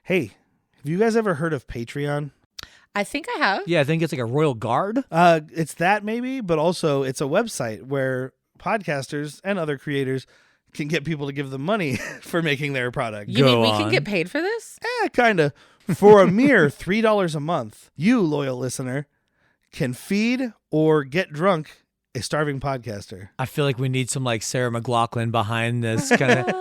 Hey, have you guys ever heard of Patreon? I think I have. Yeah, I think it's like a royal guard. It's that maybe, but also it's a website where podcasters and other creators can get people to give them money for making their product. You mean we on. can get paid for this? Kind of. For a mere $3 a month, you, loyal listener, can feed or get drunk a starving podcaster. I feel like we need some like Sarah McLachlan behind this kind of.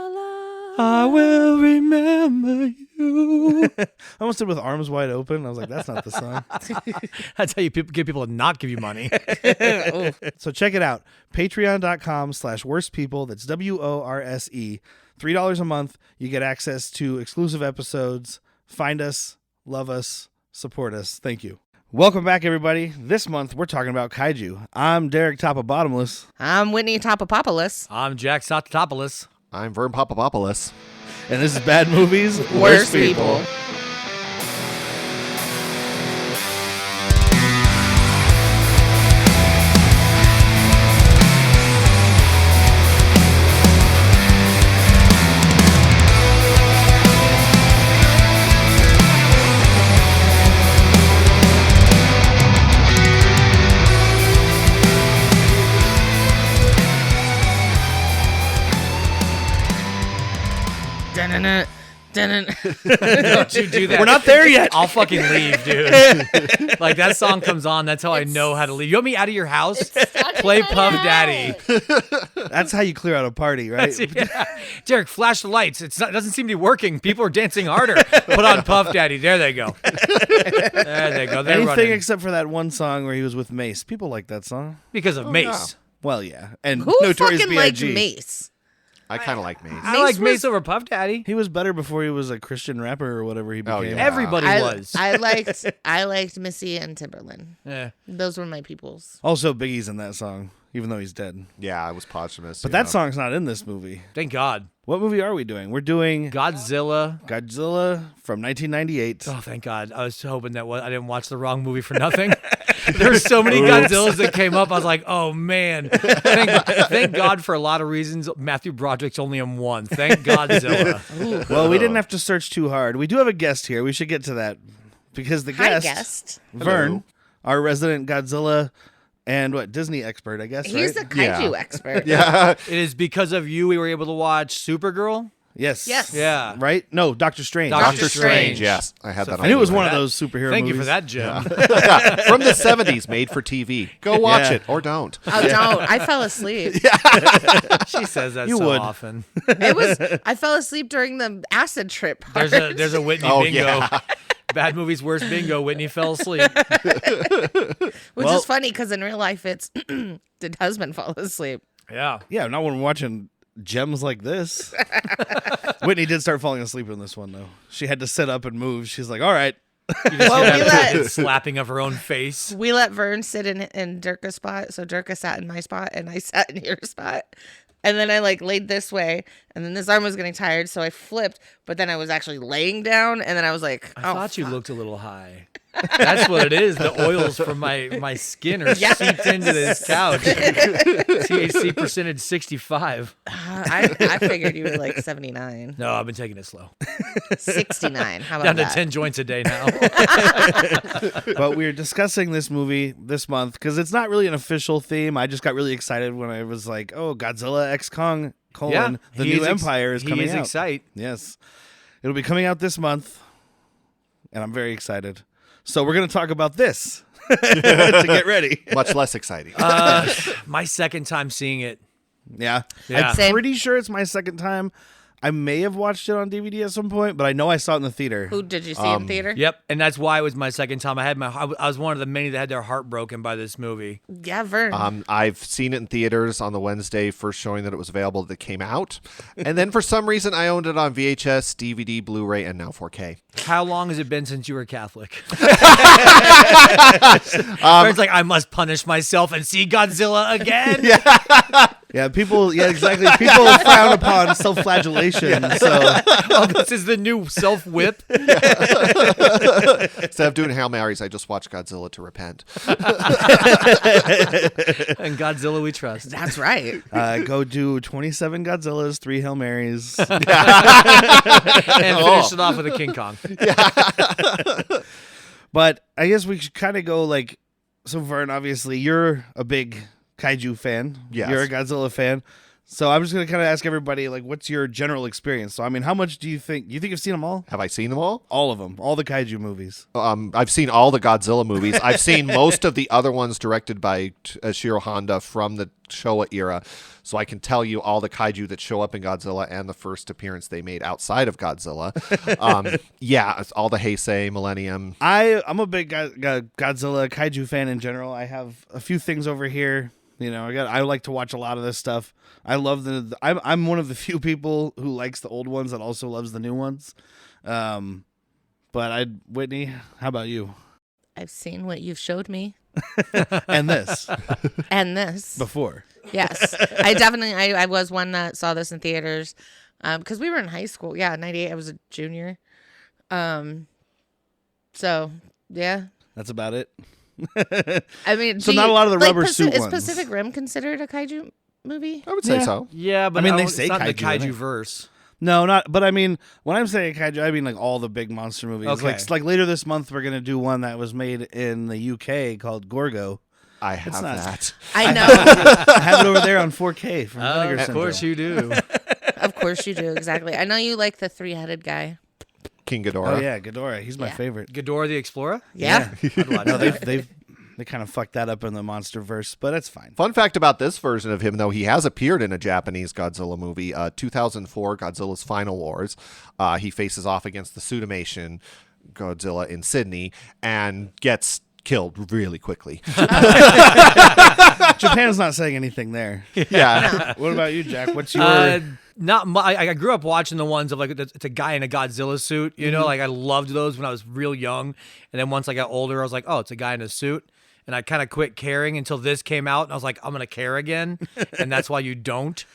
I will remember you. I almost did with arms wide open. I was like, that's not the song. That's how you get people to not give you money. So check it out. Patreon.com/worstpeople. That's WORSE. $3 a month. You get access to exclusive episodes. Find us, love us, support us. Thank you. Welcome back, everybody. This month, we're talking about Kaiju. I'm Derek Topobottomless. I'm Whitney Topopopoulos. I'm Jack Sotopoulos. I'm Vern Popopopoulos. And this is Bad Movies, Worst People. Don't you do that. We're not there yet. I'll fucking leave, dude. Like, that song comes on. That's how I know how to leave. You want me out of your house? Play Puff Daddy. That's how you clear out a party, right? Yeah. Derek, flash the lights. It doesn't seem to be working. People are dancing harder. Put on Puff Daddy. There they go. There they go. They're Anything running. except for that one song where he was with Mace. People like that song. Because of Mace. Well, yeah. And Who Notorious fucking liked B.I.G. Mace? I kind of like Mace. I like Mace Mace was- over Puff Daddy. He was better before he was a Christian rapper or whatever he became. Oh, yeah. Everybody was. I liked Missy and Timberland. Yeah. Those were my peoples. Also, Biggie's in that song, even though he's dead. Yeah, I was posthumous. But that song's not in this movie. Thank God. What movie are we doing? We're doing Godzilla. Godzilla from 1998. Oh, thank God. I was hoping that I didn't watch the wrong movie for nothing. There's so many Godzillas that came up. I was like, oh, man. Thank God for a lot of reasons. Matthew Broderick's only in one. Thank Godzilla. Well, we didn't have to search too hard. We do have a guest here. We should get to that because the Hi, guest, guest. Vern, our resident Godzilla and Disney expert, I guess, He's right? the kaiju Yeah. expert. Yeah. It is because of you we were able to watch Supergirl. Yes. Yes. Yeah. Right? No, Doctor Strange. Doctor Strange. Yes, I had that on I knew it was video. one of those superhero Thank movies. you for that, Jim. From the 70s, made for TV. Go watch Yeah. it or don't. Oh, don't. I fell asleep. She says that You so would. often. I fell asleep during the acid trip part. There's a Whitney Oh, bingo. yeah. Bad movies, worst bingo. Whitney fell asleep. Which Well- is funny because in real life it's did husband fall asleep? Yeah. Yeah, not when we're watching gems like this. Whitney did start falling asleep in this one, though. She had to sit up and move. She's like, all right. Well, we let Slapping of her own face. we let Vern sit in Durka's spot, so Durka sat in my spot and I sat in your spot. And then I laid this way, and then this arm was getting tired, so I flipped. But then I was actually laying down, and then I was like, I thought you looked a little high. That's what it is. The oils from my skin are Yeah. seeped into this couch. THC percentage 65. I figured you were like 79, No, I've been taking it slow. 69. How about Down to that? 10 joints a day now. But we're discussing this movie this month because it's not really an official theme. I just got really excited when I was like, oh, Godzilla X Kong, the new Empire is coming out. Excited. Yes. It'll be coming out this month, and I'm very excited. So we're going to talk about this to get ready. Much less exciting. My second time seeing it. Yeah. Yeah. I'm Same. pretty sure it's my second time. I may have watched it on DVD at some point, but I know I saw it in the theater. Who did you see in theater? Yep, and that's why it was my second time. I was one of the many that had their heart broken by this movie. Yeah, Vern. I've seen it in theaters on the Wednesday first showing that it was available that came out. And then for some reason, I owned it on VHS, DVD, Blu-ray, and now 4K. How long has it been since you were Catholic? It's like, I must punish myself and see Godzilla again. Yeah, people. Yeah, exactly. People frown upon self-flagellation. So, Oh, this is the new self-whip. Instead of doing Hail Marys, I just watch Godzilla to repent. And Godzilla we trust. That's right. go do 27 Godzillas, 3 Hail Marys. And finish it off with a King Kong. But I guess we should kind of go like, so Vern, obviously you're a big Kaiju fan. Yes. You're a Godzilla fan. So I'm just going to kind of ask everybody, like, what's your general experience? So, I mean, how much do you think you've seen them all? Have I seen them all? All of them. All the Kaiju movies. I've seen all the Godzilla movies. I've seen most of the other ones directed by Shiro Honda from the Showa era. So I can tell you all the Kaiju that show up in Godzilla and the first appearance they made outside of Godzilla. Yeah, it's all the Heisei, Millennium. I'm a big Godzilla Kaiju fan in general. I have a few things over here. You know, I like to watch a lot of this stuff. I love I'm one of the few people who likes the old ones that also loves the new ones. But Whitney, how about you? I've seen what you've showed me. And this And this. before. Yes. I was one that saw this in theaters because we were in high school. Yeah, 98. I was a junior. So, yeah. That's about it. I mean, So not a lot of the rubber suit Is ones. Pacific Rim considered a kaiju movie? I would say Yeah. so. Yeah, but I mean, they don't- say it's not the kaiju in Kaiju it. verse. No, not. But I mean, when I'm saying Kaiju, I mean like all the big monster movies. Okay. Like later this month, we're gonna do one that was made in the UK called Gorgo. I have not- that. I know. I have it over there on 4K from Vinegar Of Syndrome. course you do. Of course you do. Exactly. I know you like the 3-headed guy. King Ghidorah. Oh yeah, Ghidorah. He's my Yeah. favorite. Ghidorah the Explorer? Yeah. I'd watch No, that. they kind of fucked that up in the monster verse, but it's fine. Fun fact about this version of him, though, he has appeared in a Japanese Godzilla movie, 2004, Godzilla's Final Wars. He faces off against the Pseudomation Godzilla in Sydney and gets killed really quickly. Japan's not saying anything there. Yeah. What about you, Jack? What's your? I grew up watching the ones of like it's a guy in a Godzilla suit. You know, like I loved those when I was real young. And then once I got older, I was like, oh, it's a guy in a suit. And I kind of quit caring until this came out. And I was like, I'm going to care again. And that's why you don't.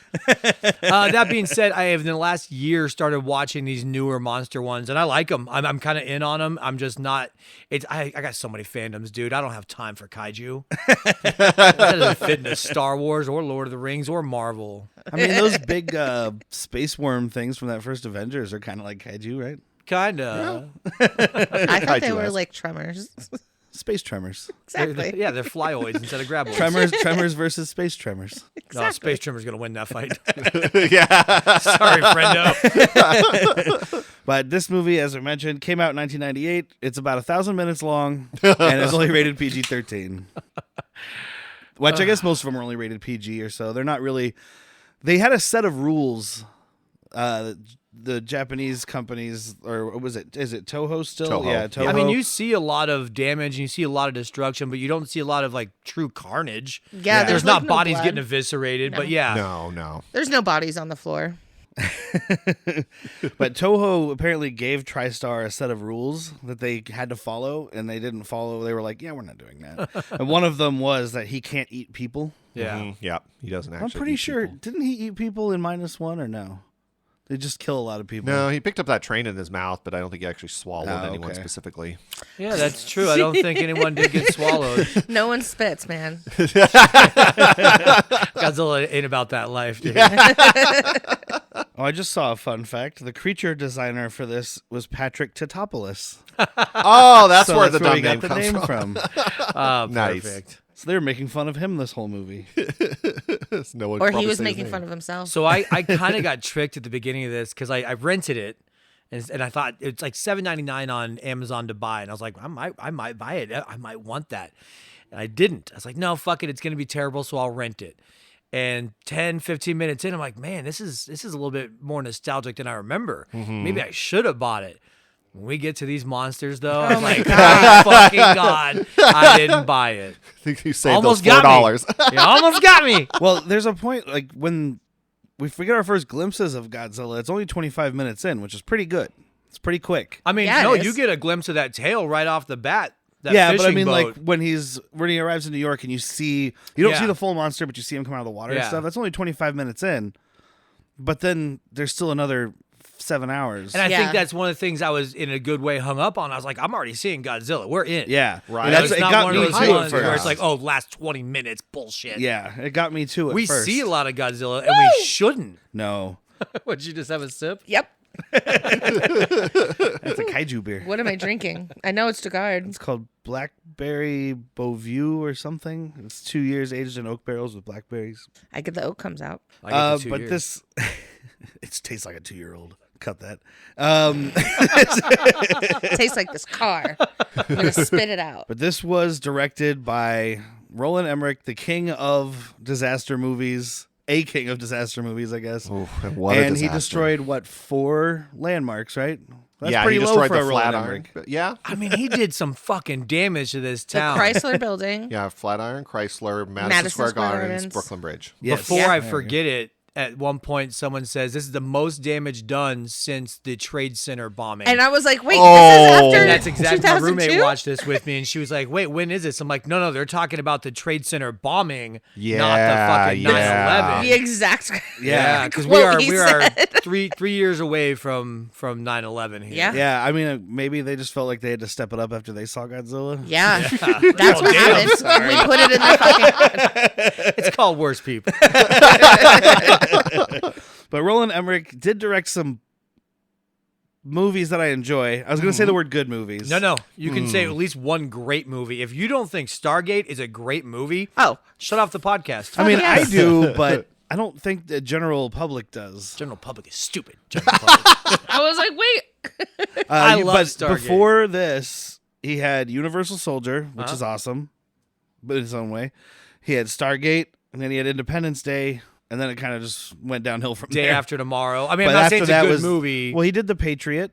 That being said, I have in the last year started watching these newer monster ones. And I like them. I'm kind of in on them. I'm just not. I got so many fandoms, dude. I don't have time for Kaiju. That doesn't fit into Star Wars or Lord of the Rings or Marvel. I mean, those big space worm things from that first Avengers are kind of like Kaiju, right? Kind of. I thought they were Kaiju-esque. like Tremors. Space Tremors. Exactly. Yeah, they're flyoids instead of graboids. Tremors versus Space Tremors. No, Space Tremor's going to win that fight. Yeah. Sorry, friendo. But this movie, as I mentioned, came out in 1998. It's about 1,000 minutes long, and it's only rated PG-13. Which I guess most of them are only rated PG or so. They're not really. They had a set of rules. The Japanese companies, or what was it? Is it Toho still? Toho. Yeah, Toho. I mean, you see a lot of damage and you see a lot of destruction, but you don't see a lot of like true carnage. Yeah, There's like, not no bodies blood. getting eviscerated, but yeah. No. There's no bodies on the floor. But Toho apparently gave TriStar a set of rules that they had to follow, and they didn't follow. They were like, "Yeah, we're not doing that." And one of them was that he can't eat people. Yeah. Mhm. Yeah. He doesn't actually. I'm pretty eat sure. people. Didn't he eat people in -1 or no? They just kill a lot of people. No, he picked up that train in his mouth, but I don't think he actually swallowed Oh, anyone okay. specifically. Yeah, that's true. I don't think anyone did get swallowed. No one spits, man. Godzilla ain't about that life, dude. Oh, I just saw a fun fact. The creature designer for this was Patrick Tatopoulos. Oh, that's So where the we dumb got name the comes name from. Nice. Perfect. So they were making fun of him this whole movie. No one Or probably he was say his making name. fun of himself. So I kind of got tricked at the beginning of this because I rented it, and I thought it's like $7.99 on Amazon to buy, and I was like, I might buy it. I might want that, and I didn't. I was like, no, fuck it, it's gonna be terrible, so I'll rent it. And 10, 15 minutes in, I'm like, man, this is a little bit more nostalgic than I remember. Maybe I should have bought it. When we get to these monsters, though, I was like, oh, fucking God, I didn't buy it. I think you saved Almost those got $4. me. You almost got me. Well, there's a point like when we get our first glimpses of Godzilla, it's only 25 minutes in, which is pretty good. It's pretty quick. I mean, Yeah, no, it you is. get a glimpse of that tail right off the bat. yeah, but I fishing mean, boat. like when he arrives in New York and you don't Yeah. see the full monster, but you see him come out of the water and Yeah. stuff. That's only 25 minutes in, but then there's still another 7 hours. And I Yeah. think that's one of the things I was in a good way hung up on. I was like, I'm already seeing Godzilla. We're in. yeah, Right. And You know, that's it's it not got one me of those too at ones where first. it's like, oh, last 20 minutes, bullshit. Yeah, it got me too at We first. see a lot of Godzilla, and we shouldn't. No, Would you just have a sip? Yep. that's a kaiju beer. What am I drinking? I know it's Dugard. It's called Blackberry Beauvue or something. It's 2 years aged in oak barrels with blackberries. I get the oak comes out. I get the 2 But years. this, it tastes like a 2-year-old. Cut that. It tastes like this car. I'm gonna spit it out. But this was directed by Roland Emmerich, the king of disaster movies, a king of disaster movies, I guess. Ooh, and what a And he disaster. destroyed 4 landmarks, right? That's yeah, pretty he low destroyed for the a Roland Flatiron. Emmerich. But yeah, I mean, he did some fucking damage to this The town. Chrysler Building. yeah, Flatiron, Chrysler, Madison, Madison Square Square Gardens, Gardens. Brooklyn Bridge. Yes. Before Yeah. I forget it, at one point someone says this is the most damage done since the Trade Center bombing. And I was like, wait, Oh. this is after And that's exactly my 2002? roommate watched this with me, and she was like, "Wait, when is this?" I'm like, "No, they're talking about the Trade Center bombing, not the Yeah, fucking yeah. 9/11." The exact. Yeah, because quote we he are said. three years away from 9/11 here. Yeah. Yeah, I mean, maybe they just felt like they had to step it up after they saw Godzilla. Yeah. That's Oh, what damn, happened. sorry. We put it in the fucking. It's called Worse People. But Roland Emmerich did direct some movies that I enjoy. I was going to say the word good movies. No, you can say at least one great movie. If you don't think Stargate is a great movie, Oh, shut off the podcast. I mean, yes. I do, but I don't think the general public does. General public is stupid. General public. I was like, wait. I love but Stargate. before this, he had Universal Soldier, which Uh-huh. is awesome, but in its own way. He had Stargate, and then he had Independence Day, and then it kind of just went downhill from Day there. After Tomorrow. I mean, But I'm not after saying it's a that good was movie. Well, he did The Patriot.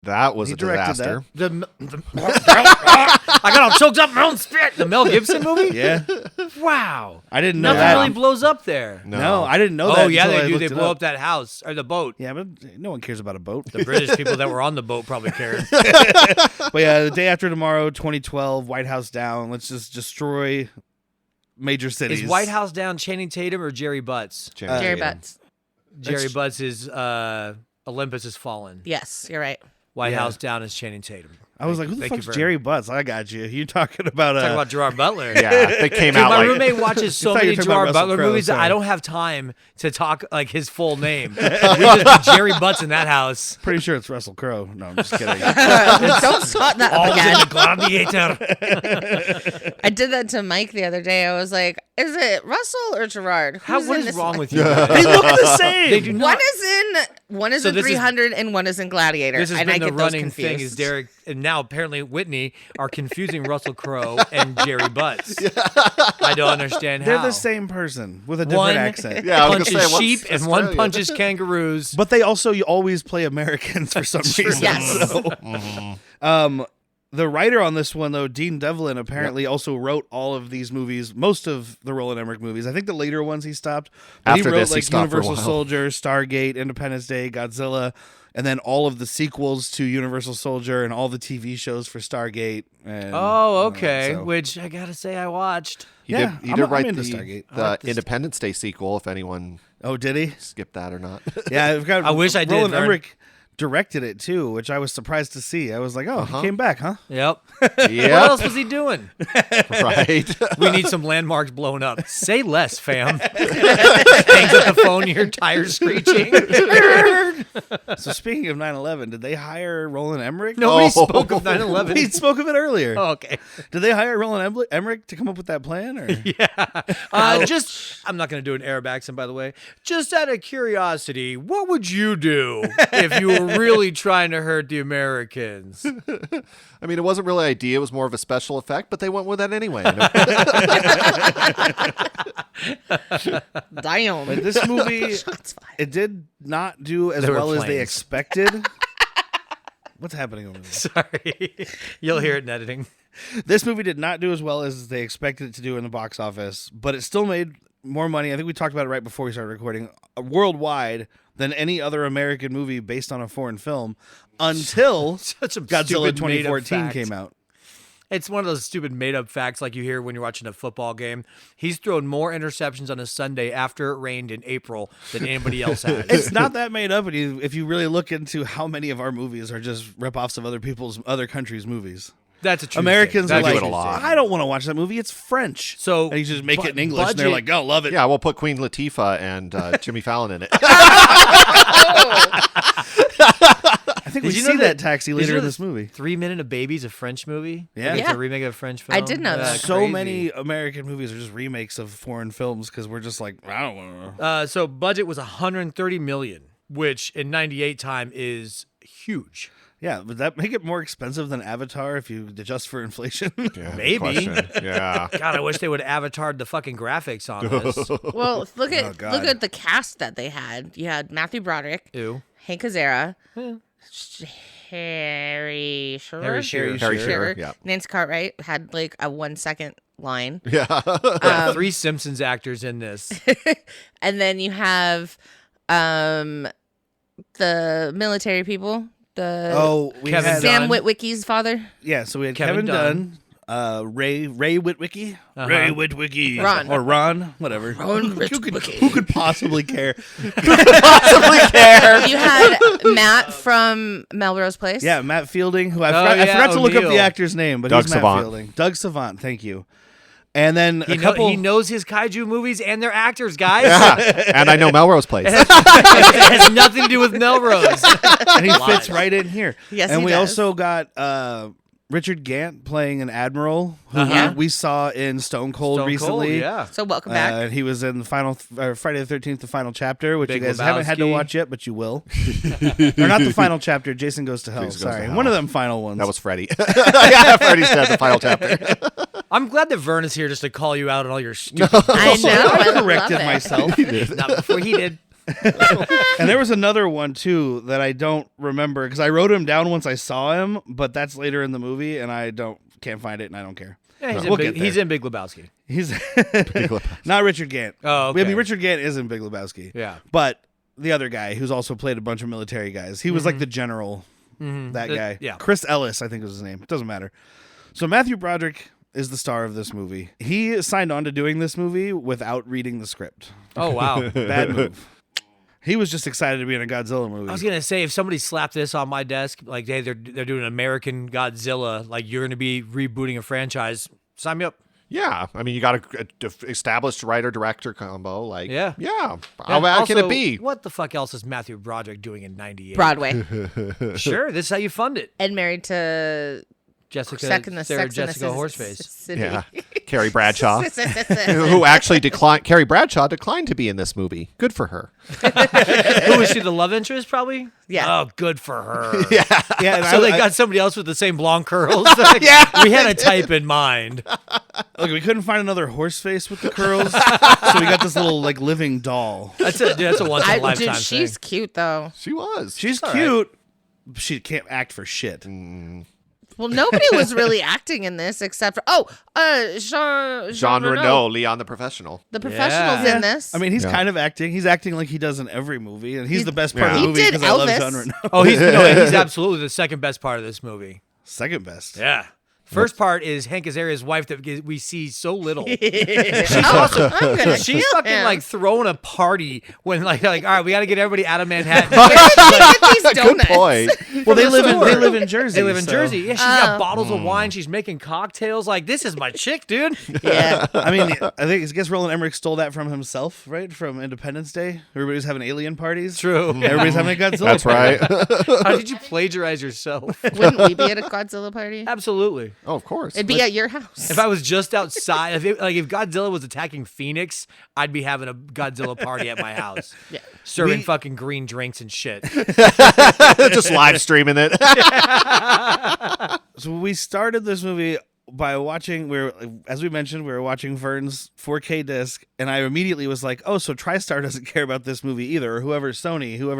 That was He a directed disaster. I got all choked up in my own spit. The Mel Gibson movie? Yeah, Wow. I didn't know Nothing that. really blows up there. No, I didn't know that. Oh, yeah, until I they do. looked They it blow up. up that house or the boat. Yeah, but no one cares about a boat. The British people that were on the boat probably cared. But yeah, The Day After Tomorrow, 2012, White House down. Let's just destroy major cities. Is White House down Channing Tatum or Jerry Butts? Jerry Jerry Tatum. Butts. Jerry Butts is Olympus has fallen. Yes, you're right. White Yeah. House down is Channing Tatum. I was like, who the Thank you, fuck's Vern. Jerry Butts? I got you. You talking about Talking about Gerard Butler. Yeah, they came Dude, out my like roommate watches so thought you many were talking about Gerard Russell Butler Crowe, movies that sorry. I don't have time to talk like his full name. We just be Jerry Butts in that house. Pretty sure it's Russell Crowe. No, I'm just kidding. Don't start that up All's in again. the gladiator. I did that to Mike the other day. I was like, is it Russell or Gerard? How, Who's what in is this wrong one? with you? They look the same. They do not. One is So in this is- 300 and one is in Gladiator. This has and I been the get those running thing is confused. Derek and now apparently Whitney are confusing Russell Crowe and Jerry Butts. I don't understand how. They're the same person with a different One accent. Yeah, I was punches gonna say, what's sheep and one Australian? punches kangaroos. But they also you always play Americans for some reason. Yes. So. The writer on this one, though, Dean Devlin, apparently also wrote all of these movies, most of the Roland Emmerich movies. I think the later ones he stopped. But After he wrote this, he like stopped for a Universal while. Soldier, Stargate, Independence Day, Godzilla, and then all of the sequels to Universal Soldier and all the TV shows for Stargate. And, Oh, okay. so- Which I gotta say I watched. He Yeah, did, he I'm- did I'm write into the, Stargate. I the like this- Independence Day sequel, if anyone Oh, did he? skipped that or not. Yeah, I've got. I wish I did, Roland Vern. Emmerich directed it too, which I was surprised to see. I was like, oh, he came back, huh? Yep. What yeah, else was he doing? right. We need some landmarks blown up. Say less, fam. Hangs up the phone, you hear tires screeching. So speaking of 9/11, did they hire Roland Emmerich? Nobody Oh. spoke of 9/11. He spoke of it earlier. Oh, okay. Did they hire Roland Emmerich to come up with that plan? Or? Just, I'm not going to do an Arab accent, by the way. Just out of curiosity, what would you do if you were really trying to hurt the Americans? I mean, it wasn't really an idea; it was more of a special effect, but they went with that anyway. Damn. But this movie, Shots fired. it did not do as They were well as they planes. expected. What's happening over there? Sorry. You'll hear it in editing. This movie did not do as well as they expected it to do in the box office, but it still made more money. I think we talked about it right before we started recording, worldwide than any other American movie based on a foreign film until Such a Godzilla stupid made-up 2014 fact. came out. It's one of those stupid made-up facts like you hear when you're watching a football game. He's thrown more interceptions on a Sunday after it rained in April than anybody else has. It's not that made up if you really look into how many of our movies are just rip-offs of other countries' movies. That's a true Americans are thing. like, do it a lot. I don't want to watch that movie. It's French. So, and you just make it in English, and budget- they're like, "Oh, love it." Yeah, we'll put Queen Latifah and Jimmy Fallon in it. I think we Did you see know that that- taxi did later you know in this movie. 3 Minute a Baby's a French movie? Yeah. Like, it's Yeah. a remake of a French film. I did know that. So crazy. many American movies are just remakes of foreign films because we're just like, I don't want to. So budget was $130 million, which in '98 time is huge. Yeah, would that make it more expensive than Avatar if you adjust for inflation? Yeah, Maybe. question. Yeah. God, I wish they would have avatared the fucking graphics on this. Well, look at God. look at the cast that they had. You had Matthew Broderick, Ew. Hank Azaria, Yeah. Harry Shearer, Harry Shearer. Harry Shearer, yeah. Nancy Cartwright had like a 1-second line, Yeah, 3 Simpsons actors in this. and then you have the military people. We Kevin had Sam Dunn. Witwicky's father, yeah. So we had Kevin Kevin Dunn, Ray Witwicky, Uh-huh. Ray Witwicky, Ron. or Ron, whatever. Ron Who could possibly care? You had Matt from Melrose Place. Yeah, Matt Fielding, who I Oh, forgot to look up the O'Neill. actor's name, but Doug he's Matt Savant. Fielding. Doug Savant, thank you. And then He knows his kaiju movies and their actors, guys. Yeah. And I know Melrose Place. It has nothing to do with Melrose. and he fits right in here. Yes, and he we does. also got Richard Gant playing an admiral who Uh-huh. we saw in Stone Cold recently. yeah. So welcome back. And he was in the final Friday the 13th, the final chapter, which Big you guys haven't had to Lebowski. watch yet, but you will. Or not the final chapter. Jason Goes to Hell. Jason Goes to Sorry, Hell. one of them final ones. That was Freddy. Yeah, Freddy said the final chapter. I'm glad that Vern is here just to call you out on all your stupid I know. I I love corrected it. myself. Not before he did. And there was another one too that I don't remember because I wrote him down once I saw him, but that's later in the movie, and I can't find it, and I don't care. Yeah, he's, We'll in, get Big, he's there. in Big Lebowski. He's not Richard Gant. Oh, okay. I mean, Richard Gant is in Big Lebowski. Yeah. But the other guy who's also played a bunch of military guys, he was like the general, that guy. yeah. Chris Ellis, I think was his name. It doesn't matter. So Matthew Broderick is the star of this movie. He signed on to doing this movie without reading the script. Oh, wow. Bad move. He was just excited to be in a Godzilla movie. I was gonna say if somebody slapped this on my desk, like hey, they're doing an American Godzilla, like you're gonna be rebooting a franchise, sign me up. Yeah. I mean, you got a established writer-director combo. Like, Yeah. Yeah. How bad can it Also, be? What the fuck else is Matthew Broderick doing in '98? Broadway Sure, this is how you fund it. and married to Jessica, Sarah Jessica Horseface. City. Yeah. Carrie Bradshaw. Who actually declined. Carrie Bradshaw declined to be in this movie. Good for her. Who is she? The love interest, probably. Yeah. Oh, good for her. yeah, and So they I- got somebody else with the same blonde curls. Like, Yeah. we had a type in mind. Look, we couldn't find another horse face with the curls, so we got this little like living doll. That's a once in a lifetime Dude, she's thing. cute though. She was. She's all cute. She can't act for shit. Well, nobody was really acting in this except for Jean Reno, Leon the Professional. The professional's Yeah. in this. I mean, he's Yeah. kind of acting. He's acting like he does in every movie, and he's the best part of Yeah. the He movie did because I love Elvis. Jean Reno. Oh, he's absolutely the second best part of this movie. Second best. Yeah. First part is Hank Azaria's wife that we see so little. I'm gonna She's kill fucking him. like throwing a party when like all right, we got to get everybody out of Manhattan. Where did she get these Good donuts? point. Well, they live store. in Jersey. They live in so- Jersey. Yeah, she's got bottles of wine. She's making cocktails. Like this is my chick, dude. Yeah. I mean, I guess Roland Emmerich stole that from himself, right? From Independence Day. Everybody's having alien parties. True. Everybody's having a Godzilla. That's right. How did you plagiarize yourself? Wouldn't we be at a Godzilla party? Absolutely. Oh, of course. It'd be at your house. If I was just outside, if Godzilla was attacking Phoenix, I'd be having a Godzilla party at my house, Yeah. serving We- fucking green drinks and shit. Just live streaming it. So we started this movie by watching. As we mentioned, we were watching Vern's 4K disc, and I immediately was like, "Oh, so TriStar doesn't care about this movie either, or whoever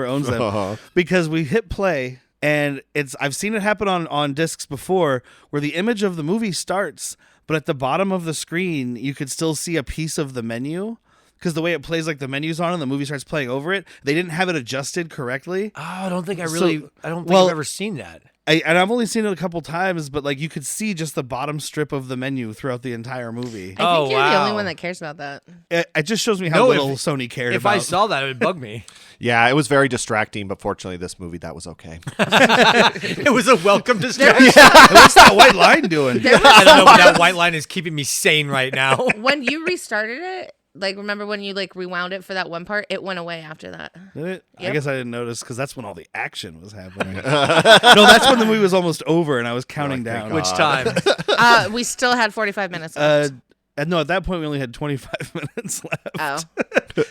owns them," because we hit play. And I've seen it happen on discs before where the image of the movie starts, but at the bottom of the screen, you could still see a piece of the menu because the way it plays like the menu's on and the movie starts playing over it, they didn't have it adjusted correctly. Oh, I don't think I've I've ever seen that. And I've only seen it a couple times, but like you could see just the bottom strip of the menu throughout the entire movie. I think you're the wow. only one that cares about that. It just shows me how No, little if- Sony cared If about. I saw that, it would bug me. Yeah, it was very distracting, but fortunately, this movie that was okay. It was a welcome distraction. What's that white line doing? I don't know, but that white line is keeping me sane right now. When you restarted it, like remember when you like rewound it for that one part, it went away after that. Did it? I Yep. guess I didn't notice because that's when all the action was happening. No, that's when the movie was almost over and I was counting down. Which time? We still had 45 minutes left. And no, at that point we only had 25 minutes left. Oh.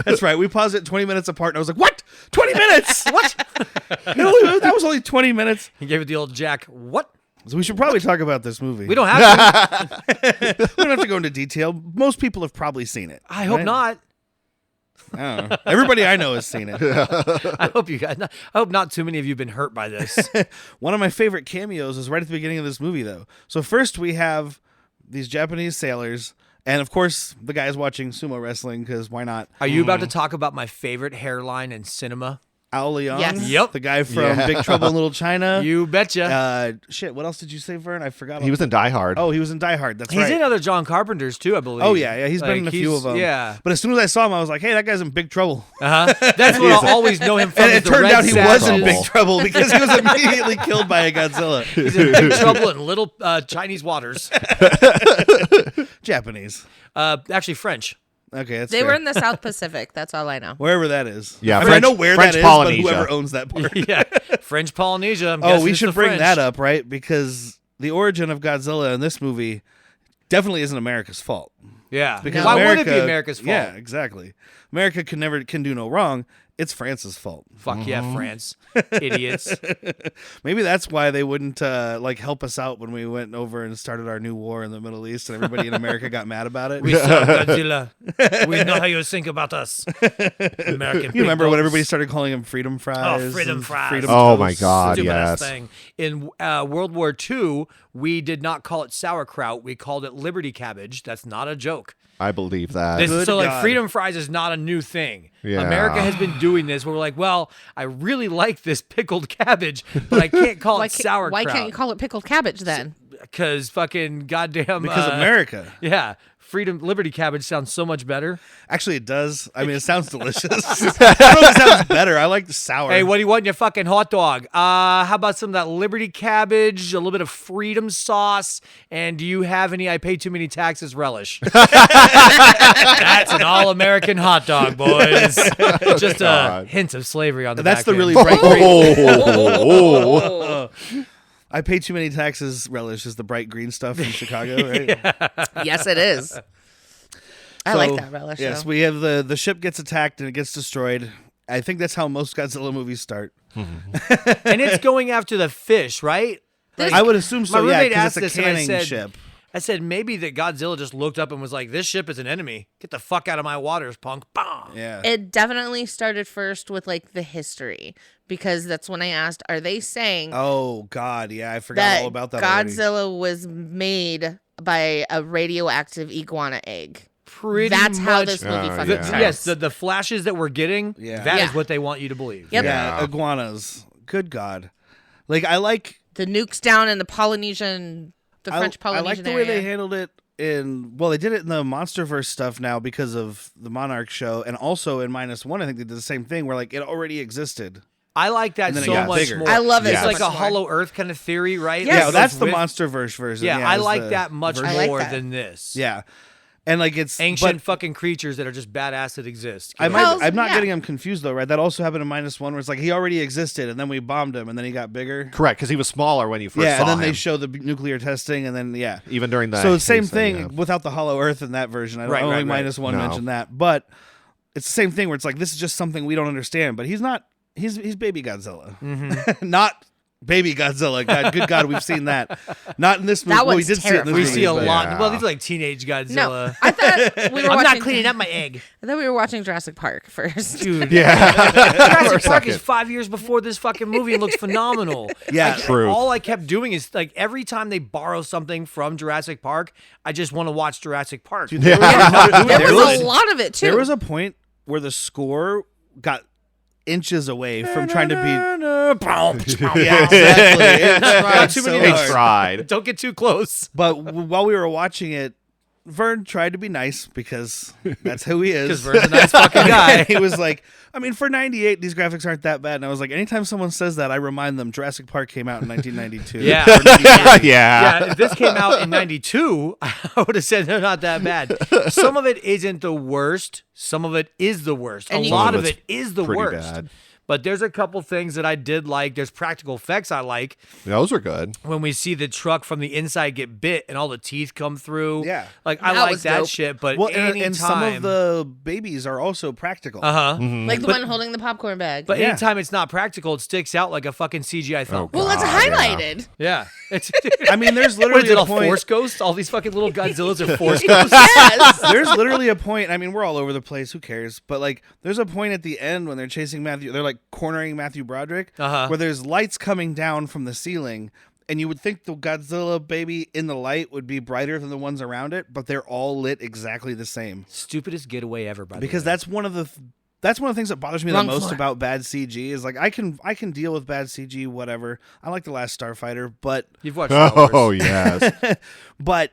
That's right. We paused it 20 minutes apart, and I was like, "What? 20 minutes? What? No, that was only 20 minutes." He gave it the old Jack. What? So we should probably talk about this movie. We don't have to. We don't have to go into detail. Most people have probably seen it. I hope right? not. I don't know. Everybody I know has seen it. I hope you guys. I hope not too many of you have been hurt by this. One of my favorite cameos is right at the beginning of this movie, though. So first we have these Japanese sailors, and of course the guy's watching sumo wrestling because why not? Are you about to talk about my favorite hairline in cinema? Ao Leong, Yes. Yep. the guy from Big Trouble in Little China. You betcha. Shit, what else did you say, Vern? I forgot. He was in Die Hard. Oh, he was in Die Hard. That's He's right. in other John Carpenter's too, I believe. Oh yeah, he's been in a few of them. Yeah. But as soon as I saw him, I was like, "Hey, that guy's in big trouble." That's what I'll always know him from. And is it the turned Red out he was in Sashes. big trouble because he was immediately killed by a Godzilla. He's in big trouble in little Chinese waters. Japanese. Actually, French. Okay, that's They fair. were in the South Pacific. That's all I know. Wherever that is. Yeah, I mean, I French- know where French that is, Polynesia. but whoever owns that part. Yeah, French Polynesia. I'm Oh, guessing we it's should the bring French. that up, right? Because the origin of Godzilla in this movie definitely isn't America's fault. Yeah. Because Why America, would it be America's fault? Yeah, exactly. America can do no wrong. It's France's fault. Fuck yeah, France. Idiots. Maybe that's why they wouldn't like help us out when we went over and started our new war in the Middle East, and everybody in America got mad about it. We saw Godzilla. We know how you think about us. American You remember when peoples. everybody started calling them freedom fries? Oh, freedom and fries. Freedom Oh, toast? my God, Stupid ass yes. thing. In World War II, we did not call it sauerkraut. We called it Liberty cabbage. That's not a joke. I believe that. So like God. freedom fries is not a new thing. Yeah. America has been doing this where we're like, well, I really like this pickled cabbage, but I can't call it sauerkraut. Why can't you call it pickled cabbage then? Because fucking goddamn. Because America. Yeah. Freedom Liberty cabbage sounds so much better. Actually, it does. I mean, it sounds delicious. I don't know if it sounds better. I like the sour. Hey, what do you want in your fucking hot dog? How about some of that Liberty cabbage, a little bit of freedom sauce, and do you have any I pay too many taxes relish? That's an all-American hot dog, boys. Just a God. hint of slavery on the That's back the end. really bright green. Oh, I pay too many taxes relish is the bright green stuff from Chicago, right? Yes, it is. I So, like that relish. Yes, though. we have the ship gets attacked and it gets destroyed. I think that's how most Godzilla movies start. And it's going after the fish, right? This- I would assume so, My yeah, roommate because asked it's a this, and I canning said, ship. I said maybe that Godzilla just looked up and was like, "This ship is an enemy. Get the fuck out of my waters, punk!" Bah! Yeah. It definitely started first with like the history because that's when I asked, are they saying Oh God, yeah, I forgot that all about that. already. Godzilla was made by a radioactive iguana egg? Pretty That's how much. this movie Oh, fucking yeah. starts. Yes, the flashes that we're getting, Yeah. that is Yeah. what they want you to believe. Yep. Yeah, Yeah. iguanas. Good God, like I like The nukes down in the Polynesian, the French I like Polynesian the way area. they handled it they did it in the MonsterVerse stuff now because of the Monarch show, and also in -1 I think they did the same thing where like it already existed. I like that And then it so got much bigger. more. I love it It's so like much a more. Hollow Earth kind of theory, right? Yes. Yeah, That that's goes the with- MonsterVerse version. Yeah, I is like the that much version. I like more that. than this. Yeah, and like it's Ancient but fucking creatures that are just badass that exist. I'm Hells, not yeah. getting him confused though, right? That also happened in -1 where it's like he already existed and then we bombed him and then he got bigger. correct, because he was smaller when you first Yeah, saw and then him. they show the nuclear testing and then yeah. even during the So same Hayes thing yeah. without the Hollow Earth in that version. I Right, only right, right. -1 No. mentioned that, but it's the same thing where it's like this is just something we don't understand. But he's not. He's baby Godzilla, not baby Godzilla. God, good God, we've seen that. Not in this movie. That Well, we one's did see it in this We movie, see a but- lot. Yeah. Well, these are like teenage Godzilla. No, I thought we were I'm watching. not cleaning up my egg. I thought we were watching Jurassic Park first. Dude, Yeah. Jurassic Park is 5 years before this fucking movie and looks phenomenal. Yeah. True. All I kept doing is like every time they borrow something from Jurassic Park, I just want to watch Jurassic Park. There There was was- a lot of it too. There was a point where the score got inches away from trying to be. Yeah, Yeah, exactly. It tried Not too so many They hard. tried. Don't get too close. But while we were watching it, Vern tried to be nice because that's who he is. Because Vern's a nice fucking guy. He was like, I mean, for 98, these graphics aren't that bad. And I was like, anytime someone says that, I remind them Jurassic Park came out in 1992. Yeah. Or 93. Yeah. Yeah, if this came out in 92, I would have said they're not that bad. Some of it isn't the worst. Some of it is the worst. And A you- lot Some of of it's it is the pretty worst. bad. But there's a couple things that I did like. There's practical effects I like. Those are good. When we see the truck from the inside get bit and all the teeth come through. Yeah. Like, I That like was that dope. shit. But Well, anytime, and some of the babies are also practical. Uh-huh. Like the one holding the popcorn bag. But Yeah. anytime it's not practical, it sticks out like a fucking CGI thumb. well, that's God, yeah. highlighted. Yeah. It's, I mean, there's what literally is it, a all point. Force Ghosts? All these fucking little Godzillas are Force Ghosts? Yes. There's literally a point. I mean, we're all over the place. Who cares? But like, there's a point at the end when they're chasing Matthew. They're like cornering Matthew Broderick, Uh-huh. where there's lights coming down from the ceiling, and you would think the Godzilla baby in the light would be brighter than the ones around it, but they're all lit exactly the same. Stupidest getaway ever, by the Because way. that's one of the things that bothers me Wrong the most floor. about bad CG is like I can deal with bad CG, whatever. I like The Last Starfighter, but You've watched Star Wars. Oh, yes. but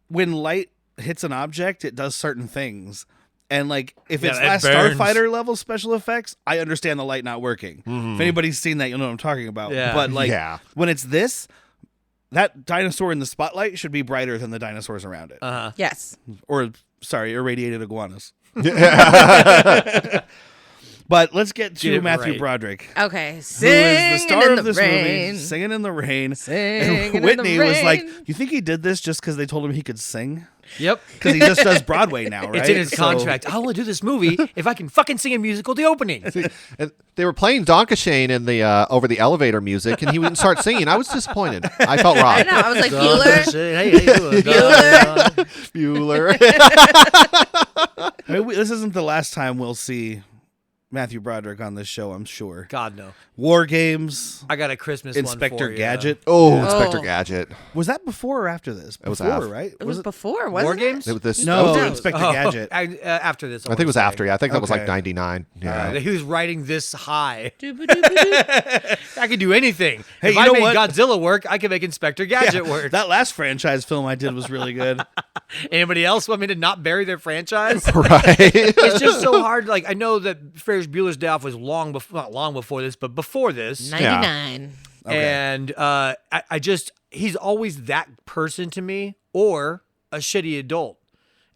when light hits an object, it does certain things. And like if Yeah, it's it Last burns. Starfighter level special effects, I understand the light not working. If anybody's seen that, you'll know what I'm talking about. Yeah. But like Yeah. when it's this, that dinosaur in the spotlight should be brighter than the dinosaurs around it. Uh-huh. Yes. Or sorry, irradiated iguanas. But let's get Get to it Matthew right. Broderick, Okay. who is Singing the star in of the this rain. movie, singing in the rain. Singing And Whitney in the was like, rain. "You think he did this just because they told him he could sing? Yep. Because he just does Broadway now, right? It's in his So- contract. I'll only do this movie if I can fucking sing a musical the opening. And they were playing Donkashane in the over the elevator music, and he wouldn't start singing. I was disappointed. I felt I wrong. know. I was like, Bueller. Hey, Bueller. Bueller. I mean, this isn't the last time we'll see Matthew Broderick on this show, I'm sure. God, no. War Games, I got a Christmas Inspector one for you. Gadget. Oh, Oh. Inspector Gadget. Was that before or after this? It was Before, after. right? It was it? before, wasn't War it? Games? It was this. No, No. Inspector Oh, Gadget. After this. I think it was after. Yeah, I think that was like Okay. 99. Yeah. He was riding this high. Doo-ba-doo-ba-doo. I could do anything. Hey, if you I know made what? Godzilla work, I could make Inspector Gadget work. That last franchise film I did was really good. Anybody else want me to not bury their franchise? Right. It's just so hard. Like, I know that Ferris Bueller's Day Off was not long before this, but before this. 99. And I just, he's always that person to me, or a shitty adult.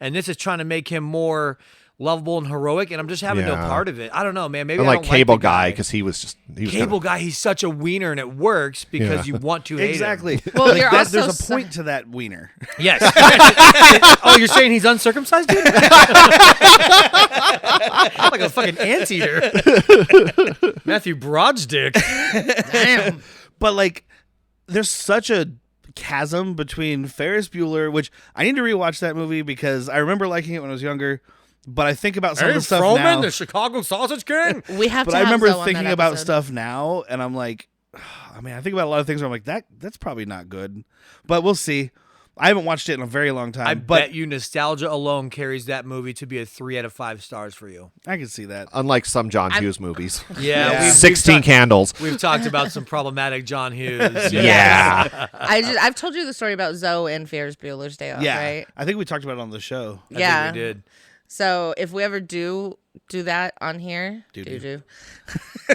And this is trying to make him more lovable and heroic, and I'm just having no Yeah. part of it. I don't know, man. Maybe And I like don't Cable like the Guy, because he was Cable Guy, he's such a wiener, and it works because Yeah. you want to hate Exactly. him. Well, you're also there's a point to that wiener. Yes. Oh, you're saying he's uncircumcised, dude? Like a fucking anteater. Matthew Broderick. Damn. But like, there's such a chasm between Ferris Bueller, which I need to rewatch that movie because I remember liking it when I was younger. But I think about some of the stuff now. the Chicago Sausage King. We have But to I have remember Zoe on thinking that about episode. stuff now, and I'm like, I mean, I think about a lot of things where I'm like, that's probably not good. But we'll see. I haven't watched it in a very long time. I but bet you nostalgia alone carries that movie to be a 3 out of 5 stars for you. I can see that. Unlike some John Hughes movies. Yeah. We've 16 talked- candles. We've talked about some problematic John Hughes. Yeah. I've told you the story about Zoe and Ferris Bueller's Day Off, Yeah, right? I think we talked about it on the show. I Yeah. think we did. So if we ever do that on here, Do-do.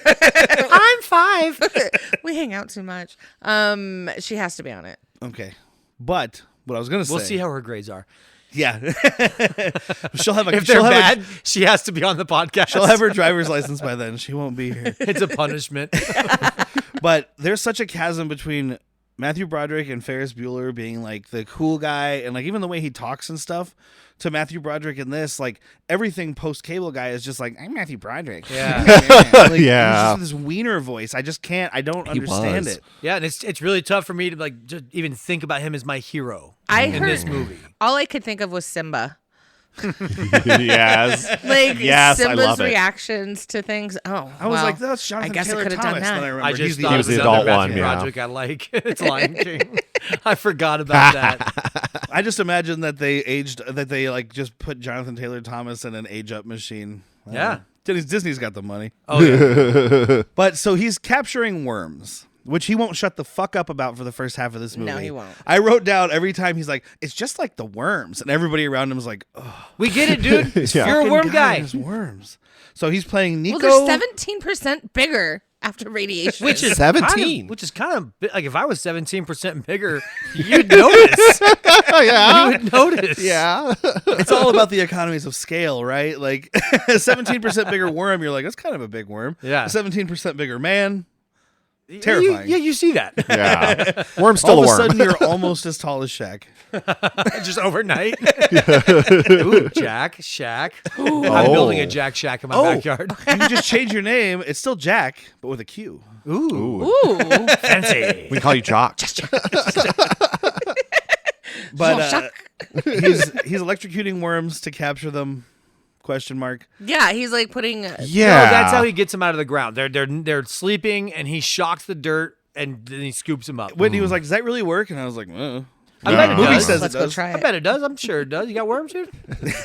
I'm 5. We hang out too much. She has to be on it. Okay, but what I was gonna say, We'll see how her grades are. Yeah, she'll have a. If they're she'll have bad, she has to be on the podcast. she'll have her driver's license by then. She won't be here. It's a punishment. But there's such a chasm between Matthew Broderick and Ferris Bueller being like the cool guy, and like even the way he talks and stuff, to Matthew Broderick in this, like everything post Cable Guy is just like, I'm Matthew Broderick. Yeah. Like, Yeah. he's just this wiener voice. I just can't. I don't He understand was. it. Yeah, and it's really tough for me to like just even think about him as my hero I in this heard movie. all I could think of was Simba. Yes. Like Yes, I Simba's love it. reactions to things. Oh, I was well, like, that's Jonathan I guess Taylor I could have Thomas. done Then I that. remember I just he's thought He it was was the another adult one, Matthew yeah. Broderick I like. It's Lion King. I forgot about that. I just imagine that they like just put Jonathan Taylor Thomas in an age up machine. Yeah. Disney's got the money. Oh yeah. But so he's capturing worms, which he won't shut the fuck up about for the first half of this movie. No, he won't. I wrote down every time he's like, it's just like the worms. And everybody around him is like, oh, We get it, dude. Yeah. You're a worm guy. There's worms. So he's playing Nico. Well, they're 17% bigger after radiation. Which is 17. which is kind of like if I was 17% bigger, you'd notice. Yeah. You would notice. Yeah. It's all about the economies of scale, right? Like a 17% bigger worm, you're like, that's kind of a big worm. Yeah. A 17% bigger man, terrifying. You see that. Yeah. Worm's All still of a a worm. sudden, you're almost as tall as Shaq. Just overnight. Ooh, Shaq. I'm building a Jack Shack in my backyard. You can just change your name. It's still Jack, but with a Q. Ooh. Ooh. Fancy. We call you Jock. But he's electrocuting worms to capture them. Question mark. Yeah, he's like putting. No, Yeah. that's how he gets them out of the ground. They're sleeping, and he shocks the dirt, and then he scoops them up. Whitney was like, "Does that really work?" And I was like, I bet it movie does. says Let's it go does. try I it. bet it does. I'm sure it does. You got worms, dude?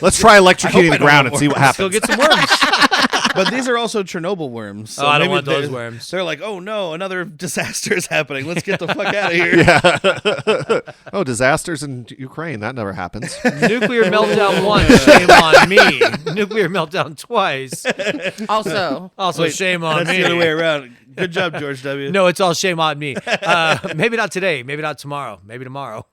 Let's try electrocuting I the ground don't and see what have Let's go happens. get some worms. But these are also Chernobyl worms. So I don't maybe want those they- worms. They're like, "Oh no, another disaster is happening. Let's get the fuck out of here." Oh, disasters in Ukraine. That never happens. Nuclear meltdown once, shame on me. Nuclear meltdown twice. Also, Also, Wait, shame on That's me. the other way around. Good job, George W. No, it's all shame on me. Maybe not today. Maybe not tomorrow. Maybe tomorrow.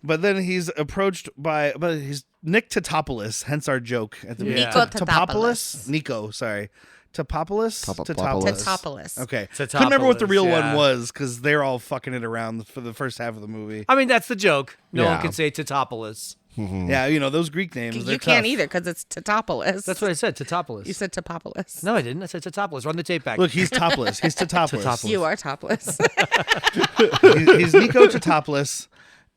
But then he's approached by, but he's Nick Totopoulos, hence our joke at the beginning. Nico Totopoulos. Nico, sorry. Topopoulos? Topopoulos. Totopoulos. Okay. Totopoulos, Couldn't remember what the real yeah. one was because they're all fucking it around for the first half of the movie. I mean, that's the joke. No Yeah. one can say Totopoulos. Yeah, you know, those Greek names. You can't either because it's Totopoulos. That's what I said, Totopoulos. You said Topopoulos. No, I didn't. I said Totopoulos. Run the tape back. Look, he's topless. He's Totopoulos. Totopoulos. You are topless. He's Nico Totopoulos.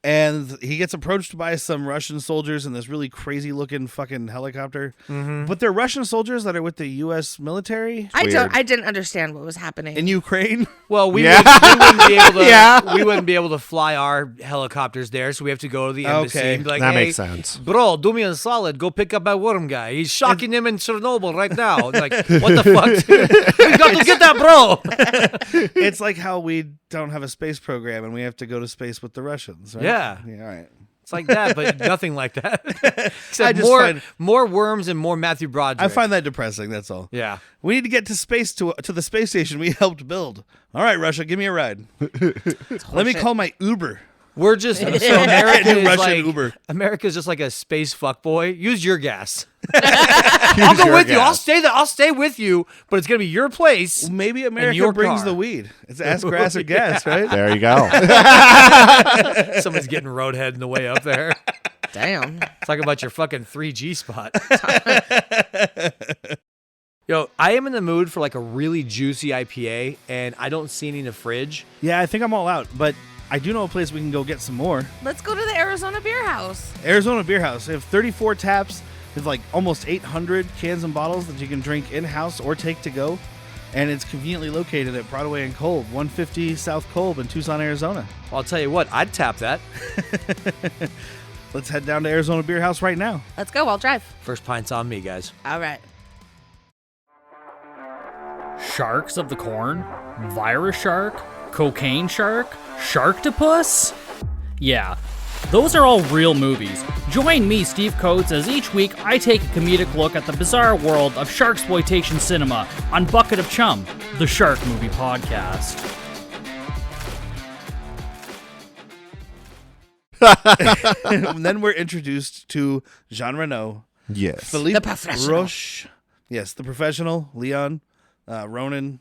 And he gets approached by some Russian soldiers in this really crazy looking fucking helicopter. But they're Russian soldiers that are with the U.S. military I weird. didn't understand what was happening. in Ukraine. Well, we, Yeah. wouldn't be able to. Yeah. We wouldn't be able to fly our helicopters there, so we have to go to the embassy Okay. and be like, That "Hey, makes sense. bro, do me a solid. Go pick up my worm guy. He's shocking him in Chernobyl right now." It's like, what the fuck? Dude? We got to get that, bro. It's like how we don't have a space program and we have to go to space with the Russians, right? Yeah. All right. It's like that, but nothing like that. I Except just more, find- more worms and more Matthew Broderick. I find that depressing, that's all. Yeah. We need to get to space to the space station we helped build. All right, Russia, give me a ride. Let me call my Uber. We're just so America is Russian like Uber. America's just like a space fuckboy. Use your gas. I'll go your with you. I'll gas. stay there. I'll stay with you, but it's gonna be your place. Maybe America your brings car. the weed. It's ass, grass, or gas, right? There you go. Someone's getting roadhead in the way up there. Damn. Talk about your fucking 3G spot. Yo, I am in the mood for like a really juicy IPA, and I don't see any in the fridge. Yeah, I think I'm all out, but I do know a place we can go get some more. Let's go to the Arizona Beer House. Arizona Beer House. They have 34 taps with like almost 800 cans and bottles that you can drink in-house or take to go. And it's conveniently located at Broadway and Kolb, 150 South Kolb in Tucson, Arizona. I'll tell you what, I'd tap that. Let's head down to Arizona Beer House right now. Let's go. I'll drive. First pint's on me, guys. All right. Sharks of the Corn? Virus Shark? Cocaine Shark? Sharktopus? Yeah, those are all real movies. Join me, Steve Coates, as each week I take a comedic look at the bizarre world of sharksploitation cinema on Bucket of Chum, the Shark Movie Podcast. And then we're introduced to Jean Reno, Yes. Philippe The professional. Roche. Yes, the professional, Leon, Ronan.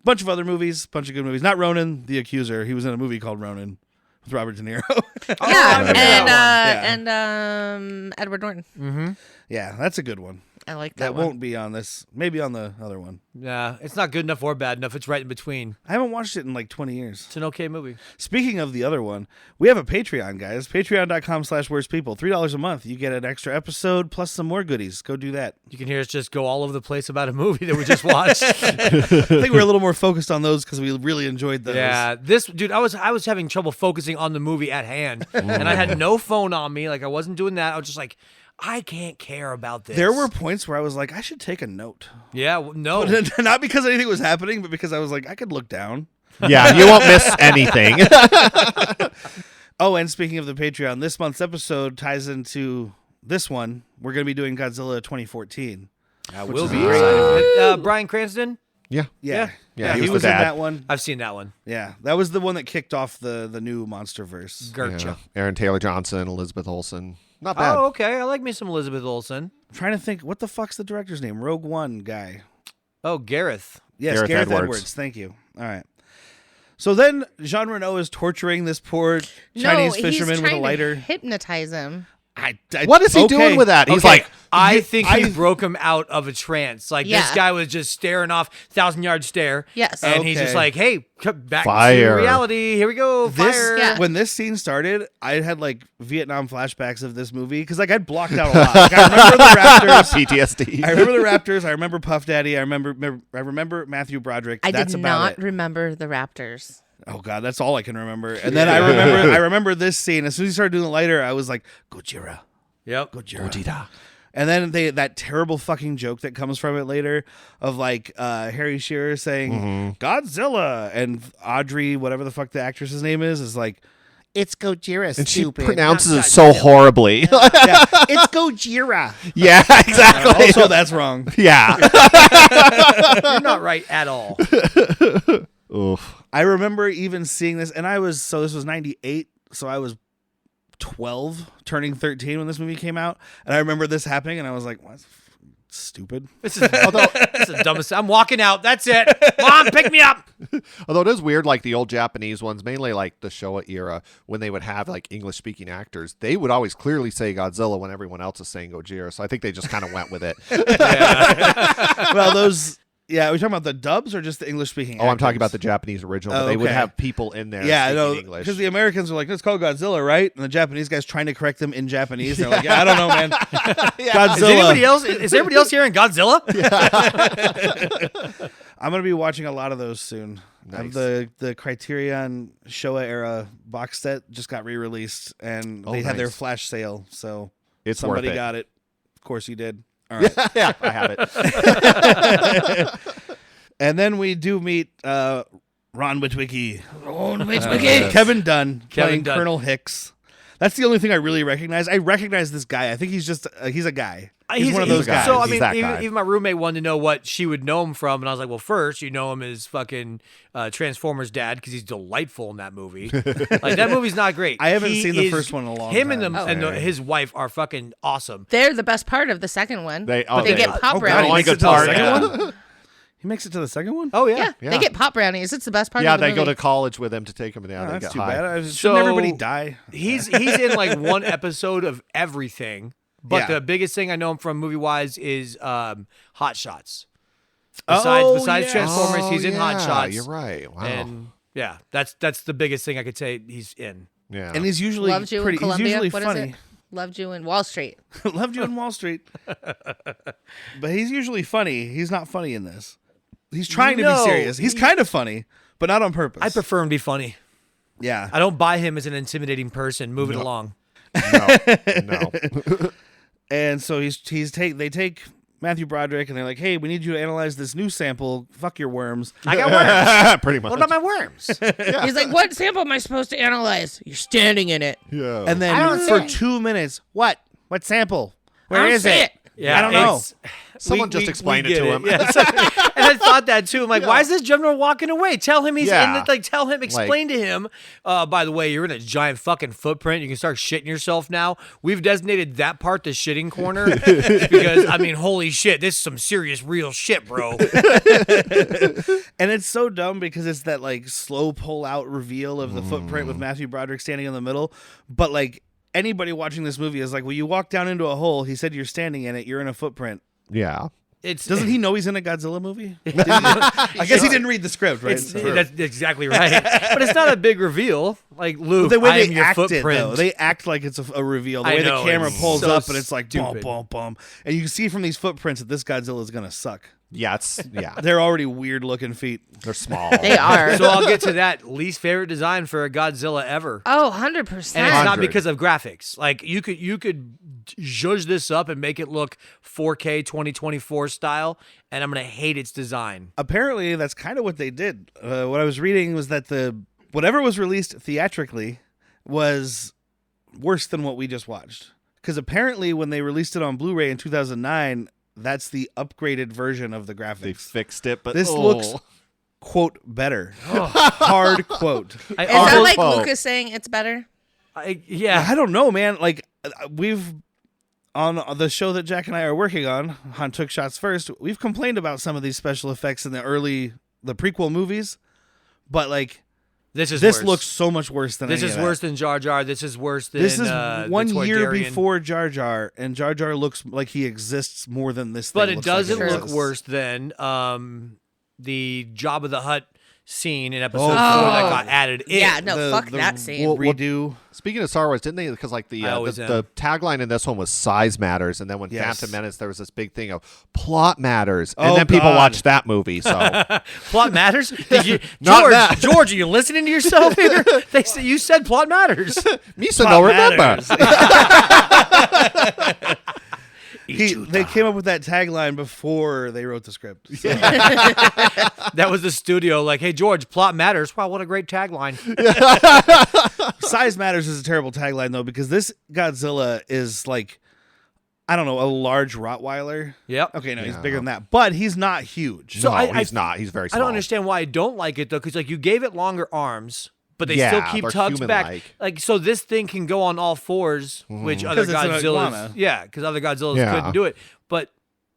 Bunch of other movies, bunch of good movies. Not Ronan, the Accuser. He was in a movie called Ronan with Robert De Niro. Yeah, Yeah. and Edward Norton. Yeah, that's a good one. I like That that one. won't be on this. Maybe on the other one. Yeah, it's not good enough or bad enough. It's right in between. I haven't watched it in like 20 years. It's an okay movie. Speaking of the other one, we have a Patreon, guys. Patreon.com/worstpeople. $3 a month. You get an extra episode plus some more goodies. Go do that. You can hear us just go all over the place about a movie that we just watched. I think we're a little more focused on those because we really enjoyed those. Yeah, this dude, I was having trouble focusing on the movie at hand, and I had no phone on me. Like I wasn't doing that. I was just like, I can't care about this. There were points where I was like, I should take a note. Yeah, no. Not because anything was happening, but because I was like, I could look down. Yeah, you won't miss anything. Oh, and speaking of the Patreon, this month's episode ties into this one. We're going to be doing Godzilla 2014. I will be excited. Bryan Cranston? Yeah. Yeah. he He was was the in dad. that one. I've seen that one. Yeah. That was the one that kicked off the new MonsterVerse. Gotcha. Yeah. Aaron Taylor Johnson, Elizabeth Olsen. Not bad. Oh, okay. I like me some Elizabeth Olsen. I'm trying to think, what the fuck's the director's name? Rogue One guy. Oh, Gareth. Yes, Gareth Edwards. Thank you. All right. So then Jean Reno is torturing this poor Chinese fisherman with a lighter. To hypnotize him. What is he doing with that? He's Okay, like, I think he broke him out of a trance. Like, this Yeah. guy was just staring off, 1,000-yard stare. Yes. And he's Okay. just like, hey, come back Fire. to reality. Here we go. This Fire. Yeah. when this scene started, I had like Vietnam flashbacks of this movie because like I'd blocked out a lot. Like, I remember the Raptors. PTSD. I remember the Raptors. I remember Puff Daddy. I remember Matthew Broderick. I That's did about not it. remember the Raptors. Oh god, that's all I can remember. And then I remember this scene. As soon as he started doing the lighter, I was like, Gojira. Yep. Gojira. And then that terrible fucking joke that comes from it later of like Harry Shearer saying Godzilla, and Audrey, whatever the fuck the actress's name is like, it's Gojira, And she stupid. pronounces not it so horribly. Godzilla." Yeah, it's Gojira. Yeah, exactly. Also, that's wrong. Yeah. You're not right at all. Oof. I remember even seeing this, and this was 98, so I was 12, turning 13 when this movie came out, and I remember this happening, and I was like, "What? Stupid." This is the dumbest. I'm walking out. That's it. Mom, pick me up. Although it is weird, like the old Japanese ones, mainly like the Showa era, when they would have like English-speaking actors, they would always clearly say Godzilla when everyone else is saying Gojira. So I think they just kind of went with it. Well, those. Yeah, are we talking about the dubs or just the English-speaking? Oh, I'm talking actors? about the Japanese original. But Oh, they would okay. have people in there Yeah, I speaking know, English. because the Americans are like, "It's called Godzilla, right?" And the Japanese guys trying to correct them in Japanese. They're like, "Yeah, I don't know, man." Godzilla. Is anybody else hearing Godzilla? I'm gonna be watching a lot of those soon. Nice. The Criterion Showa era box set just got re-released, and they had their nice. flash sale, so It's somebody worth it. got it. Of course, you did. All right. Yeah, I have it. And then we do meet Ron Witwicky. Witwicky. Kevin Dunn Kevin playing Dunn. Colonel Hicks. That's the only thing I really recognize. I recognize this guy. I think he's just he's a guy. He's one of those guys. So I He's mean, that even, guy. even my roommate wanted to know what she would know him from, and I was like, "Well, first you know him as fucking Transformers' dad because he's delightful in that movie. Like that movie's not great. I haven't He seen the is- first one in a long Him time. and his wife are fucking awesome. They're the best part of the second one. They get pop Oh, God, he brownies. makes it to the Part, second yeah. one? He makes it to the second one? Oh Yeah, Yeah. they get pop brownies. It's the best part Yeah, of the they movie. go to college with him to take him down. Oh, They that's get too high. bad. So- Shouldn't everybody die? He's in like one episode of everything, but Yeah. the biggest thing I know him from movie wise is Hot Shots. Besides yeah. Transformers, he's in Hot yeah, Shots. You're right. Wow. And yeah, that's the biggest thing I could say he's in. yeah. And he's usually Loved You pretty. in Columbia. He's usually What is funny. it? Loved You in Wall Street. Loved You in Wall Street. But he's usually funny. He's not funny in this. He's trying to be No, serious. He's kind of funny, but not on purpose. I prefer him to be funny. Yeah. I don't buy him as an intimidating person. Move it along. no. And so they take Matthew Broderick and they're like, "Hey, we need you to analyze this new sample. Fuck your worms." I got worms. Pretty much. What about my worms? He's like, "What sample am I supposed to analyze? You're standing in it." Yeah. And then I don't for see it. 2 minutes, what sample? I Where don't is see it? it. Yeah, I don't know. it's- Someone just explained it get to him. Yeah, and I thought that too. I'm like, why is this general walking away? Tell him he's in Yeah. the, tell him, explain to him. By the way, you're in a giant fucking footprint. You can start shitting yourself now. We've designated that part the shitting corner because I mean, holy shit, this is some serious real shit, bro. And it's so dumb because it's that like slow pull out reveal of the footprint with Matthew Broderick standing in the middle. But like anybody watching this movie is like, well, you walk down into a hole. He said you're standing in it. You're in a footprint. yeah. It's Doesn't he know he's in a Godzilla movie? I guess he didn't read the script, right? That's exactly right. But it's not a big reveal. Like Luke, The way I am they your act footprint. it, though, they act like it's a reveal. The I way know, the camera it's pulls so up and it's like boom, stupid. boom, boom, and you can see from these footprints that this Godzilla is gonna suck. Yeah. Yeah. They're already weird looking feet. They're small. They are. So I'll get to that least favorite design for a Godzilla ever. Oh, 100%. And it's not 100. because of graphics. Like you could zhuzh this up and make it look 4K 2024 style, and I'm gonna hate its design. Apparently, that's kind of what they did. What I was reading was that whatever was released theatrically was worse than what we just watched. Because apparently, when they released it on Blu-ray in 2009, that's the upgraded version of the graphics. They fixed it, but This looks, quote, better. Hard quote. Is that like Lucas saying it's better? Yeah. I don't know, man. Like, we've, on the show that Jack and I are working on Took Shots First, we've complained about some of these special effects in the prequel movies, but like, this worse. looks so much worse than this any is of that. worse than Jar Jar. This is worse than This is the 1 year Toydarian. before Jar Jar, and Jar Jar looks like he exists more than this. But thing it looks doesn't like look exists. worse than the Jabba the Hutt scene in episode 4 that got added in. Yeah, no, fuck that scene. Redo. Speaking of Star Wars, didn't they? Because like the tagline in this one was "size matters," and then when Phantom Menace, there was this big thing of plot matters, and then people watched that movie. So plot matters. Did you, Not George, are you listening to yourself here? You said plot matters. Misa no remember. They came up with that tagline before they wrote the script. So. That was the studio. Like, hey George, plot matters. Wow, what a great tagline. Size matters is a terrible tagline though, because this Godzilla is like, I don't know, a large Rottweiler. Yep. Okay, no, he's bigger than that, but he's not huge. So he's not. He's very small. I don't understand why I don't like it though, because like you gave it longer arms, but they Yeah, still keep they're tugs back. human-like. Like, so this thing can go on all fours, which other 'Cause it's an Godzillas, iguana. because other Godzillas couldn't do it. But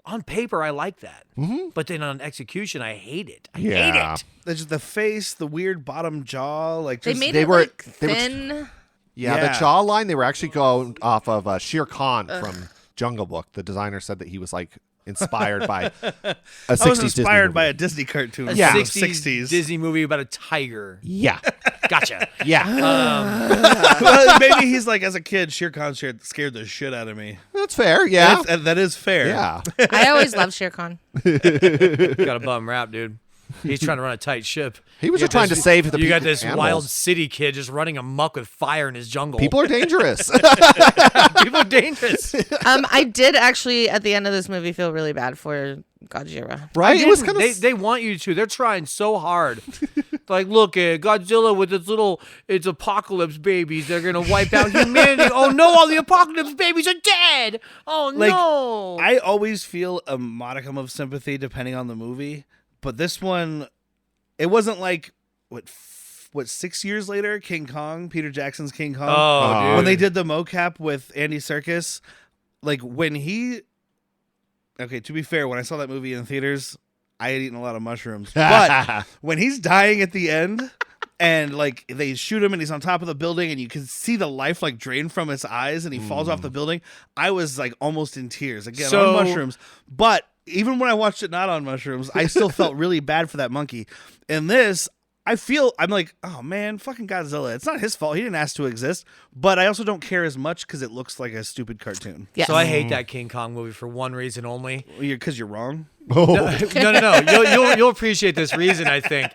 on paper, I like that. But then on execution, I hate it. I hate it. There's just the face, the weird bottom jaw, like They just, made they it were- like they were- thin. Yeah, the jawline, they were actually going off of Shere Khan from Jungle Book. The designer said that he was like inspired by a 60s I was inspired Disney by movie. a Disney cartoon. A from the 60s Disney movie about a tiger. Yeah. Gotcha. Yeah. Well, maybe he's like, as a kid, Shere Khan scared the shit out of me. That's fair. Yeah. That is fair. Yeah. I always loved Shere Khan. Got a bum rap, dude. He's trying to run a tight ship. He was You just got trying to save the You got people- this animals. wild city kid just running amok with fire in his jungle. People are dangerous. People are dangerous. I did actually at the end of this movie feel really bad for Godzilla. Right? It was kind of They want you to. They're trying so hard. Like, look at Godzilla with its apocalypse babies. They're gonna wipe out humanity. Oh no! All the apocalypse babies are dead. Oh Like, no! I always feel a modicum of sympathy depending on the movie, but this one, it wasn't like what 6 years later, King Kong, Peter Jackson's King Kong. Oh, dude. When they did the mocap with Andy Serkis, like when he. Okay, to be fair, when I saw that movie in theaters, I had eaten a lot of mushrooms. But when he's dying at the end, and like they shoot him, and he's on top of the building, and you can see the life like drain from his eyes, and he falls off the building, I was like almost in tears again So- on mushrooms. But even when I watched it not on mushrooms, I still felt really bad for that monkey. In this, I'm like, oh man, fucking Godzilla. It's not his fault. He didn't ask to exist. But I also don't care as much because it looks like a stupid cartoon. Yes. So I hate that King Kong movie for one reason only. Because you're wrong. No. You'll appreciate this reason, I think.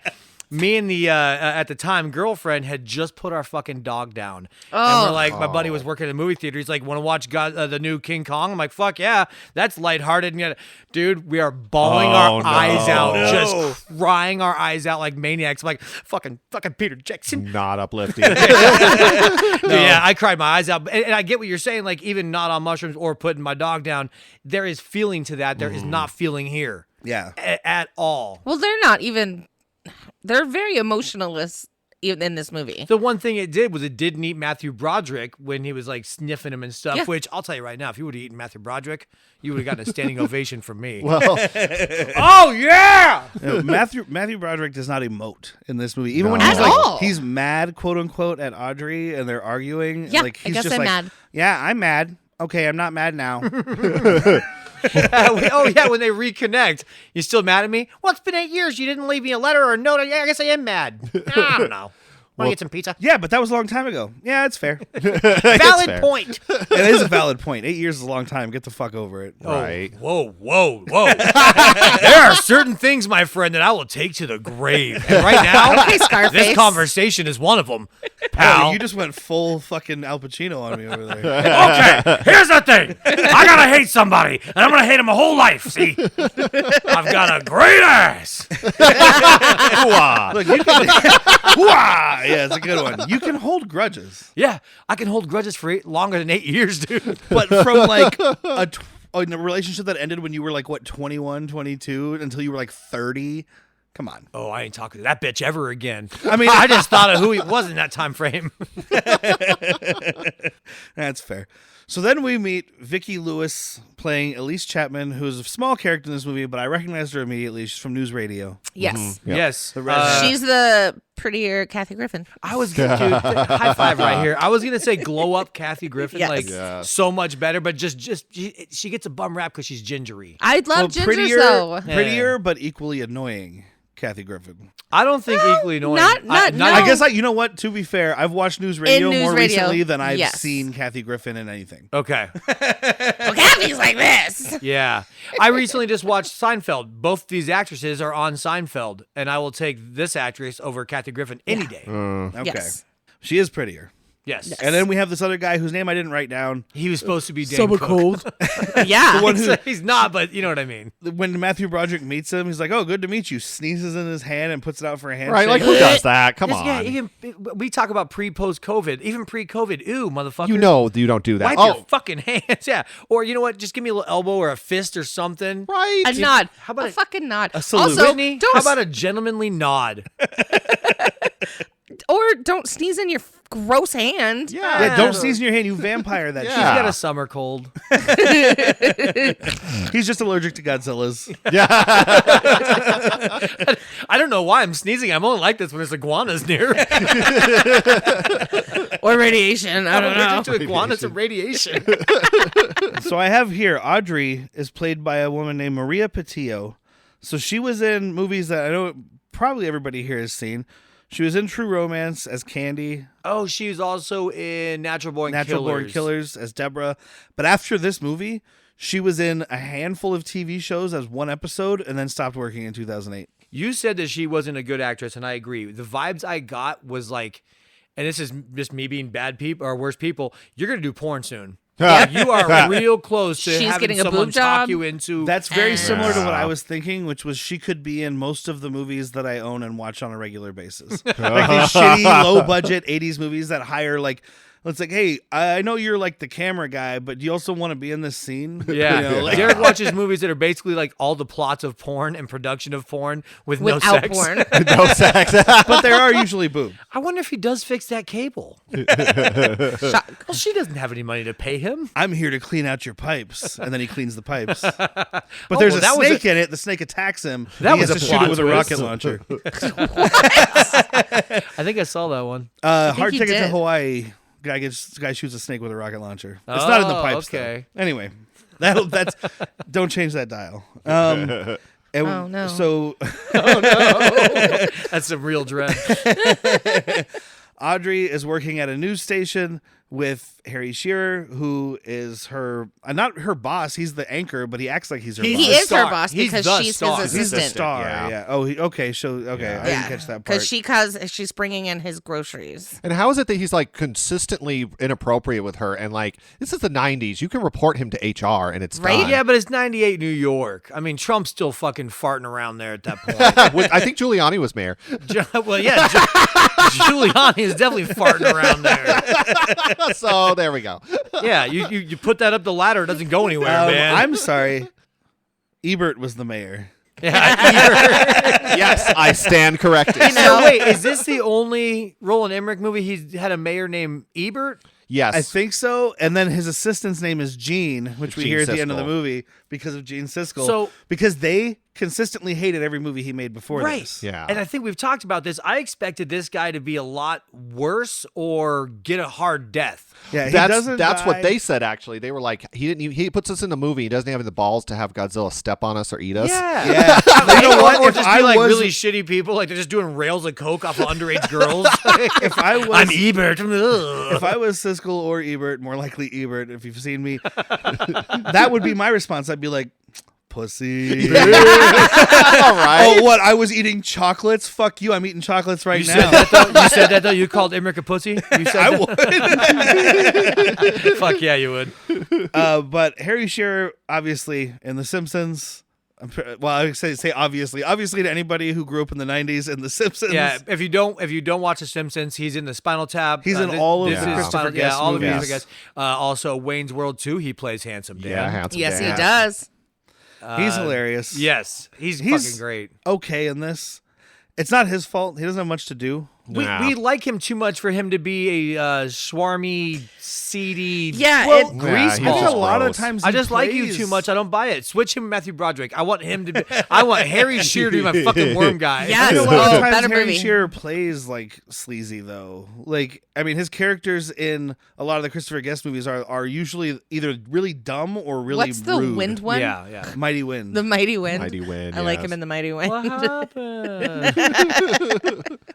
Me and the at the time girlfriend had just put our fucking dog down, and we're like, my buddy was working in a movie theater. He's like, "Want to watch the new King Kong?" I'm like, "Fuck yeah, that's lighthearted." And yet, dude, we are bawling our eyes out, just crying our eyes out like maniacs. I'm like, fucking Peter Jackson. not uplifting. Yeah, I cried my eyes out, and I get what you're saying. Like, even not on mushrooms or putting my dog down, there is feeling to that. There is not feeling here Yeah. at all. Well, they're not even. They're very emotionalist even in this movie. The one thing it did was it didn't eat Matthew Broderick when he was like sniffing him and stuff, Yeah. which I'll tell you right now, if you would have eaten Matthew Broderick, you would have gotten a standing ovation from me. well, Oh, yeah! No, Matthew Broderick does not emote in this movie. Even when No. he's At like all. he's mad, quote unquote, at Audrey and they're arguing. Yeah, like I he's guess just I'm like, mad. Yeah, I'm mad. Okay, I'm not mad now. Oh, yeah, when they reconnect. You still mad at me? Well, it's been 8 years. You didn't leave me a letter or a note. Yeah, I guess I am mad. I don't know. Want to get some pizza? Yeah, but that was a long time ago. Yeah, it's fair. Valid fair. point. It is a valid point. 8 years is a long time. Get the fuck over it. Right. Whoa. There are certain things, my friend, that I will take to the grave. And right now, Okay, Scarface. this conversation is one of them, Oh, pal. you just went full fucking Al Pacino on me over there. Okay, here's the thing. I gotta hate somebody, and I'm gonna hate him my whole life, see? I've got a great ass. Look, you can. Wah! Yeah, it's a good one. You can hold grudges, Yeah, I can hold grudges for longer than 8 years, dude. but from like in a relationship that ended when you were like, what, 21, 22, until you were like 30? Come on. Oh, I ain't talking to that bitch ever again. I mean, I just thought of who he was in that time frame. That's fair. So then we meet Vicki Lewis playing Elise Chapman, who's a small character in this movie, but I recognized her immediately. She's from News Radio. Yes. Yep. Yes. She's the prettier Kathy Griffin. I was dude, high five right here. I was gonna say glow up Kathy Griffin, Yes. like Yeah. so much better, but just she gets a bum rap because she's gingery. I love gingers prettier, though. prettier, but equally annoying Kathy Griffin. I don't think equally annoying. not- no. I guess you know what? To be fair, I've watched News Radio News more Radio, recently than I've yes. seen Kathy Griffin in anything. Okay. Well, Kathy's like this. Yeah. I recently just watched Seinfeld. Both these actresses are on Seinfeld, and I will take this actress over Kathy Griffin any day. Okay. Yes. She is prettier. Yes. And then we have this other guy whose name I didn't write down. He was supposed to be Dan Cook. Yeah. The one who, He's not, but you know what I mean. when Matthew Broderick meets him, he's like, "Oh, good to meet you." Sneezes in his hand and puts it out for a handshake. Right, like who does that? Come on. Yeah, even we talk about post COVID, even pre-COVID. Ew, motherfucker. You know you don't do that. Wipe your fucking hands, yeah. Or you know what? Just give me a little elbow or a fist or something. right. A nod. How about a fucking nod? a salute. Also, Whitney, don't how about a gentlemanly nod? or don't sneeze in your gross hand. Yeah, don't sneeze in your hand. You vampire that She's Yeah. got a summer cold. shit. He's just allergic to Godzillas. I don't know why I'm sneezing. I'm only like this when there's iguanas near. Or radiation. I don't know. I'm allergic to iguanas and radiation. So I have here, Audrey is played by a woman named Maria Patillo. So she was in movies that I know probably everybody here has seen. She was in True Romance as Candy, Oh, she's also in Natural Born Killers as Deborah. But after this movie, she was in a handful of TV shows as one episode and then stopped working in 2008. You said that she wasn't a good actress, and I agree. The vibes I got was like, and this is just me being bad people or worse people, you're going to do porn soon. You are real close to She's having getting a someone boob talk job. you into. That's very similar to what I was thinking, which was she could be in most of the movies that I own and watch on a regular basis. Like these shitty, low-budget 80s movies that hire, like, it's like, hey, I know you're like the camera guy, but do you also want to be in this scene? Yeah. You know, like- Derek watches movies that are basically like all the plots of porn and production of porn with no Without sex. porn. No sex. but there are usually boob. I wonder if he does fix that cable. Well, she doesn't have any money to pay him. I'm here to clean out your pipes, and then he cleans the pipes. But Oh, there's well, a that was snake in it. The snake attacks him. That he was has a to shoot plot it with a twist. rocket launcher. I think I saw that one. Hard he Ticket to did. Hawaii. Guy shoots a snake with a rocket launcher. It's not in the pipes. okay. Though. Anyway, that's don't change that dial. And Oh, no. So That's some real dread. Audrey is working at a news station with Harry Shearer, who is her not her boss. He's the anchor, but he acts like he's her He's boss. He is star. her boss He's because the she's star. his He's He's the assistant. star. Yeah. Yeah. Oh, okay. So okay, I didn't catch that part. Because she's bringing in his groceries. And how is it that he's like consistently inappropriate with her? And like, this is the 90s. You can report him to HR and it's Right? done. Yeah, but it's 98 New York. I mean, Trump's still fucking farting around there at that point. I think Giuliani was mayor. Well, yeah, Giuliani is definitely farting around there. So there we go. Yeah, you put that up the ladder, it doesn't go anywhere, man. I'm sorry. Ebert was the mayor. Yes, I stand corrected. So wait, is this the only Roland Emmerich movie he's had a mayor named Ebert? Yes. I think so. And then his assistant's name is Gene, which we Gene hear at the end of the Siskel. movie because of Gene Siskel. So- because they consistently hated every movie he made before Right. this. Yeah. And I think we've talked about this. I expected this guy to be a lot worse or get a hard death. Yeah, he That's doesn't what die- they said. Actually, they were like, he puts us in the movie. He doesn't have the balls to have Godzilla step on us or eat us. Yeah. Yeah. You know what? Or If just I be like was- really shitty people, like they're just doing rails of coke off of underage girls. If I was, I'm Ebert. if I was Siskel or Ebert, more likely Ebert, if you've seen me, that would be my response. I'd be like, pussy. All right. Oh, what? I was eating chocolates? Fuck you. I'm eating chocolates right You now. said that though? You said that though? You called Emmerich a pussy? You said I that? would. Fuck yeah, you would. But Harry Shearer, obviously, in The Simpsons. Well, I would say obviously to anybody who grew up in the '90s and The Simpsons. Yeah, if you don't watch The Simpsons, he's in the Spinal Tap. He's in all of this the is Christopher Spinal- Guest all of the movies. Christopher Guest. Also, Wayne's World 2, he plays Handsome Dan. Yeah, handsome. Yes, Dan. he does. He's hilarious. Yes, he's He's- fucking great. Okay in this. It's not his fault. He doesn't have much to do. Nah. We like him too much for him to be a swarmy, seedy, Yeah, Well, it, Yeah, grease he's I think ball. a lot of gross. times I he just like you plays- too much. I don't buy it. Switch him, Matthew Broderick. I want him to be. I want Harry Shearer to be my fucking worm guy. Yes. I know a lot of Oh, times better Harry movie. Shearer plays like sleazy though. Like I mean, his characters in a lot of the Christopher Guest movies are usually either really dumb or really what's the rude. wind one? yeah. Mighty Wind. The Mighty Wind. Mighty Wind, I like yes. him in the Mighty Wind. What happened?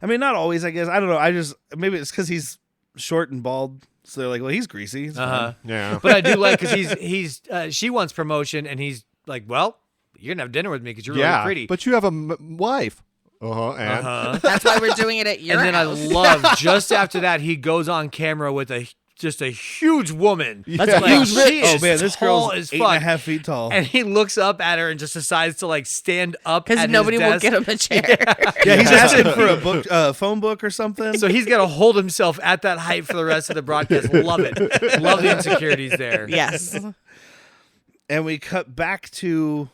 I mean, not always. I guess I don't know. I just maybe it's because he's short and bald, so they're like, well, he's greasy. It's Uh-huh. fine. Yeah. But I do like because she wants promotion and he's like, well, you're gonna have dinner with me because you're yeah. really pretty. But you have a wife. And Uh-huh. That's why we're doing it at your And then house. I love just after that he goes on camera with just a huge woman. That's Like, huge. she Oh is man, this tall girl's as 8.5 fuck. feet tall. And he looks up at her and just decides to like stand up Because at nobody his will desk. get him a chair. Yeah, he's asking for a book, phone book or something. So he's got to hold himself at that height for the rest of the broadcast. Love it. Love the insecurities there. Yes. And we cut back to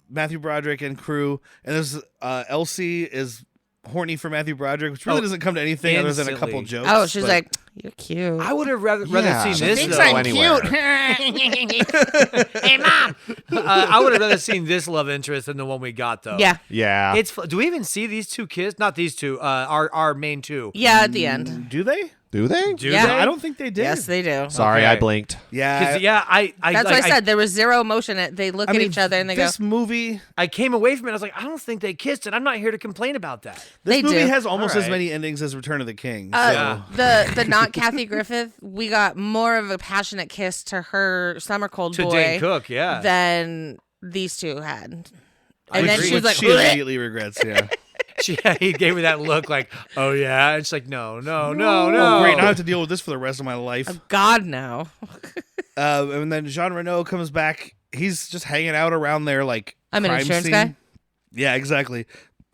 Matthew Broderick and crew, and this Elsie is horny for Matthew Broderick, which really Oh, doesn't come to anything other than a couple instantly. jokes. Oh, she's but- like, you're cute. I would have rather Yeah. seen She this thinks though. I'm anywhere. Hey, Mom. I would have rather seen this love interest than the one we got though. Yeah. Yeah. It's do we even see these two kids? Not these two. Our main two. Yeah, at the end. Do they? Do they? Do Yeah. they? I don't think they did. Yes, they do. Sorry, Okay. I blinked. Yeah. 'Cause, yeah, I That's like, what I said. There was zero emotion. They look I at mean, each other and they go, this movie. I came away from it. I was like, I don't think they kissed, and I'm not here to complain about that. This They movie do. has almost All as right. many endings as Return of the King. Yeah. the not Kathy Griffith, we got more of a passionate kiss to her summer cold To boy Dane Cook, yeah. than these two had. I And then agree. she was like, she "Bleh." immediately regrets. Yeah. He gave her that look like, oh yeah. And she's like, no. Oh, great! Now I have to deal with this for the rest of my life. God, no. And then Jean Reno comes back. He's just hanging out around there, like I'm an crime insurance scene. guy? Yeah, exactly.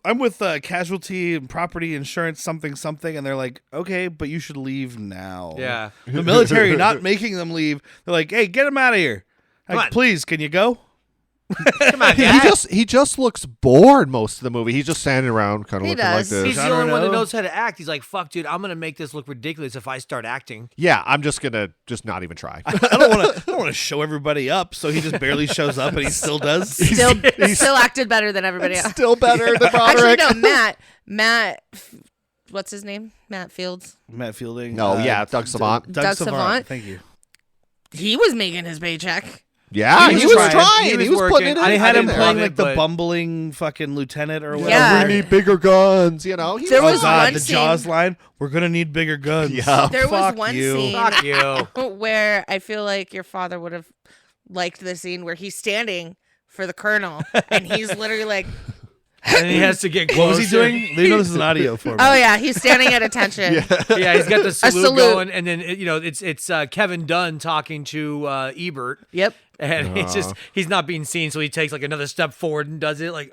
I'm with casualty and property insurance, something, and they're like, okay, but you should leave now. Yeah. The military not making them leave. They're like, hey, get him out of here. Come Like, on. please, can you go? Come on, He Dad. he just looks bored most of the movie. He's just standing around, kind of He looking does. like He's this. the only one that Reno. knows how to act. He's like, fuck, dude, I'm gonna make this look ridiculous if I start acting. Yeah, I'm just gonna not even try. I don't want to show everybody up, so he just barely shows up, and he still does. Still acted better than everybody else. Still better than Actually, Broderick. no, Matt, what's his name? Matt Fields. Matt Fielding. No, yeah, Doug Savant. Doug Savant. Thank you. He was making his paycheck. Yeah, He he was was trying. trying. He He was was putting working. it in. They had I him didn't playing love like it, the but- bumbling fucking lieutenant or whatever. Yeah. We need bigger guns, you know. He There Oh was God, one the scene- Jaws line. We're gonna need bigger guns. Yeah. There was Fuck one you. scene Fuck you. where I feel like your father would have liked the scene where he's standing for the colonel and he's literally like, And he has to get What closer. was he doing? You know this is an audio format. oh yeah, he's standing at attention. Yeah, he's got the salute, salute. going, and then it's Kevin Dunn talking to Ebert, Yep. and he's not being seen, so he takes like another step forward and does it like,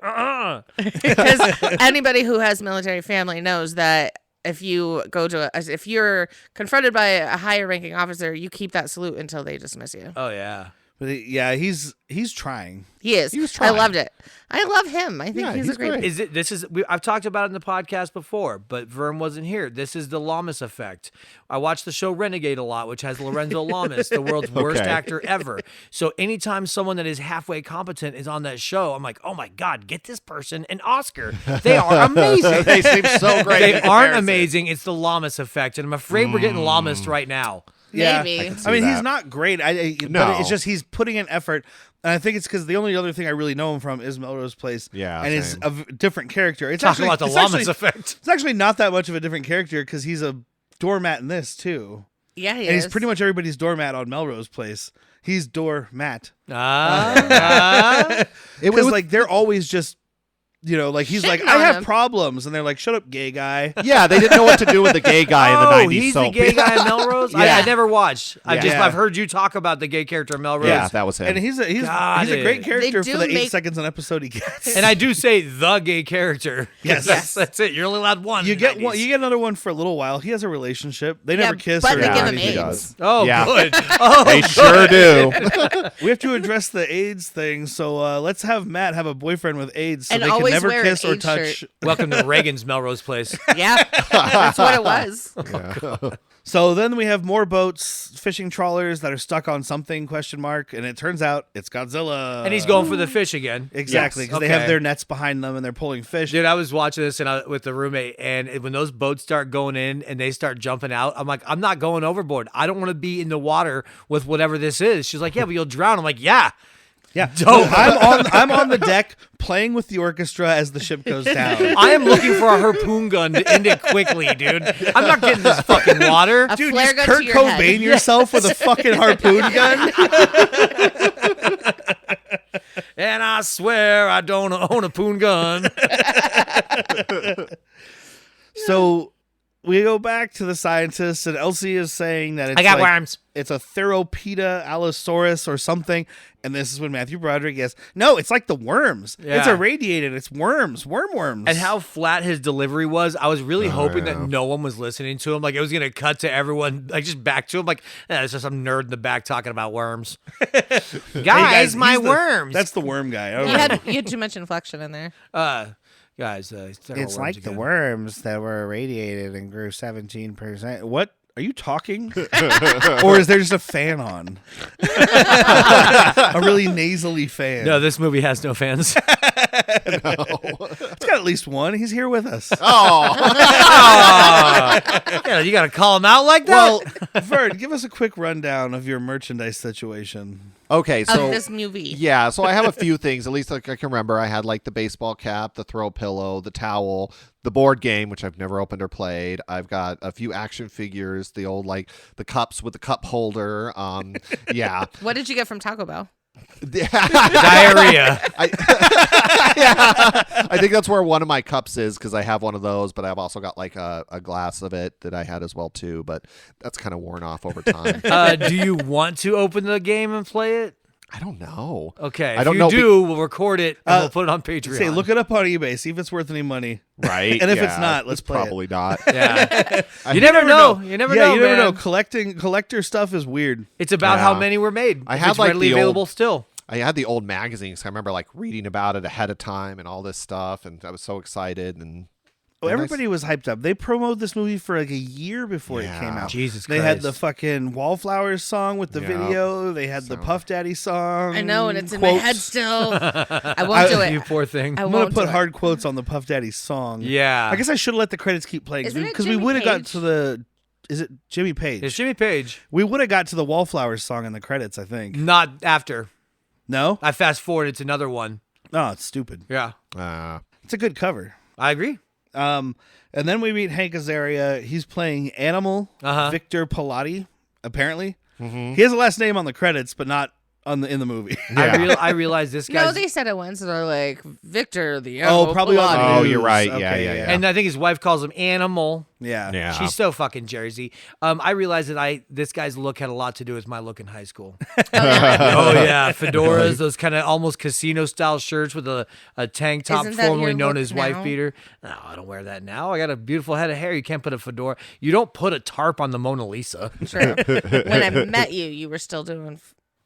Because anybody who has military family knows that if you go to if you're confronted by a higher ranking officer, you keep that salute until they dismiss you. oh yeah. But he's trying. He is. He was I trying. loved it. I love him. I think Yeah, he's a he's great. great. I've talked about it in the podcast before, but Vern wasn't here. This is the Lamas effect. I watch the show Renegade a lot, which has Lorenzo Lamas, the world's worst actor ever. So anytime someone that is halfway competent is on that show, I'm like, oh my God, get this person an Oscar. They are amazing. They seem so great. They in aren't comparison. amazing. It's the Lamas effect, and I'm afraid we're getting Lamas right now. Maybe. Yeah. see I mean, that. he's not great. No. But it's just he's putting in effort. And I think it's because the only other thing I really know him from is Melrose Place. Yeah, and it's same. a different character. It's Talking actually about the it's Lamas actually- effect. It's actually not that much of a different character because he's a doormat in this too, Yeah, he and is. he's pretty much everybody's doormat on Melrose Place. He's doormat. It Because was like they're always just, like he's like, Shitting I on have him. problems, and they're like, shut up, gay guy. yeah, they didn't know what to do with the gay guy in the 90s. He's so the gay guy in Melrose? Yeah. I never watched. Yeah. I've heard you talk about the gay character in Melrose. yeah, that was him. And he's a Got great it. character They for do the 8 make- seconds an episode he gets. And I do say the gay character. Yes. That's it. You're only allowed one. You in the get one. 90s. You get another one for a little while. He has a relationship. They Yeah, never kiss but or they give him anything. he AIDS. does. Oh, Yeah. good. Oh, They sure do. We have to address the AIDS thing. So let's have Matt have a boyfriend with AIDS, so And they can always never wear an kiss or AIDS touch. shirt. welcome to Reagan's Melrose Place. Yeah, that's what it was. So then we have more boats, fishing trawlers that are stuck on something ? And it turns out it's Godzilla. And he's going for the fish again. exactly Yes. because they have Okay. their nets behind them and they're pulling fish. Dude, I was watching this with the roommate, and when those boats start going in and they start jumping out, I'm like, I'm not going overboard. I don't want to be in the water with whatever this is. She's like, yeah, but you'll drown. I'm like, yeah. Yeah, Dope. I'm on the deck playing with the orchestra as the ship goes down. I am looking for a harpoon gun to end it quickly, dude. I'm not getting this fucking water. A Dude, flare just gun Kurt to your Cobain head. yourself with a fucking harpoon gun. And I swear I don't own a poon gun. So we go back to the scientists, and Elsie is saying that it's I got like- worms. It's a Theropida allosaurus or something. And this is when Matthew Broderick goes, no, it's like the worms. It's Yeah. irradiated. It's worms. Worms. And how flat his delivery was, I was really hoping yeah. that no one was listening to him. Like, it was going to cut to everyone, like, just back to him. Like, it's just some nerd in the back talking about worms. Guys, Hey, guys, my he's the- worms. That's the worm guy. I don't You know. had too much inflection in there. Guys, It's like the worms that were irradiated and grew 17%. What? Are you talking? Or is there just a fan on? A really nasally fan. No, this movie has no fans. It's got at least one. He's here with us. Yeah, you got to call him out like that? Well, Vern, give us a quick rundown of your merchandise situation. Okay, so Of this movie. yeah, so I have a few things. At least like I can remember. I had like the baseball cap, the throw pillow, the towel, the board game, which I've never opened or played. I've got a few action figures, the old like the cups with the cup holder. Yeah, What did you get from Taco Bell? Diarrhea. I think that's where one of my cups is because I have one of those, but I've also got like a glass of it that I had as well too. But that's kind of worn off over time. Do you want to open the game and play it? I don't know. Okay. I don't if you know. do, we'll record it and we'll put it on Patreon. Say, look it up on eBay. See if it's worth any money. Right? And if it's yeah, not, let's play it. probably not. Yeah. You never know. You never know, You never man. know. Collector stuff is weird. It's about how Yeah. many were made. I If had, it's like, readily the old- available still. I had the old magazines. I remember like reading about it ahead of time and all this stuff, and I was so excited. And Oh, everybody was hyped up. They promoted this movie for like a year before it Yeah. came out. Jesus They had Christ. the fucking Wallflowers song with the Yeah. video. They had the Puff Daddy song. I know, and it's in my head quotes. still. I won't do You it. poor thing. I I'm gonna won't put do it. hard quotes on the Puff Daddy song. Yeah. I guess I should have let the credits keep playing Isn't it because we Jimmy would have got Page? to the. Is it Jimmy Page? It's Jimmy Page. We would have got to the Wallflowers song in the credits. I think. Not after. No. I fast forwarded to another one. No, it's stupid. Yeah. It's a good cover. I agree. And then we meet Hank Azaria. He's playing Animal Victor Pilati. Apparently, he has a last name on the credits, but not in the movie. I realized this No, guy's... they said it once. They're like, Victor, the Probably on the Oh, news. you're right. Okay, Yeah. And I think his wife calls him Animal. yeah. Yeah. She's so fucking Jersey. I realized that this guy's look had a lot to do with my look in high school. Oh yeah, fedoras, those kind of almost casino style shirts with a tank top, Isn't that formerly your known look as wife now? beater. No, I don't wear that now. I got a beautiful head of hair. You can't put a fedora. You don't put a tarp on the Mona Lisa. True. When I met you, you were still doing.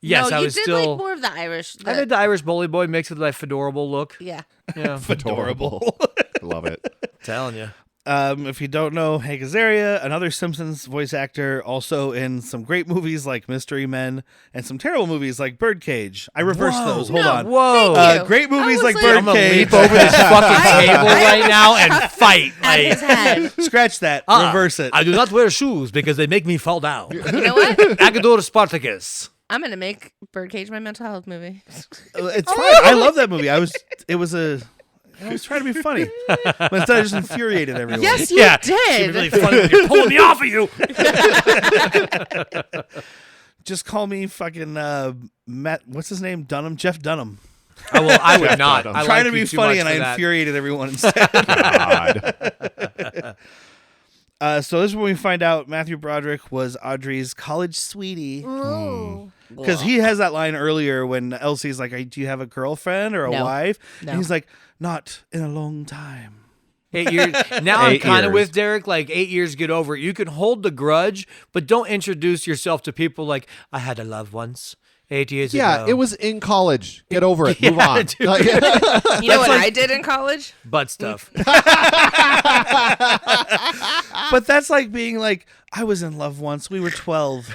Yes, no, I you was did still. like more of the Irish. I did the Irish bully boy mixed with that fedorable look. Yeah. Yeah, Adorable. Love it. telling you. If you don't know, Hank Azaria, another Simpsons voice actor, also in some great movies like Mystery Men and some terrible movies like Birdcage. I reversed Whoa. those. Hold No. on. Whoa. Thank you. Great movies I was like like- I'm gonna Birdcage. leap over this fucking table right now and fight. At his head. Scratch that. Ah, Reverse it. I do not wear shoes because they make me fall down. You know what? Agador Spartacus. I'm gonna make Birdcage my mental health movie. It's fine. I love that movie. I was trying to be funny, but instead I just infuriated everyone. Yes, you Yeah, did. It'd be really funny when you're pulling me off of you. Just call me fucking Matt. What's his name? Dunham. Jeff Dunham. I would not. Dunham. I I'm trying like to you be too funny, much and I for that. infuriated everyone instead. God. So this is when we find out Matthew Broderick was Audrey's college sweetie. Because he has that line earlier when Elsie's like, do you have a girlfriend or a No. wife? No. And he's like, not in a long time. 8 years. Now I'm 8 kind of years. with Derek. Like 8 years, get over it. You can hold the grudge, but don't introduce yourself to people like I had a love once 8 years ago. Yeah, it was in college. Get over it. Move Yeah, on. dude. Like- You know what I did in college? butt stuff. But that's like being like, I was in love once. We were 12.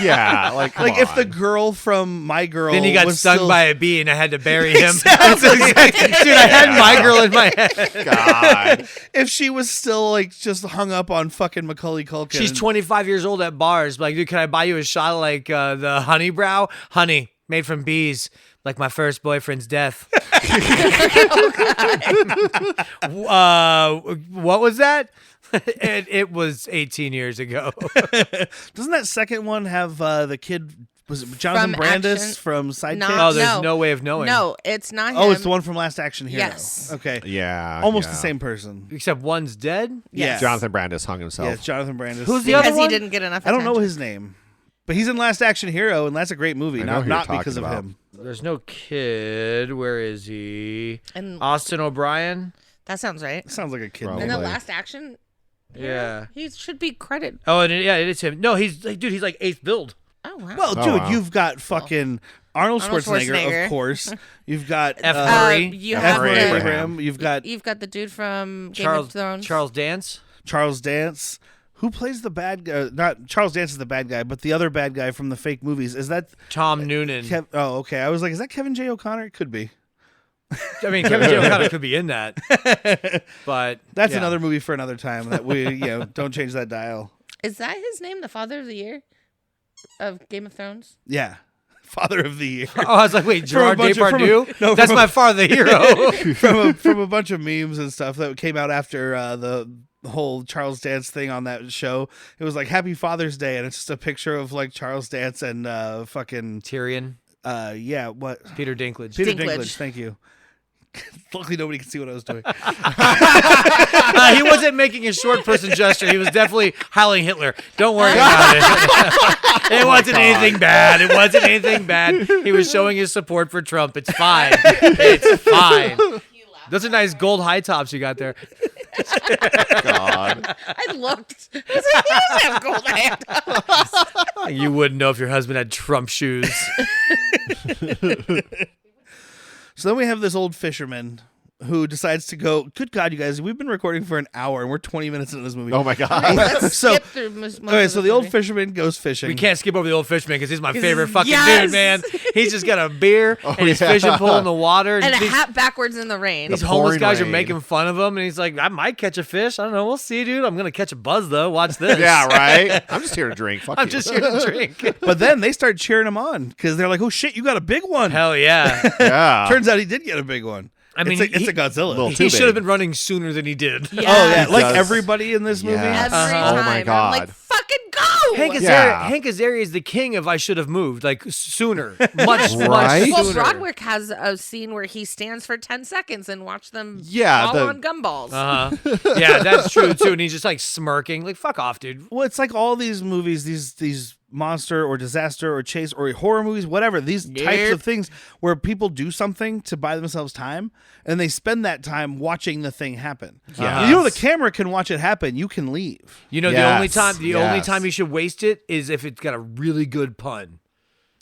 yeah, like come Like if the on. girl from My Girl Then he got was stung still- by a bee and I had to bury him. Exactly. Dude, I had my girl in my head. God. if she was still like just hung up on fucking Macaulay Culkin. She's 25 years old at bars. Like, dude, can I buy you a shot of like the honey brow? Honey, made from bees. Like my first boyfriend's death. What was that? It was 18 years ago. Doesn't that second one have the kid? Was it Jonathan From Brandis Action- from Sidekick? Not- Oh, there's no way of knowing. No, it's not him. Oh, it's the one from Last Action Hero. Yes. Okay. Yeah. Almost yeah. the same person. Except one's dead. Yes. Jonathan Brandis hung himself. Yeah, it's Jonathan Brandis. Who's the Because other he one? didn't get enough I don't know attention. his name, but he's in Last Action Hero, and that's a great movie. I know who you're Not because talking of about. him. There's no kid. Where is he? And Austin O'Brien? that sounds right. Sounds like a kid. Probably. And name. the last action, Yeah. he should be credited. Oh, and yeah, it is him. No, he's like, dude, he's like 8th build. Oh wow. Well, Oh, dude, wow. you've got fucking Arnold Arnold Schwarzenegger, Schwarzenegger. of course. You've got F. Murray. you F. have Murray the, Abraham. You've got you've got the dude from Game of Thrones. Charles Dance. Charles Dance. Who plays the bad guy? Not Charles Dance is the bad guy, but the other bad guy from the fake movies. Is that Tom Noonan. Oh, okay. I was like, is that Kevin J. O'Connor? It could be. I mean, Kevin J. O'Connor could be in that. But That's yeah. another movie for another time that we, don't change that dial. Is that his name? The Father of the Year of Game of Thrones. Yeah. Father of the Year. Oh, I was like, wait, Gerard bunch of- Depardieu? no, That's from my father, the hero. from a bunch of memes and stuff that came out after the whole Charles Dance thing on that show. It was like Happy Father's Day, and it's just a picture of like Charles Dance and fucking Tyrion, what Peter Dinklage. Peter Dinklage. Dinklage. Thank you. Luckily, nobody can see what I was doing. He wasn't making a short person gesture. He was definitely howling Hitler. Don't worry about it. It wasn't anything bad. It wasn't anything bad. He was showing his support for Trump. It's fine. It's fine. Those are nice gold high tops you got there. God. I looked. I was like, he doesn't have gold hand. You wouldn't know if your husband had Trump shoes. So then we have this old fisherman who decides to go. Good God, you guys, we've been recording for an hour and we're 20 minutes into this movie. Oh my God. Let's So- skip through most Okay, of so this the old movie. fisherman goes fishing. We can't skip over the old fisherman because he's my favorite fucking Yes! dude, man. He's just got a beer and he's yeah. fishing pole in the water. and a these, hat backwards in the rain. these The homeless pouring guys are rain. making fun of him, and he's like, I might catch a fish. I don't know. We'll see, dude. I'm going to catch a buzz, though. Watch this. Yeah, right? I'm just here to drink. Fuck I'm you. just here to drink. But then they start cheering him on because they're like, "Oh shit, you got a big one!" Hell yeah. Yeah. Turns out he did get a big one. I mean, it's a Godzilla. Little He too should have big. been running sooner than he did. Yeah. Oh yeah, He like does. everybody in this movie. Yeah. Every Uh-huh. time. Oh my I'm God. like, fucking go. Hank Azaria, Yeah. Hank Azaria is the king of I should have moved, like sooner. Much, Right? much Well, sooner. Broderick has a scene where he stands for 10 seconds and watch them Yeah, fall the- on gumballs. Yeah, that's true, too. And he's just like smirking. Like, fuck off, dude. Well, it's like all these movies, these monster or disaster or chase or horror movies, whatever, these types of things where people do something to buy themselves time and they spend that time watching the thing happen. Yes. You know, the camera can watch it happen. You can leave. You know, Yes, the only time yes. you should waste it is if it's got a really good pun.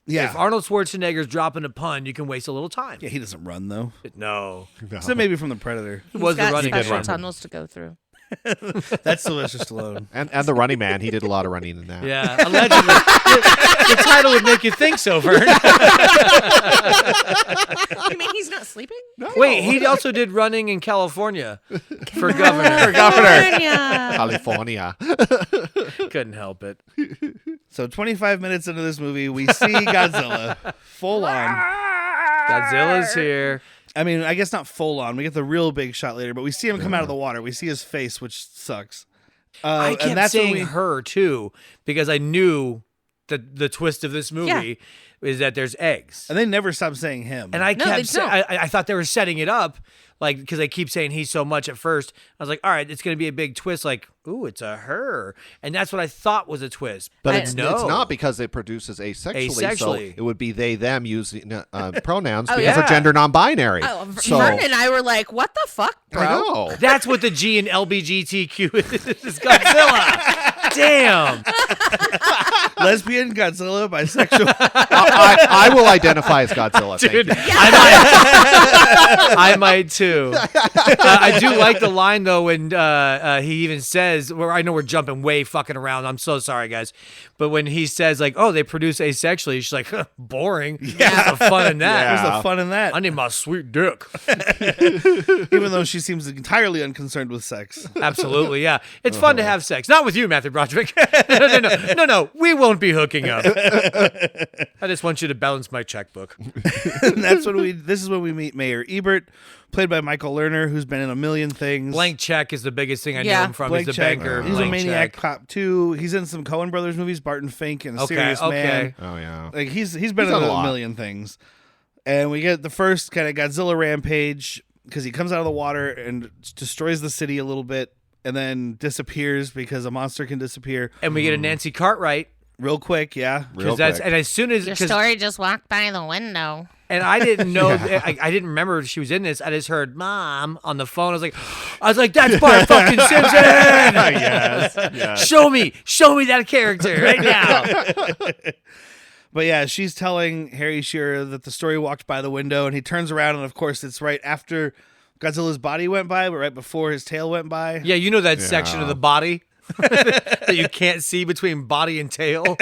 Yeah. If Arnold Schwarzenegger's dropping a pun, you can waste a little time. Yeah, he doesn't run though. No. So maybe from the Predator. It was He's got the running special man. tunnels to go through. That's Sylvester Stallone. And the Running Man, he did a lot of running in that. Yeah, allegedly. The title would make you think so, Vern. You mean he's not sleeping? No. Wait, he also did running in California for governor. California. California. Couldn't help it. So 25 minutes into this movie, we see Godzilla full on. Godzilla's here. I mean, I guess not full on. We get the real big shot later, but we see him come out of the water. We see his face, which sucks. I and kept that's when saying her too because I knew that the twist of this movie is that there's eggs, And they never stop saying him. and I No, they kept don't. I thought they were setting it up like because they keep saying he's so much at first. I was like, all right, it's gonna be a big twist. Like, ooh, it's a her, and that's what I thought was a twist. But I- it's not because it produces asexually. Asexually. So it would be they, them using pronouns Oh, because yeah. they're gender non-binary. Oh, so, Vern and I were like, what the fuck, bro? I know. That's what the G in LBGTQ is. Godzilla. Damn. Lesbian, Godzilla, bisexual. I will identify as Godzilla. Dude, Thank you. I might too. I do like the line though when he even says, well, I know we're jumping way fucking around. I'm so sorry, guys. But when he says like, oh, they produce asexually, she's like, boring. Yeah. What's the fun in that? Where's the fun in that? I need my sweet dick. Even though she seems entirely unconcerned with sex. Absolutely, yeah. It's fun to have sex. Not with you, Matthew Broderick. No. We won't be hooking up. I just want you to balance my checkbook. And this is when we meet Mayor Ebert, played by Michael Lerner, who's been in a million things. Blank Check is the biggest thing I know Yeah. him from. Blank He's the Check. banker. He's a Blank Maniac Check. Cop too. He's in some Coen Brothers movies, Barton Fink and A Serious Man. Oh yeah. Like he's been done in a a lot. million things. And we get the first kind of Godzilla rampage because he comes out of the water and destroys the city a little bit and then disappears because a monster can disappear And we get a Nancy Cartwright. real quick. Yeah. Real That's quick. and as soon as Your 'cause- story just walked by the window. and I didn't know I didn't remember she was in this. I just heard "Mom" on the phone. I was like, that's Bart fucking Simpson. yes. Show me that character right now. But yeah, she's telling Harry Shearer that the story walked by the window, and he turns around, and of course, it's right after Godzilla's body went by, but right before his tail went by. Yeah, you know that section of the body that you can't see between body and tail.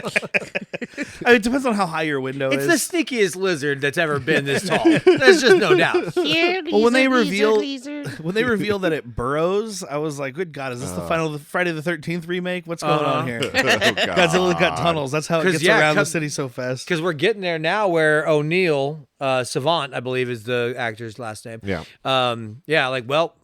I mean, it depends on how high your window It's is. the sneakiest lizard that's ever been this tall. There's just no doubt. Here, Well, when they lizard, reveal lizard. when they reveal that it burrows, I was like, "Good God, is this the final Friday the 13th remake? What's going on here?" Oh, God. Godzilla's got tunnels. That's how it 'Cause, gets yeah, around the 'cause- city so fast. Because we're getting there now where O'Neill, Savant, I believe is the actor's last name. Yeah.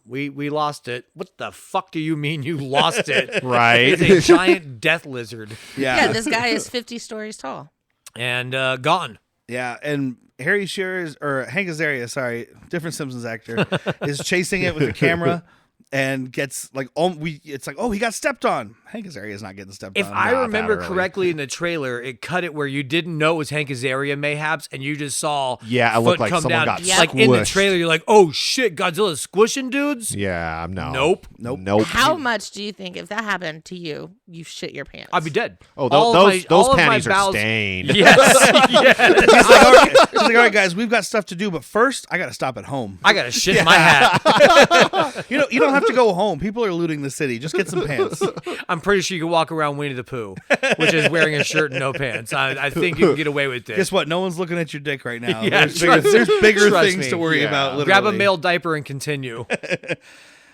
We lost it. What the fuck do you mean you lost it? Right. It's a giant death lizard. Yeah, this guy is 50 stories tall. And gone. Yeah, and Harry Shearer's or Hank Azaria, sorry, different Simpsons actor, is chasing it with the camera and gets like, it's like, oh, he got stepped on. Hank Azaria is not getting stepped If on. I Not remember that early. correctly in the trailer, it cut it where you didn't know it was Hank Azaria mayhaps, and you just saw Yeah, it foot looked like come someone down. got Like in the squished. trailer, you're like, oh shit, Godzilla's squishing dudes? Yeah, no. Nope. How much do you think if that happened to you, you shit your pants? I'd be dead. Oh, All of my- those all of my panties are bowels- stained. Yes. yes. He's like, all right, guys, we've got stuff to do, but first, I got to stop at home. I got to shit in my hat. You don't have to go home. People are looting the city. Just get some pants. I'm pretty sure you can walk around Winnie the Pooh, which is wearing a shirt and no pants. I think you can get away with this. Guess what? No one's looking at your dick right now. Yeah, there's bigger trust things me. to worry Yeah. about. Literally. Grab a male diaper and continue.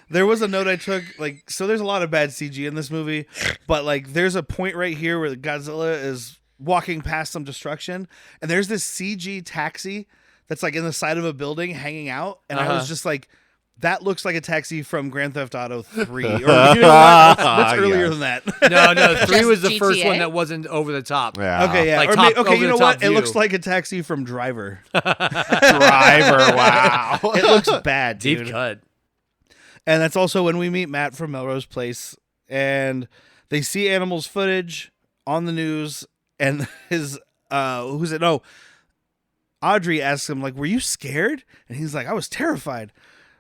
There was a note I took, like, so there's a lot of bad CG in this movie, but like there's a point right here where Godzilla is walking past some destruction, and there's this CG taxi that's like in the side of a building hanging out, and I was just like, that looks like a taxi from Grand Theft Auto 3. Or you know what? What's earlier than that? No, 3 was the Just first one GTA? that wasn't over the top. Yeah. Okay, yeah. Like Or top- okay, over you the know top what? It view. looks like a taxi from Driver. Driver, wow. It looks bad, Deep dude. cut. And that's also when we meet Matt from Melrose Place, and they see animals footage on the news, and his who's it? No, Audrey asks him, like, "Were you scared?" And he's like, "I was terrified.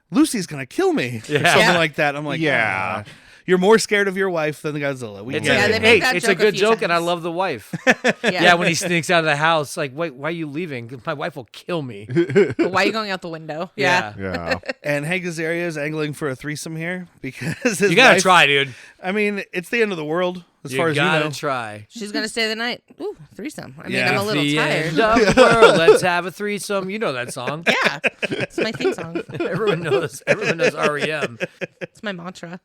Lucy's gonna kill me," or Yeah. something Yeah. like that. I'm like, Yeah. You're more scared of your wife than the Godzilla. We It's get Yeah, it. they made that it's a joke a good few joke, and I times. love the wife. Yeah. Yeah, when he sneaks out of the house, like, wait, why are you leaving? 'Cause my wife will kill me. Why are you going out the window? Yeah. Yeah. And Hank Azaria is angling for a threesome here because his You gotta wife- try, dude. I mean, it's the end of the world as far You as you gotta know. try. She's gonna stay the night. Ooh, threesome. I mean, Yeah. I'm a little the tired. end of the world. Let's have a threesome. You know that song. Yeah, it's my theme song. Everyone knows. Everyone knows REM. It's my mantra.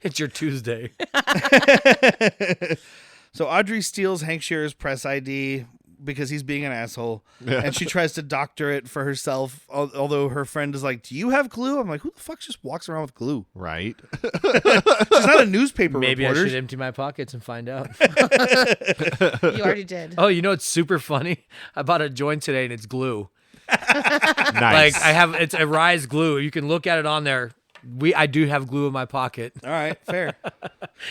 It's your Tuesday. So Audrey steals Hank Shearer's press ID because he's being an asshole, and she tries to doctor it for herself. Although her friend is like, "Do you have glue?" I'm like, "Who the fuck just walks around with glue?" Right. She's not a newspaper Maybe reporter. I should empty my pockets and find out. You already did. Oh, you know what's super funny? I bought a joint today and it's glue. Nice. Like it's a Rise glue. You can look at it on there. I do have glue in my pocket. All right, fair.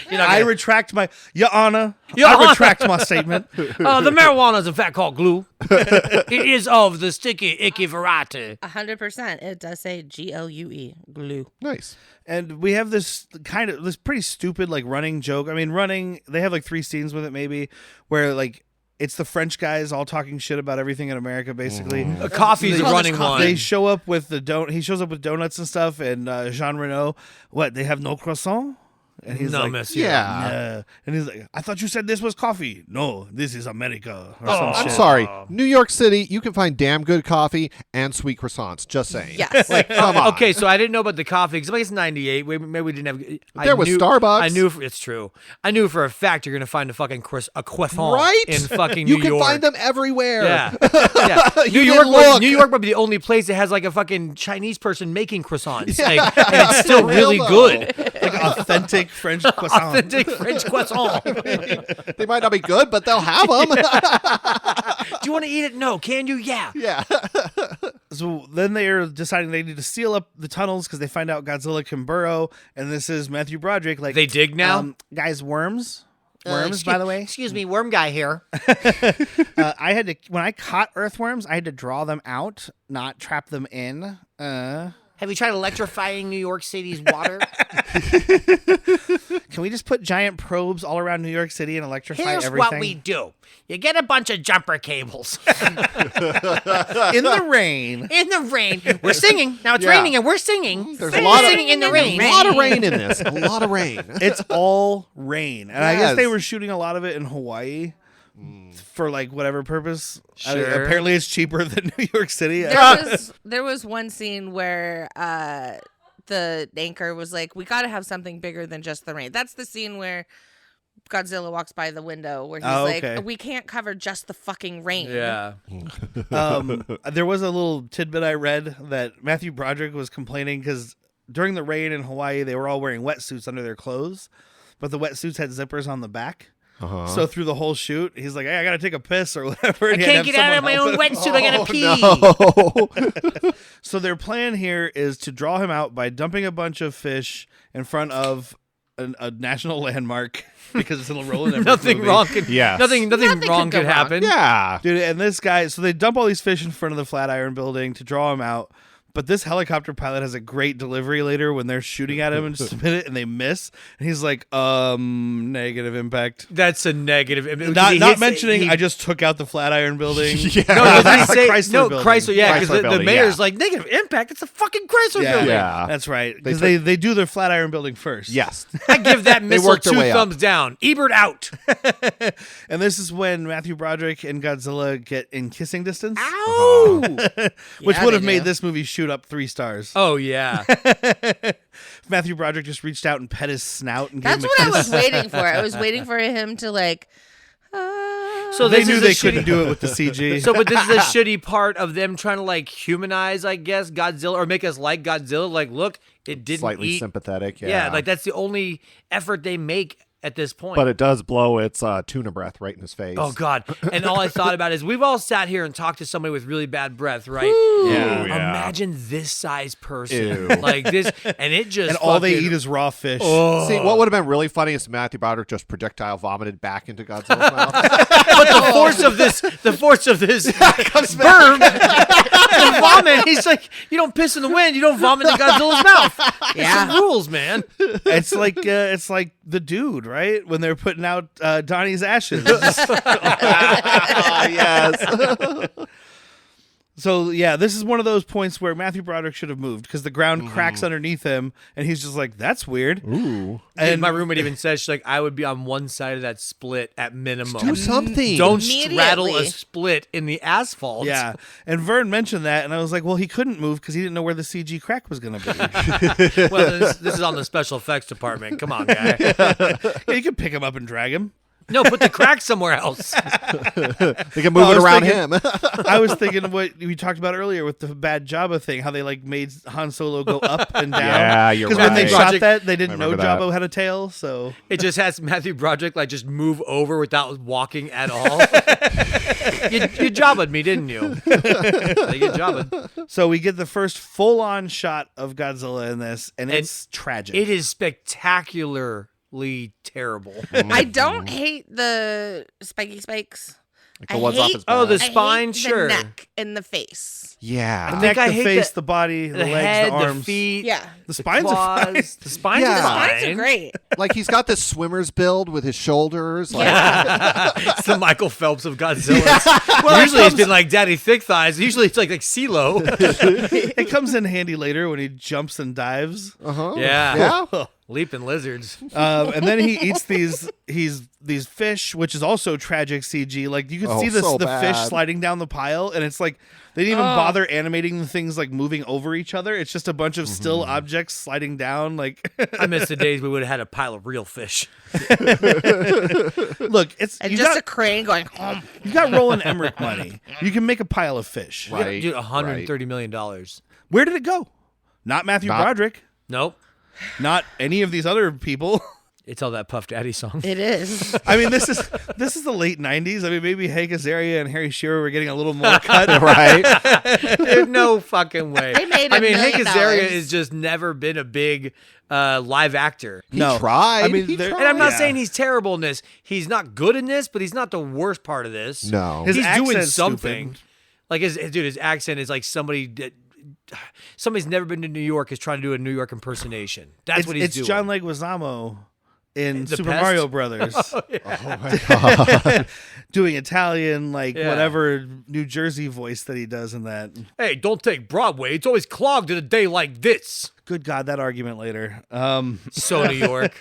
You know, I retract my, Your Honor. Your I Honor. retract my statement. the marijuana is in fact called glue. It is of the sticky, icky variety. 100%. It does say GLUE, glue. Nice. And we have this pretty stupid like running joke. I mean, running. They have like 3 scenes with it maybe, where like it's the French guys all talking shit about everything in America, basically. Coffee's a Call this running coffee. one. They show up with he shows up with donuts and stuff, and Jean Reno, what, they have no croissant? And he's No, like, monsieur. Yeah. "Nah." And he's like, I thought you said this was coffee. No, this is America. Or Oh, some I'm shit. sorry. New York City, you can find damn good coffee and sweet croissants. Just saying. Yes. Like, come on. Okay, so I didn't know about the coffee because it's 98. Maybe we didn't have. There was Starbucks. I knew it's true. I knew for a fact you're gonna find a fucking croissant Right? in fucking You New can York. find them everywhere. Yeah, yeah. New You York, didn't look. New York might be the only place that has like a fucking Chinese person making croissants, Yeah. like, and it's still For real, really though. good. Like authentic French croissant. Authentic French croissant. Do They might not be good, but they'll have them. you want to eat it? No. Can you? Yeah. Yeah. So then they are deciding they need to seal up the tunnels because they find out Godzilla can burrow, and this is Matthew Broderick. Like, They dig now? guys, worms, by the way. Excuse me, worm guy here. I had to, when I caught earthworms, I had to draw them out, not trap them in. Have you tried electrifying New York City's water? Can we just put giant probes all around New York City and electrify Here's everything? what we do. You get a bunch of jumper cables in the rain. in the rain. We're singing. Now it's Yeah. raining and we're singing. There's We're a lot of singing in the rain. A lot of rain in this. A lot of rain. It's all rain, and I guess Yes. they were shooting a lot of it in Hawaii for like whatever purpose. Sure. Apparently, it's cheaper than New York City. There was one scene where the anchor was like, "We got to have something bigger than just the rain." That's the scene where Godzilla walks by the window where he's Oh, like, okay. "We can't cover just the fucking rain." Yeah. There was a little tidbit I read that Matthew Broderick was complaining because during the rain in Hawaii, they were all wearing wetsuits under their clothes, but the wetsuits had zippers on the back. So through the whole shoot, he's like, "Hey, I gotta take a piss or whatever." I and he had can't to get have out of my someone own help him. wetsuit. I gotta pee. So their plan here is to draw him out by dumping a bunch of fish in front of a national landmark because it's in a Roland Emmerich Nothing movie. wrong could. Yes. Nothing Nothing wrong could go could wrong. happen. Yeah. Dude, and this guy, so they dump all these fish in front of the Flatiron building to draw him out. But this helicopter pilot has a great delivery later when they're shooting at him in just a minute and they miss. And he's like, negative impact. That's a negative. Not mentioning, I just took out the Flatiron building. Yeah. No, doesn't he That's the say Chrysler no? building. Chrysler, yeah, because Chrysler the building, mayor's yeah. like negative impact. It's a fucking Chrysler Yeah, building. Yeah. That's right. They Because took- they do their Flatiron building first. Yes. I give that missile worked their 2 way up. thumbs down. Ebert out. And this is when Matthew Broderick and Godzilla get in kissing distance, Ow! which Yeah, would have they made do. this movie shoot up 3 stars. Oh yeah. Matthew Broderick just reached out and pet his snout and That's gave him what a I kiss. was waiting for. I was waiting for him to like. So They this knew is they a couldn't shitty- do it with the CG. So, but this is a shitty part of them trying to like humanize, I guess, Godzilla or make us like Godzilla. Like, look, it didn't Slightly eat. sympathetic. Yeah, like that's the only effort they make at this point. But it does blow its tuna breath right in his face. Oh God! And all I thought about is we've all sat here and talked to somebody with really bad breath, right? Yeah. Imagine this size person, Ew. like this, and it just And all they fucking- eat is raw fish. See, what would have been really funny is Matthew Broderick just projectile vomited back into Godzilla's mouth. But the force of this burn, the vomit. He's like, you don't piss in the wind, you don't vomit in Godzilla's mouth. Yeah. It's the rules, man. It's like the dude, right? When they're putting out Donnie's ashes. Yes. So yeah, this is one of those points where Matthew Broderick should have moved because the ground cracks underneath him, and he's just like, "That's weird." Ooh. And my roommate even says, she's like, I would be on one side of that split at minimum. Do something. Don't straddle a Immediately. split in the asphalt. Yeah, and Vern mentioned that, and I was like, "Well, he couldn't move because he didn't know where the CG crack was going to be." Well, this is on the special effects department. Come on, guy. Yeah, you could pick him up and drag him. No, put the crack somewhere else. They can move I it was around thinking- him. I was thinking of what we talked about earlier with the bad Jabba thing, how they like made Han Solo go up and down. Yeah, you're Because when they right. shot Project- that, they didn't know remember that. Jabba had a tail. So It just has Matthew Broderick like just move over without walking at all. you jobbered me, didn't you? Like, you jobbered. So we get the first full-on shot of Godzilla in this, and it's tragic. It is spectacularly terrible. I don't hate the spiky spikes. The ones off his Oh, the back. spine, I hate sure. the neck and the face. Yeah. the think neck, I the hate face, the- the body, the, The legs, head, the arms. the feet, Yeah. The spines are fine. claws. The spines Yeah. are The fine. spines are great. Like he's got this swimmer's build with his shoulders. Like, It's the Michael Phelps of Godzilla. Usually it's been like Daddy Thick Thighs. Usually it's like CeeLo. It comes in handy later when he jumps and dives. uh-huh. Yeah. Yeah. Leaping lizards. And then he eats these fish, which is also tragic CG. Like you can Oh, see the so fish bad. sliding down the pile, and it's like they didn't even bother animating the things like moving over each other. It's just a bunch of still objects sliding down. Like, I miss the days we would have had a pile of real fish. look, it's And you just got, a crane going home. you got Roland Emmerich money. You can make a pile of fish. Right. Dude, $130 million. Where did it go? Not Matthew Not- Broderick. Nope. Not any of these other people. It's all that Puff Daddy song. It is. I mean, this is the late '90s. I mean, maybe Hank Azaria and Harry Shearer were getting a little more cut. Right. There's no fucking way. They made I $1 mean, Hank million. Azaria has just never been a big live actor. He tried. I mean, He there- tried. And I'm not Yeah. saying he's terrible in this. He's not good in this, but he's not the worst part of this. No. His He's doing accent's something. stupid. Like his accent is like somebody's never been to New York is trying to do a New York impersonation. That's what he's it's doing. John Leguizamo in The Super Pest? Mario Brothers. Oh my god. Doing Italian, like Yeah. whatever New Jersey voice that he does in that. Hey, don't take Broadway. It's always clogged in a day like this. Good God, that argument later. So New York.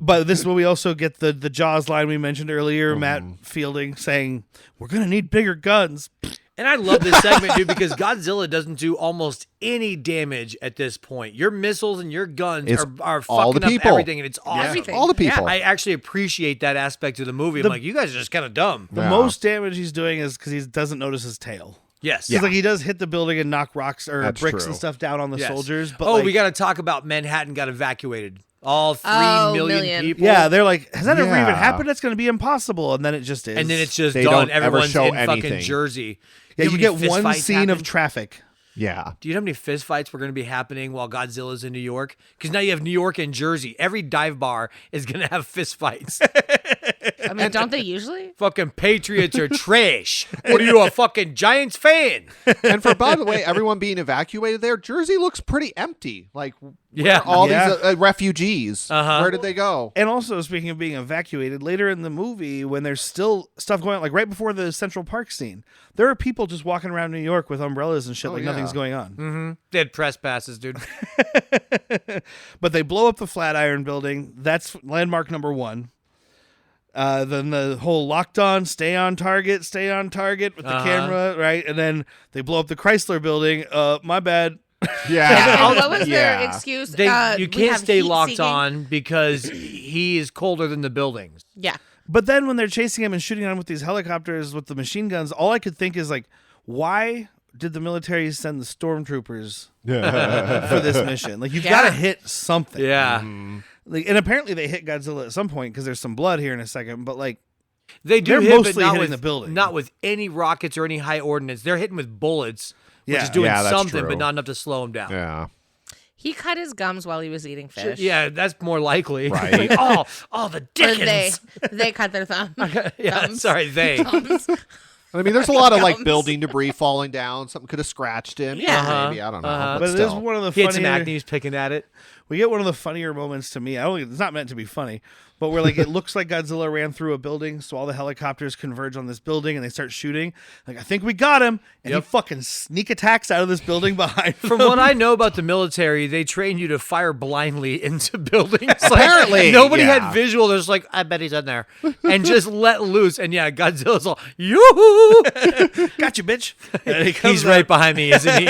But this is where we also get the Jaws line we mentioned earlier. Matt Fielding saying, "We're gonna need bigger guns." And I love this segment, dude, because Godzilla doesn't do almost any damage at this point. Your missiles and your guns It's are all the fucking up people. everything, and it's awesome. Everything. All the people. Yeah. I actually appreciate that aspect of the movie. I'm like, you guys are just kind of dumb. The Yeah. most damage he's doing is because he doesn't notice his tail. Yes. It's like he does hit the building and knock rocks or That's bricks true. and stuff down on the Yes. soldiers. But oh, like, we got to talk about Manhattan got evacuated. All 3 Oh, million million. people. yeah, they're like, has that ever even Yeah. happened? It's going to be impossible, and then it just is. And then it's just They done. don't ever Everyone's show in fucking anything. Jersey. yeah, know you how many get fist one fights scene of happen? traffic. Yeah. Do you know how many fist fights were going to be happening while Godzilla's in New York? Because now you have New York and Jersey. Every dive bar is going to have fist fights. I mean, don't they usually? Fucking Patriots are trash. What are you, a fucking Giants fan? And for, by the way, everyone being evacuated there, Jersey looks pretty empty. Like, Yeah. all Yeah. these refugees, Uh-huh. where did they go? And also, speaking of being evacuated, later in the movie, when there's still stuff going on, like right before the Central Park scene, there are people just walking around New York with umbrellas and shit like yeah. nothing's going on. They had press passes, dude. But they blow up the Flatiron building. That's landmark number 1. Then the whole locked on, stay on target with the camera, right? And then they blow up the Chrysler building. My bad. Yeah. And what was their Yeah. excuse? They, you We can't have stay heat locked seeking? on because he is colder than the buildings. Yeah. But then when they're chasing him and shooting at him with these helicopters with the machine guns, all I could think is like, why did the military send the stormtroopers for this mission? Like, you've Yeah. got to hit something. Yeah. Like, and apparently they hit Godzilla at some point because there's some blood here in a second. But like They do they're hit, but mostly not hitting with the building. not with any rockets or any high ordnance. They're hitting with bullets, which Yeah. is doing Yeah, that's something, true. but not enough to slow them down. Yeah. He cut his gums while he was eating fish. Yeah, that's more likely. Right. oh, the Or Dickens. they cut their thumb. Yeah, thumbs. sorry, they. Thumbs. I mean, there's a lot of like Gums. building debris falling down. Something could have scratched him. Yeah. Maybe. I don't know. Uh-huh. but it still. is one of the He had some funnier. acne. He's picking at it. We get one of the funnier moments to me. I don't think it's not meant to be funny, but where like it looks like Godzilla ran through a building, so all the helicopters converge on this building and they start shooting. Like I think we got him, and he Yep. fucking sneak attacks out of this building behind. From them. what I know about the military, they train you to fire blindly into buildings. Like, Apparently, nobody yeah. had visual. There's like, I bet he's in there, and just let loose. And yeah, Godzilla's all yoo-hoo! Got you, bitch. And he comes He's out, right behind me, isn't he?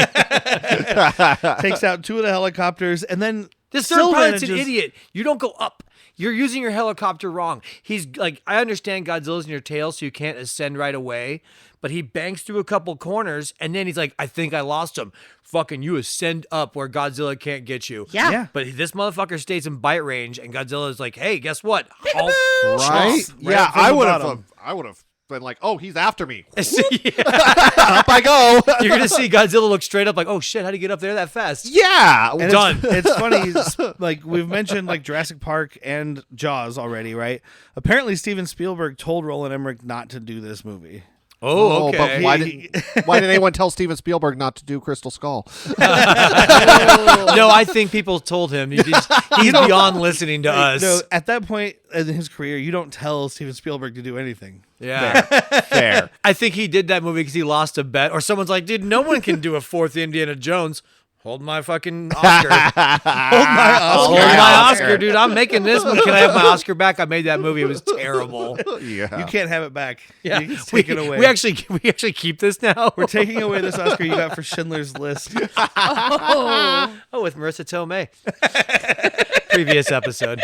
takes out two of the helicopters, and then This still third pilot's an manages- idiot. You don't go up. You're using your helicopter wrong. He's like, I understand Godzilla's in your tail, so you can't ascend right away. But he bangs through a couple corners, and then he's like, I think I lost him. Fucking you ascend up where Godzilla can't get you. Yeah. Yeah. But this motherfucker stays in bite range, and Godzilla's like, hey, guess what? Halt. Right? Right Yeah, up from I the would bottom. have. I would have been like, "Oh, he's after me." Yeah. Up I go. You're going to see Godzilla look straight up like, oh shit, how'd he get up there that fast? Yeah. And Done. It's funny, like we've mentioned, like Jurassic Park and Jaws already, right? Apparently, Steven Spielberg told Roland Emmerich not to do this movie. Oh, But okay. why didn't anyone tell Steven Spielberg not to do Crystal Skull? No, I think people told him. He's beyond listening to us. No, at that point in his career, you don't tell Steven Spielberg to do anything. Yeah. Fair. I think he did that movie because he lost a bet, or someone's like, dude, no one can do a fourth Indiana Jones. Hold my fucking Oscar. Hold my Oscar, dude. I'm making this one. Can I have my Oscar back? I made that movie. It was terrible. Yeah. You can't have it back. Yeah, It's taken away. We actually keep this now. We're taking away this Oscar you got for Schindler's List. Oh. Oh, with Marissa Tomei. Previous episode.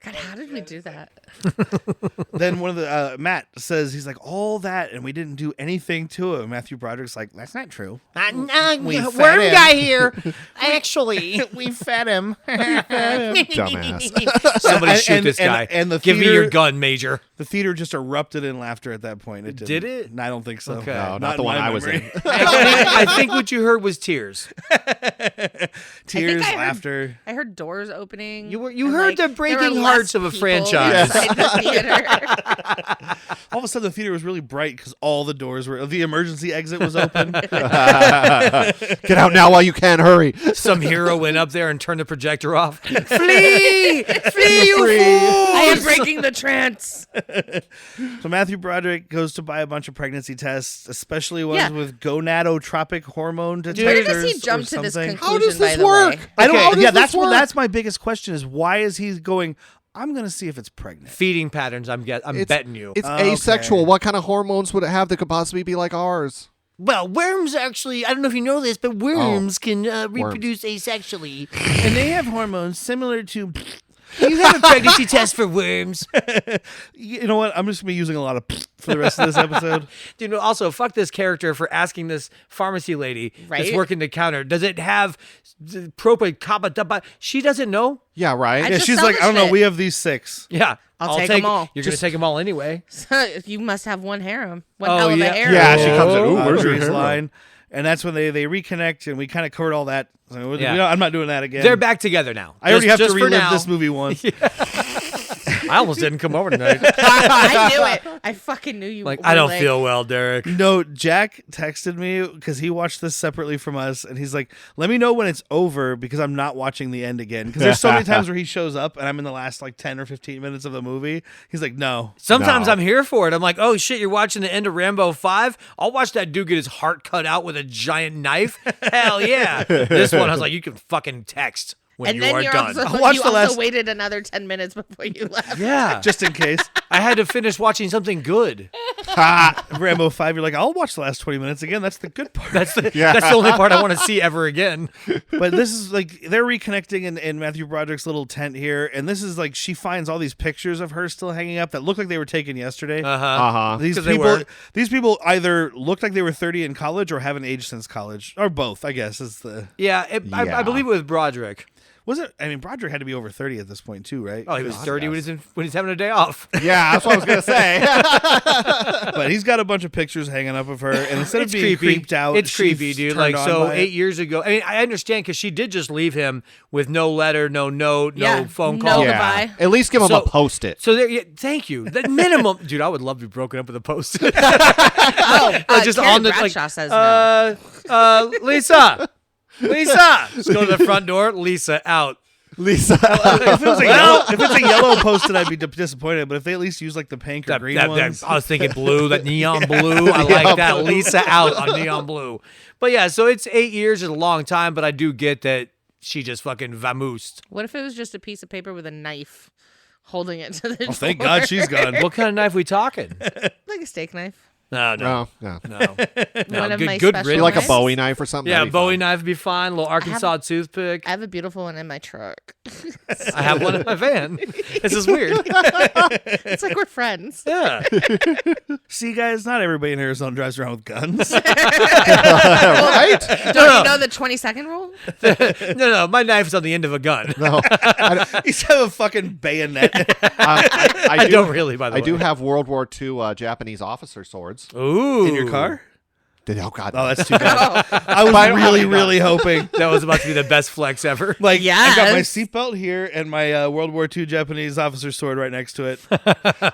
God, how did we do that? Then one of the Matt says he's like all that, and we didn't do anything to him. Matthew Broderick's like, that's not true. We fed worm him. guy here. Actually, We fed him. Dumbass. somebody And- shoot and- this and- guy. and the Give me theater- your gun, Major. The theater just erupted in laughter at that point. It Did it? No, I don't think so. Okay. No, not in the one my I was in. memory. I think what you heard was tears. Tears, I heard- laughter. I heard doors opening. You and, heard the there were breaking less hearts of a people franchise. inside the theater. All of a sudden, the theater was really bright because all the doors were. The emergency exit was open. Get out now while you can. Hurry. Some hero went up there and turned the projector off. Flee! Flee, you Free. fools! I am breaking the trance. So Matthew Broderick goes to buy a bunch of pregnancy tests, especially ones Yeah. with gonadotropic hormone detectors. Where does he or jump to this something. conclusion? How does this by the work? way? I don't. Okay, how does Yeah, this that's work? that's my biggest question: is why is he going? I'm going to see if it's pregnant. Feeding patterns, I'm betting you. It's Okay. asexual. What kind of hormones would it have that could possibly be like ours? Well, worms actually, I don't know if you know this, but worms can reproduce asexually. And they have hormones similar to. You have a pregnancy test for worms. You know what? I'm just going to be using a lot of for the rest of this episode. Dude, also, fuck this character for asking this pharmacy lady that's Right? working the counter. Does it have propane? Kappa? She doesn't know. Yeah, right. I Yeah, just she's sell like, the I don't know. shit. We have these 6. Yeah. I'll take 'em all. You're going to take them all anyway. You must have one harem. One Oh, hell of yeah. a harem. Yeah, she comes in. Ooh, where's your Audrey's hair? line? And that's when they reconnect, and we kind of covered all that. So Yeah. I'm not doing that again. They're back together now. I already have to Just for relive now. this movie once. I almost didn't come over tonight. I knew it. I fucking knew you. Like, were I don't feel well, Derek. No, Jack texted me because he watched this separately from us, and he's like, "Let me know when it's over because I'm not watching the end again." Because there's so many times where he shows up, and I'm in the last like 10 or 15 minutes of the movie. He's like, "No." Sometimes No. I'm here for it. I'm like, oh shit, you're watching the end of Rambo 5? I'll watch that dude get his heart cut out with a giant knife. Hell yeah. This one, I was like, you can fucking text when And you then are you're done. also, watched you the also last- waited another 10 minutes before you left. Yeah. Just in case. I had to finish watching something good. Rambo 5, you're like, I'll watch the last 20 minutes again. That's the good part. That's the only part I want to see ever again. But this is like they're reconnecting in Matthew Broderick's little tent here, and this is like she finds all these pictures of her still hanging up that look like they were taken yesterday. Uh-huh. These 'cause they people, were. these people either looked like they were 30 in college or haven't aged since college, or both. I guess is the. Yeah, I Yeah. believe it was Broderick. Broderick had to be over 30 at this point too, right? Oh, he was 30 when he's having a day off. Yeah, that's what I was gonna say. But he's got a bunch of pictures hanging up of her, and instead of It's being creepy. creeped out, It's she's creepy, dude. turned Like, on so by it. 8 years ago, I mean, I understand because she did just leave him with no letter, no note, Yeah, no phone no call. goodbye. At least give him So- a post-it. So there, yeah, thank you. The minimum, dude. I would love to be broken up with a post. Oh, just Carrie on the like, Bradshaw says no. Lisa, just go to the front door. Lisa out. Lisa. If it's a yellow post-it, I'd be disappointed. But if they at least use like the pink or green ones, I was thinking blue, that neon blue. I like that. blue. Lisa out on neon blue. But yeah, so it's 8 years is a long time, but I do get that she just fucking vamoosed. What if it was just a piece of paper with a knife holding it to the door? thank God she's gone. What kind of knife we talking? Like a steak knife. No. No, no. No. One of my good special riddance. Like a knives. Bowie knife or something. Yeah, That'd be Bowie fine. knife would be fine. A little Arkansas toothpick. I have a beautiful one in my truck. I have one in my van. This is weird. It's like we're friends. Yeah. See, guys, not everybody in Arizona drives around with guns. Right? Don't you know the 20-second rule? No. My knife's on the end of a gun. No. You have a fucking bayonet. I don't really, by the way. I do have World War II Japanese officer swords. Ooh. In your car? Oh God. Oh, that's too bad. I was really hoping. That was about to be the best flex ever. Like, I got my Yes. seatbelt here and my World War II Japanese officer sword right next to it.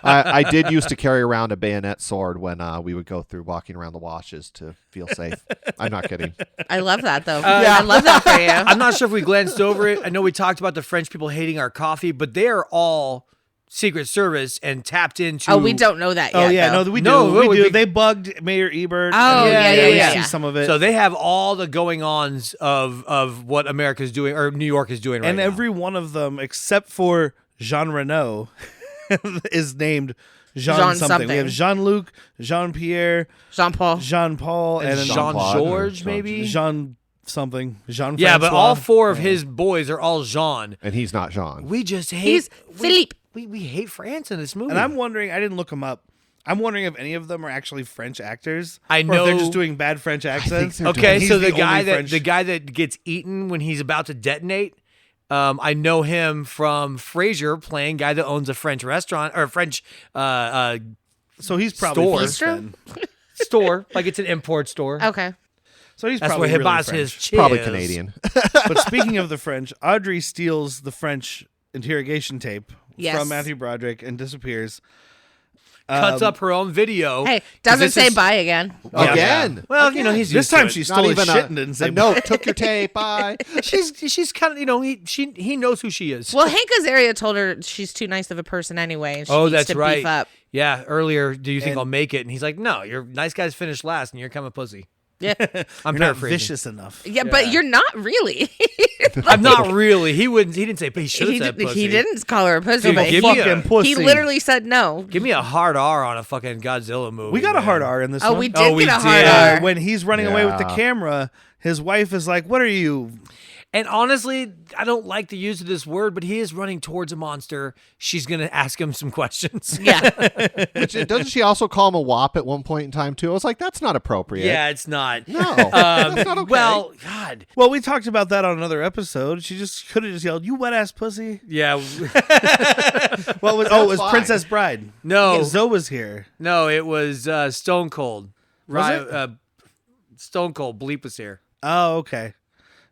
I did used to carry around a bayonet sword when we would go through walking around the washes to feel safe. I'm not kidding. I love that, though. I love that for you. I'm not sure if we glanced over it. I know we talked about the French people hating our coffee, but they are all Secret Service and tapped into. Oh, we don't know that yet. Oh, yeah, though. no, we do. No, it would we do. be- They bugged Mayor Ebert. Oh, and yeah, we yeah. see some of it. So they have all the going-ons of what America's doing or New York is doing right and now. every one of them, except for Jean Reno, is named Jean Jean something. We have something. Jean-Luc, Jean-Pierre, Jean-Paul. Jean-Paul, and then Jean-Georges, Jean- maybe? Jean something. Jean. Yeah, but all four of his boys are all Jean. And he's not Jean. We just hate. He's Philippe. We hate France in this movie. And I'm wondering, I didn't look them up. I'm wondering if any of them are actually French actors. I Or if know- they're just doing bad French accents. they're Okay, He's so the only guy that gets eaten when he's about to detonate, I know him from Frasier playing guy that owns a French restaurant or a French So he's probably Store. French then. store, like it's an import store. Okay. So he's That's probably where he really buys French. his cheese. Probably Canadian. But speaking of the French, Audrey steals the French interrogation tape Yes. from Matthew Broderick and disappears. Cuts up her own video. Hey, 'cause doesn't this say is- bye again. Again. Well, you know he's This used to time it. she Not stole his even shit and didn't say a note. Took your tape. Bye. she's kind of he knows who she is. Well, Hank Azaria told her she's too nice of a person anyway, and she Oh, needs that's to right. beef up. Yeah, earlier, do you think And- I'll make it? And he's like, no, you're nice guys finish last, and you're kind of a pussy. Yeah, I'm You're not paraphrasing. vicious enough. yeah, but you're not really. I'm not really. He didn't say. But he should have said pussy. He didn't call her a pussy, Dude, but give me a- Fucking pussy. he literally said no. Give me a hard R on a fucking Godzilla movie. We got a man. hard R in this Oh, one. we did Oh, we get a hard did. R. When he's running away with the Yeah. camera, his wife is like, "What are you?" And honestly, I don't like the use of this word, but he is running towards a monster. She's gonna ask him some questions. Yeah, Doesn't she also call him a wop at one point in time too? I was like, that's not appropriate. Yeah, it's not. No, that's not okay. Well, God. Well, we talked about that on another episode. She just could have just yelled, "You wet ass pussy!" Yeah. Well, it was fine. Princess Bride. No. Yeah, Zoe was here. No, it was Stone Cold. Was it? Stone Cold. Bleep was here. Oh, okay.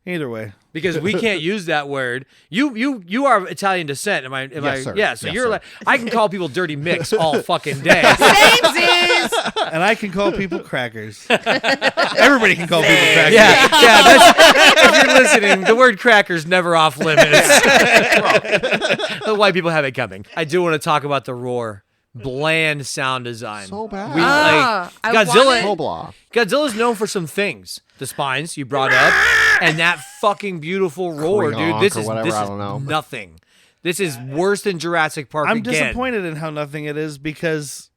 Either way, Because we can't use that word. You are of Italian descent. Am I? Yes, sir. Yeah. So Yes, you're sir. like I can call people dirty mix all fucking day. Samesies. and I can call people crackers. Everybody can call people crackers. Yeah. If you're listening, the word cracker's never off limits. The white people have it coming. I do want to talk about the roar. Bland sound design. So bad. We, Ah, I Godzilla. wanted- So blah. Godzilla's known for some things. The spines you brought up, and that fucking beautiful roar, dude. Creonk This or is whatever, this I is don't know. nothing. This is worse than Jurassic Park. I'm again. disappointed in how nothing it is because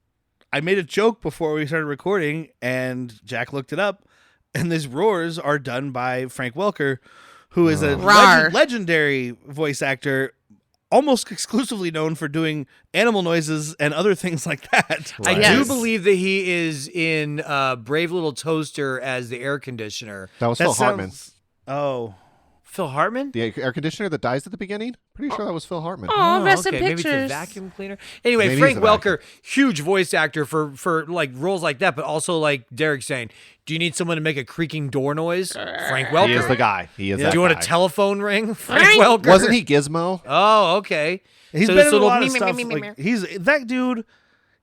I made a joke before we started recording, and Jack looked it up, and these roars are done by Frank Welker, who is a Rawr. legendary voice actor, almost exclusively known for doing animal noises and other things like that. I do Yes. believe that he is in Brave Little Toaster as the air conditioner. That was That Phil Hartman. sounds- Oh, Phil Hartman? The air conditioner that dies at the beginning? Pretty sure that was Phil Hartman. Oh, rest in Maybe it's pictures. a vacuum cleaner. Anyway, Maybe Frank it's a vacuum. Welker, huge voice actor for like roles like that, but also like Derek saying, do you need someone to make a creaking door noise? Frank Welker. He is the guy. He is Yeah. that Do you want a guy. telephone ring? Frank Frank- Welker. Wasn't he Gizmo? Oh, okay. He's So been this in a little lot of me, me, stuff. me, me, Like, me. he's that dude.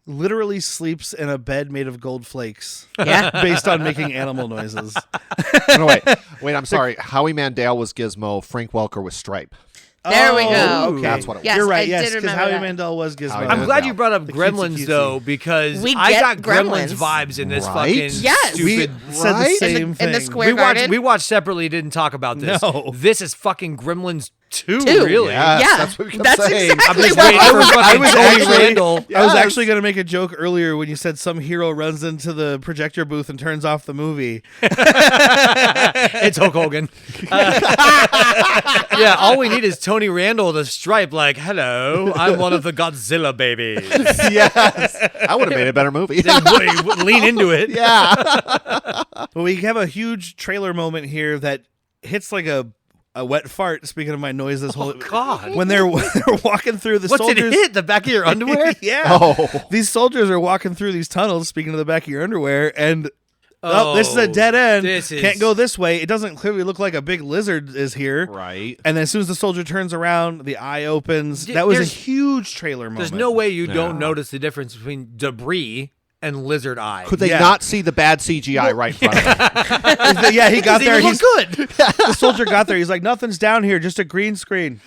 Literally sleeps in a bed made of gold flakes. Yeah. Based on making animal noises. No, wait. I'm sorry. Howie Mandel was Gizmo. Frank Welker was Stripe. There we go. Okay. That's what it was. Yes, You're right. I Yes, did because remember Howie that. Mandel was Gizmo. Howie I'm Mandel. glad you brought up The Gremlins cutesy. though, because We I get got Gremlins Gremlins. vibes in this Right? fucking Yes. We stupid. said the Right? same thing. In the square We watched, garden. we watched separately, didn't talk about this. No. This is fucking Gremlins 2, Two. really. Yes, Yeah, that's what we kept that's saying. exactly I'm just what waiting for I fucking was Tony actually- Randall. I was Yes. actually going to make a joke earlier when you said some hero runs into the projector booth and turns off the movie. It's Hulk Hogan. Yeah, all we need is Tony Randall to stripe like, hello, I'm one of the Godzilla babies. Yes. I would have made a better movie. Then lean into it. Yeah. But we have a huge trailer moment here that hits like a wet fart. Speaking of my noise, this whole God. when they're walking through the What's soldiers. it hit? The back of your underwear? Yeah. Oh. These soldiers are walking through these tunnels, speaking of the back of your underwear, and this is a dead end. Can't go this way. It doesn't clearly look like a big lizard is here. Right. And then as soon as the soldier turns around, the eye opens. That was a There's- huge trailer moment. There's no way you Yeah. don't notice the difference between debris and lizard eye. Could they Yeah. not see the bad CGI right in front of them? Yeah, he got Doesn't there. even He's look good. the soldier got there. He's like, nothing's down here, just a green screen.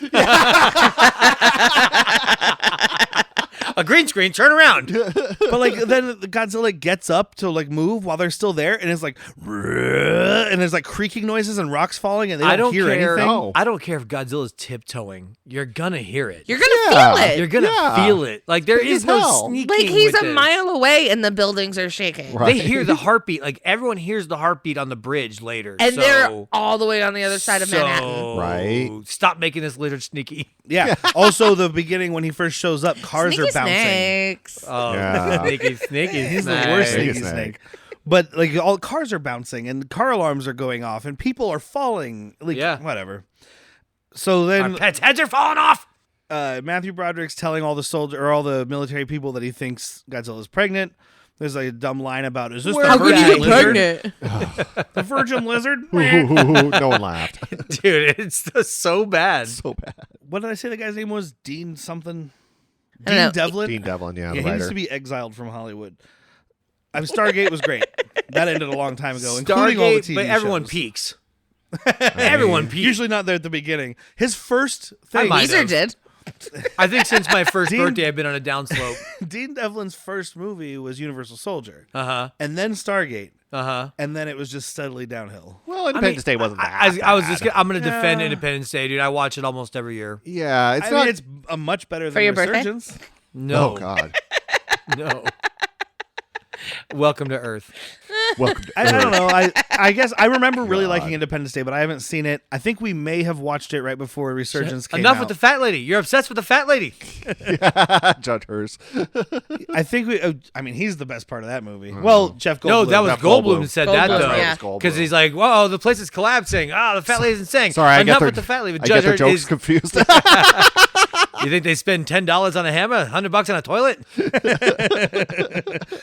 A green screen, turn around. But like then Godzilla gets up to like move while they're still there, and it's like, and there's like creaking noises and rocks falling, and they I don't don't hear care. anything. No. I don't care if Godzilla's tiptoeing. You're gonna hear it. You're gonna Yeah. feel it. You're gonna Yeah. feel it. Like there Big is as no hell. sneaking. like he's with a this. mile away and the buildings are shaking. Right. They hear the heartbeat. Like everyone hears the heartbeat on the bridge later. And so, they're all the way on the other side of Manhattan. so Right. Stop making this lizard sneaky. Yeah. Also, the beginning when he first shows up, cars Sneaky are bouncing. snakes. Oh, Yeah. sneaky. He's the worst Snake. sneaky snake. But like all cars are bouncing and car alarms are going off and people are falling. Like Yeah. whatever. So Our then pets' heads are falling off. Matthew Broderick's telling all the soldier or all the military people that he thinks Godzilla's pregnant. There's like a dumb line about, is this How the could you virgin get lizard? The virgin lizard? No one laughed. Dude, it's so bad. So bad. What did I say the guy's name was? Dean something? I don't know. Dean Devlin? Dean Devlin, yeah, Yeah, the he needs writer. to be exiled from Hollywood. I mean, Stargate was great. That ended a long time ago, including all the TV but everyone shows. peaks. Everyone peaks. Usually not there at the beginning. His first thing, might Weezer have. did. I think since my first Dean- birthday, I've been on a downslope. Dean Devlin's first movie was Universal Soldier, Uh and then Stargate, huh. and then it was just steadily downhill. Well, Independence Day wasn't that I was bad. just. I'm gonna defend Yeah. Independence Day, dude. I watch it almost every year. Yeah, it's I not. mean, it's a much better For than your birthday? Resurgence. No, Oh God. no. Welcome to Earth. Welcome to I don't Earth. know. I guess I remember really God. liking Independence Day, but I haven't seen it. I think we may have watched it right before Resurgence came Enough out. with the fat lady. You're obsessed with the fat lady. Judge Hers. I think we. I mean, he's the best part of that movie. Well, Jeff Goldblum. No, that was Jeff Goldblum Goldblum. who said that Goldblum, though. yeah. Because he's like, whoa, the place is collapsing. Ah, the fat lady's insane. Sorry, I Enough get with their, the fat lady. I get their jokes is, confused. you think they spend $10 on a hammer, $100 on a toilet?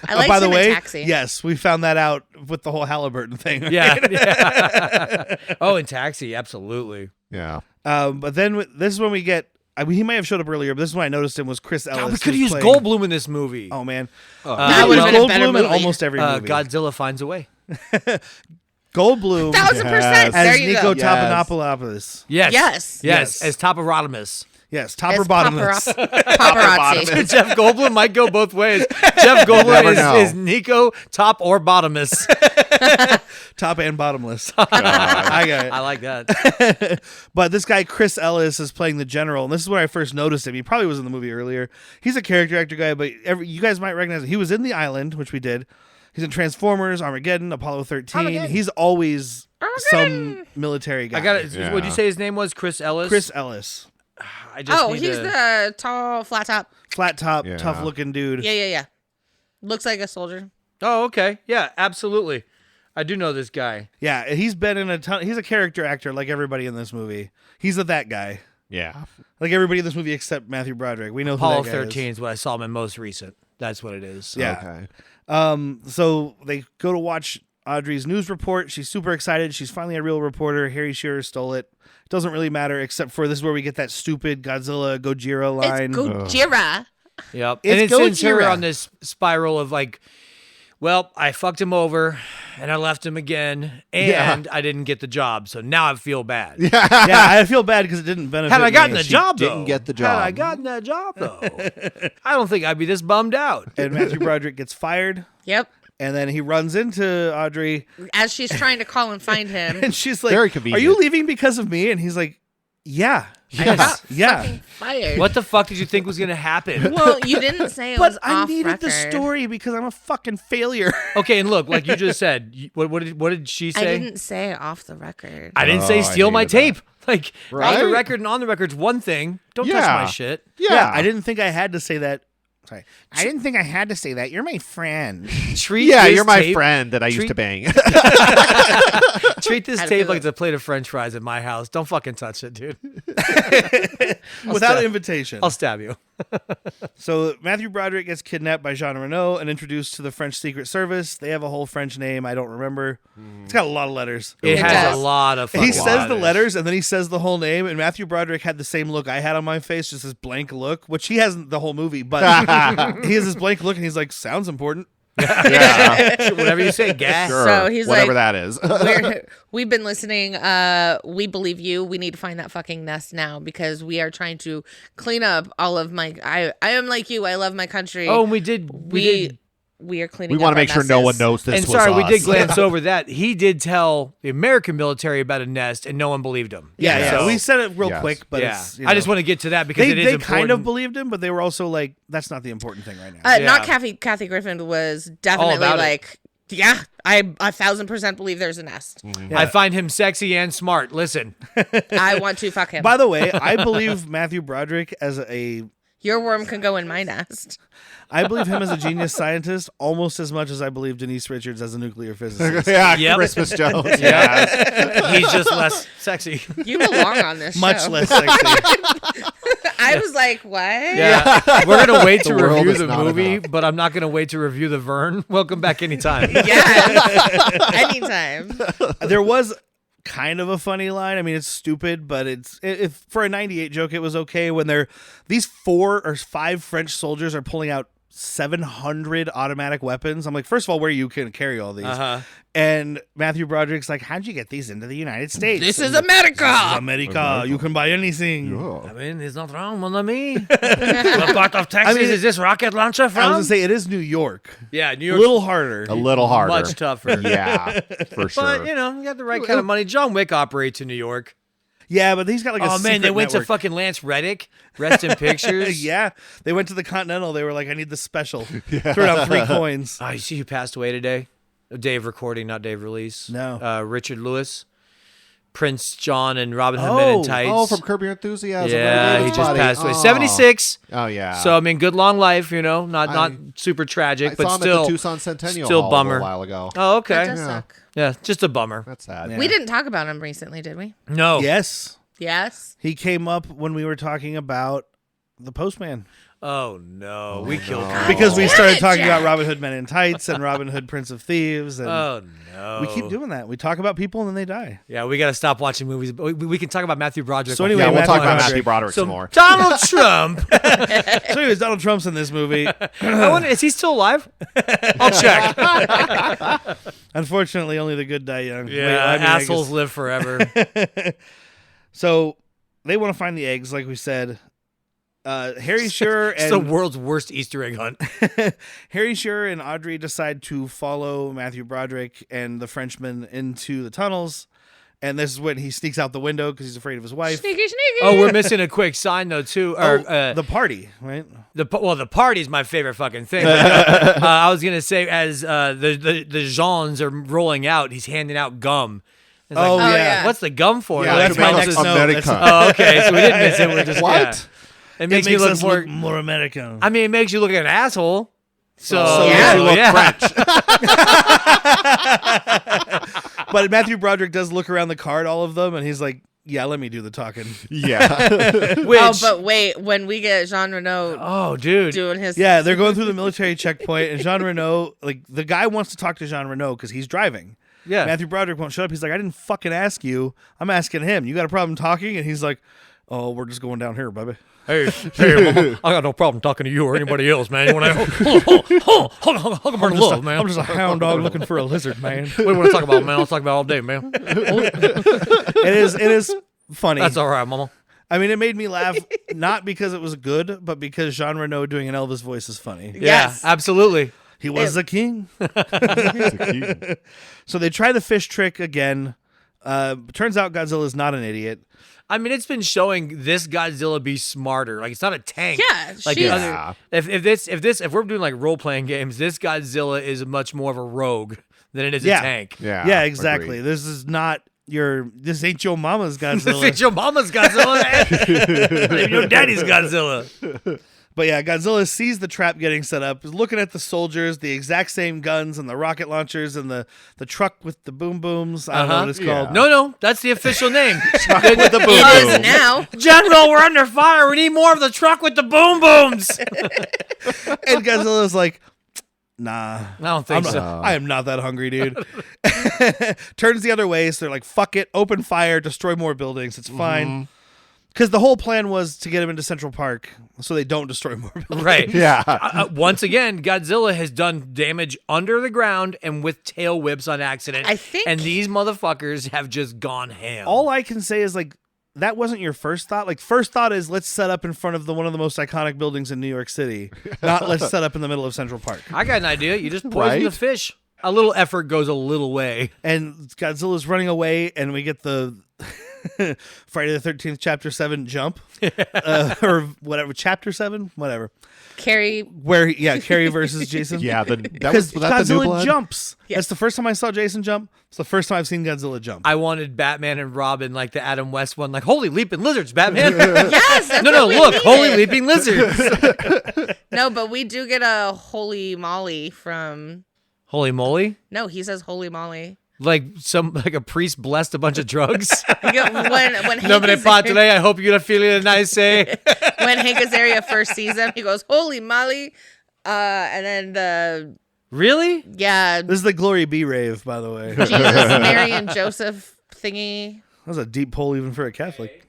I like by the him way, in Taxi. yes, we found that out with the whole Halliburton thing. Yeah. Oh, in Taxi, absolutely. yeah. But then this is when we get. I mean, he may have showed up earlier, but this is when I noticed him was Chris Ellis. God, we could who's use playing- Goldblum in this movie. Oh man, That we would've use been a better Goldblum in movie. almost every movie. Godzilla finds a way. Goldblum 1000%. Yes. There as you Nico go. Yes. Papadopoulos. Yes. Yes. Yes. Yes. As Toporotimus. Yes, top or It's bottomless. Paparazzi. Jeff Goldblum might go both ways. Jeff Goldblum Never know. is Nico top or bottomless. Top and bottomless. I got it. I like that. But this guy Chris Ellis is playing the general, and this is where I first noticed him. He probably was in the movie earlier. He's a character actor guy, but you guys might recognize him. He was in The Island, which we did. He's in Transformers, Armageddon, Apollo 13. Armageddon. He's always some military guy. I got it. Yeah. What'd you say his name was? Chris Ellis? Chris Ellis. I just Oh, need he's to- the tall, flat top. Flat top, Yeah. tough looking dude. Yeah. Looks like a soldier. Oh, okay. Yeah, absolutely. I do know this guy. Yeah, he's been in a ton. He's a character actor like everybody in this movie. He's that guy. Yeah. Like everybody in this movie except Matthew Broderick. We know Apollo who that guy 13 is. is what I saw him in most recent. That's what it is. Yeah. Okay. So they go to watch Audrey's news report. She's super excited. She's finally a real reporter. Harry Shearer stole it. Doesn't really matter, except for this is where we get that stupid Godzilla Gojira line. It's Gojira. Yep. It's And it sends her Gojira. on this spiral of like, well, I fucked him over and I left him again and I didn't get the job. So now I feel bad. Yeah, I feel bad because it didn't benefit Had I gotten me. the job, though. didn't get the Had job. I gotten that job, though, I don't think I'd be this bummed out. And Matthew Broderick gets fired, Yep. and then he runs into Audrey, As she's trying to call and find him. and she's like, Very "Are convenient. you leaving because of me?" And he's like, "Yeah, Yes. yeah." Fucking fired. What the fuck did you think was going to happen? Well, you didn't say it But was I off needed the record. story because I'm a fucking failure. Okay, and look, like you just said, what did she I say? didn't say off the record. I didn't Oh, say I steal my hated that. tape. Like off the Right? record and on the record's one thing. Don't touch Yeah. my shit. Yeah. I didn't think I had to say that. Sorry, I didn't think I had to say that. You're my friend. Treat Yeah, this you're my tape- friend that I used treat- to bang. Treat this How to tape feel like it. it's a plate of French fries at my house. Don't fucking touch it, dude. Without invitation. I'll stab you. So Matthew Broderick gets kidnapped by Jean Reno and introduced to the French Secret Service. They have a whole French name. I don't remember. It's got a lot of letters. It has does. a lot of fucking He says the letters. letters and then he says the whole name. And Matthew Broderick had the same look I had on my face, just this blank look, which he hasn't the whole movie, but he has this blank look and he's like, sounds important. Yeah. Whatever you say, gas. Sure. So he's Whatever like- that is. We've been listening. We believe you. We need to find that fucking nest now because we are trying to clean up all of my. I am like you. I love my country. Oh, and we did. We are cleaning. We want up to make our sure no one messes. knows this And was sorry, we us. did glance over that. He did tell the American military about a nest, and no one believed him. Yeah. So- We said it real Yes. quick, but yeah. it's, you I just know. want to get to that because they, it is they important. kind of believed him, but they were also like, that's not the important thing right now. Not Yeah. Kathy Griffin was definitely about it. like, yeah, I 1,000% believe there's a nest. I find him sexy and smart. Listen, I want to fuck him. By the way, I believe Matthew Broderick as Your worm can go in my nest. I believe him as a genius scientist almost as much as I believe Denise Richards as a nuclear physicist. Yeah, Yep. Christmas Jones. yeah, he's just less sexy. You belong on this Much show. less sexy. I was like, what? Yeah, we're gonna wait to The world review is the not movie, enough. but I'm not gonna wait to review the Vern. Welcome back anytime. Yes. Anytime. There was kind of a funny line. I mean, it's stupid, but if for a 98 joke, it was okay when these 4 or 5 French soldiers are pulling out 700 automatic weapons. I'm like, first of all, where you can carry all these? And Matthew Broderick's like, how'd you get these into the United States? This is America. This is America. You can buy anything. I mean, it's not wrong, mon ami. What part of Texas is this rocket launcher I was from? gonna say it is New York. Yeah, New A York. little harder. A little harder. Much tougher. Yeah, for sure. But you know, you got the right kind of money. John Wick operates in New York. Yeah, but he's got like a Oh man, they secret went to network. fucking Lance Reddick. Rest in pictures. Yeah, they went to the Continental. They were like, I need the special. Threw down 3 coins. Oh, you see who passed away today? Day of recording, not day of release. No. Richard Lewis, Prince John, and Robin Hood Men in Tights. Oh, from Curb Your Enthusiasm. yeah, he Everybody's just buddy. passed away. Oh. 76. Oh, yeah. So I mean, good long life. You know, not I super tragic, I but saw him still at the Tucson Centennial still Hall bummer. a while ago. Oh, That okay. does suck. Yeah, just a bummer. That's sad. Yeah. We didn't talk about him recently, did we? No. Yes, Yes. he came up when we were talking about the Postman. Oh no, we killed no. him. Because we damn started it, talking about Jack. Robin Hood Men in Tights and Robin Hood Prince of Thieves. And Oh no. we keep doing that. We talk about people and then they die. Yeah, we got to stop watching movies. We can talk about Matthew Broderick. So anyway, Yeah, we'll Matthew talk about Broderick. Matthew Broderick So some more. Donald Trump. So anyways, Donald Trump's in this movie. I wonder, is he still alive? I'll check. Unfortunately, only the good die young. Yeah, Wait, I mean, I assholes guess- live forever. So they want to find the eggs, like we said. Harry Shearer It's the and world's worst Easter egg hunt. Harry Shearer and Audrey decide to follow Matthew Broderick and the Frenchman into the tunnels. And this is when he sneaks out the window because he's afraid of his wife. Sneaky, sneaky. Oh, we're missing a quick sign though too. Or The party, right? the party's my favorite fucking thing. But no, I was gonna say as the Jeans are rolling out, he's handing out gum. It's Oh, like, yeah. What's the gum for? Yeah, Like, that's my America. next note. America. Oh, okay. So we didn't miss it. We're just What? yeah. It makes me look us more. look more American. I mean, it makes you look like an asshole. So yeah. You look French. But Matthew Broderick does look around the car at all of them, and he's like, yeah, let me do the talking. Yeah. Which, Oh, but wait, when we get Jean Reno oh, dude. doing his Yeah, they're going through the military checkpoint, and Jean Reno, like, the guy wants to talk to Jean Reno because he's driving. Yeah. Matthew Broderick won't shut up. He's like, I didn't fucking ask you. I'm asking him. You got a problem talking? And he's like, oh, we're just going down here, baby. Hey, mama, I got no problem talking to you or anybody else, man. You want to hold on, love, man. I'm just a hound dog looking for a lizard, man. What do you want to talk about, man? Let's talk about all day, man. It is funny. That's all right, mama. I mean, it made me laugh, not because it was good, but because Jean Reno doing an Elvis voice is funny. Yes. Yeah, absolutely. He was the king. So they try the fish trick again. Turns out Godzilla's not an idiot. I mean, it's been showing this Godzilla be smarter. Like, it's not a tank. Yeah, Like she's- the other, if we're doing like role playing games, this Godzilla is much more of a rogue than it is Yeah. a tank. Yeah, exactly. agreed. This is not this ain't your mama's This Godzilla. ain't your mama's Godzilla. Not even your daddy's Godzilla. But yeah, Godzilla sees the trap getting set up, is looking at the soldiers, the exact same guns and the rocket launchers and the truck with the boom booms. I don't know what it's Yeah. called. No, that's the official name. With the boom It boom. is now. General, we're under fire. We need more of the truck with the boom booms. And Godzilla's like, nah. I don't think so. I am not that hungry, dude. Turns the other way, so they're like, fuck it, open fire, destroy more buildings. It's fine. Because the whole plan was to get him into Central Park so they don't destroy more buildings. Right. Yeah. Once again, Godzilla has done damage under the ground and with tail whips on accident. I think- And these motherfuckers have just gone ham. All I can say is, like, that wasn't your first thought. Like, first thought is, let's set up in front of one of the most iconic buildings in New York City, not let's set up in the middle of Central Park. I got an idea. You just poison Right? the fish. A little effort goes a little way. And Godzilla's running away, and we get the Friday the 13th, Chapter 7 jump. Or whatever, Chapter 7? Whatever. Carrie. Where, Carrie versus Jason. Yeah. That Because was that the new Godzilla blood? jumps. Yeah. That's the first time I saw Jason jump. It's the first time I've seen Godzilla jump. I wanted Batman and Robin like the Adam West one, like, holy leaping lizards, Batman. Yes. That's no, what we look, needed. holy leaping lizards. No, but we do get a holy molly from. Holy moly. No, he says holy molly. Like a priest blessed a bunch of drugs. When Hank Nobody pot today. I hope you're feeling nice, eh? when Hank Azaria first sees him, he goes, holy molly. And then the Really? yeah, This is the Glory Be rave, by the way. That Jesus, Mary and Joseph thingy. was a deep pull even for a Catholic.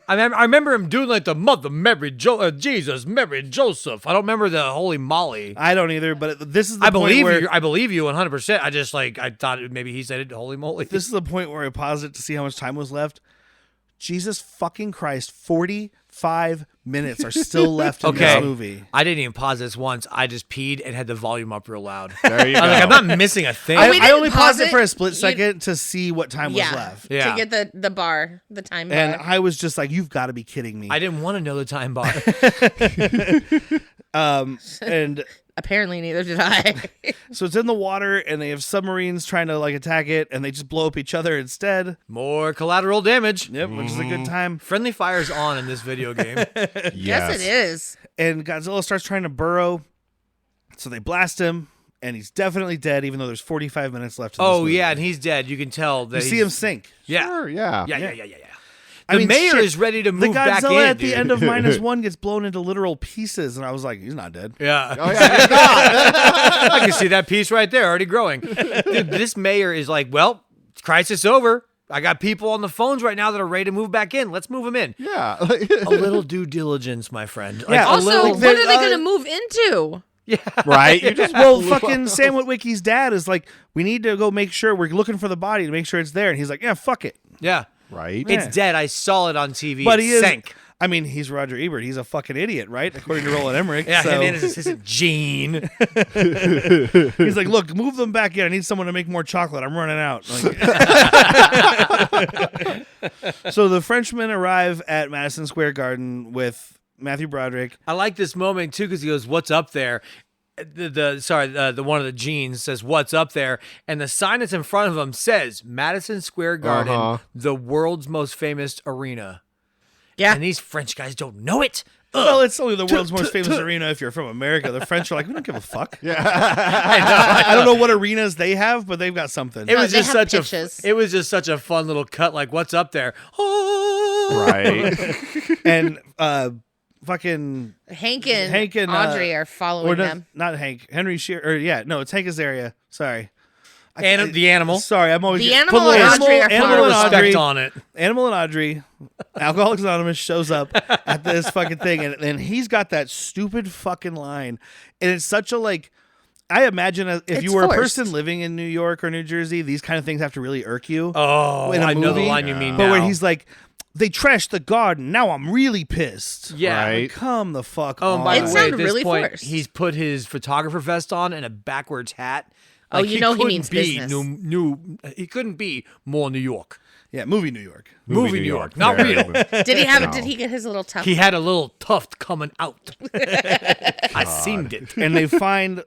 I remember him doing like the Mother Mary, Jesus, Mary, Joseph. I don't remember the Holy Molly. I don't either, but this is the I point believe where you. I believe you 100%. I just I thought maybe he said it. Holy moly! this is the point where I paused it to see how much time was left. Jesus fucking Christ, 45 minutes are still left in Okay. this movie. I didn't even pause this once. I just peed and had the volume up real loud. There you go. I'm not missing a thing. we I didn't only pause paused it it. for a split You- second to see what time was left. Yeah. To get the bar, the time bar. And I was just like, you've got to be kidding me. I didn't want to know the time bar. And Apparently, neither did I. so it's in the water, and they have submarines trying to like attack it, and they just blow up each other instead. More collateral damage. Yep, which is a good time. Friendly fire's on in this video game. Yes, it is. And Godzilla starts trying to burrow, so they blast him, and he's definitely dead, even though there's 45 minutes left. In this Oh movie. yeah, and he's dead. You can tell that You see he's- him sink. Yeah. Sure, yeah. Yeah. I The mean, mayor shit, is ready to The move back in. Godzilla at the dude. end of -1 gets blown into literal pieces, and I was like, he's not dead. Yeah. Oh, yeah. I can see that piece right there already growing. Dude, this mayor is like, well, crisis over. I got people on the phones right now that are ready to move back in. Let's move them in. Yeah. A little due diligence, my friend. Like, Yeah. a Also, little. what are they going to move into? Right? You just Well, fucking Sam Witwicky's dad is like, we need to go make sure we're looking for the body to make sure it's there, and he's like, yeah, fuck it. Yeah. right? It's dead. I saw it on TV. But it he is. sank. I mean, he's Roger Ebert. He's a fucking idiot, right? According to Roland Emmerich. Yeah, so him and his assistant Gene. he's like, look, move them back in. I need someone to make more chocolate. I'm running out. Like- so the Frenchmen arrive at Madison Square Garden with Matthew Broderick. I like this moment too because he goes, "What's up there?" The one of the Genes says, "What's up there?" And the sign that's in front of him says, "Madison Square Garden, the world's most famous arena." Yeah. And these French guys don't know it. Well, it's only the world's most famous arena if you're from America. The French are like, we don't give a fuck. Yeah. I don't know what arenas they have, but they've got something. It was they just have such pitches. it was just such a fun little cut. Like, what's up there? Oh. Right. And fucking Hank and or Audrey are following them. not Hank, Henry Shear, or no, it's Hank Azaria. Sorry. And the animal. Sorry, I'm always The put animal a little and Audrey are animal Put a and respect Audrey, on it. Animal and Audrey, Alcoholics Anonymous shows up at this fucking thing, and he's got that stupid fucking line, and it's such a like. I imagine if It's you were forced. a person living in New York or New Jersey, these kind of things have to really irk you. Oh, in a I know the movie. line you mean But now. where he's like, they trashed the garden. Now I'm really pissed. yeah. Right. Come the fuck Oh, on. and by It the way, sounded at this really point, forced. he's put his photographer vest on and a backwards hat. Oh, you know he couldn't means be business. He couldn't be more New York. Yeah, movie New York. Movie New York, not Very real. good. Did he have? No. Did he get his little tuft? He had a little tuft coming out. I seen it. And they find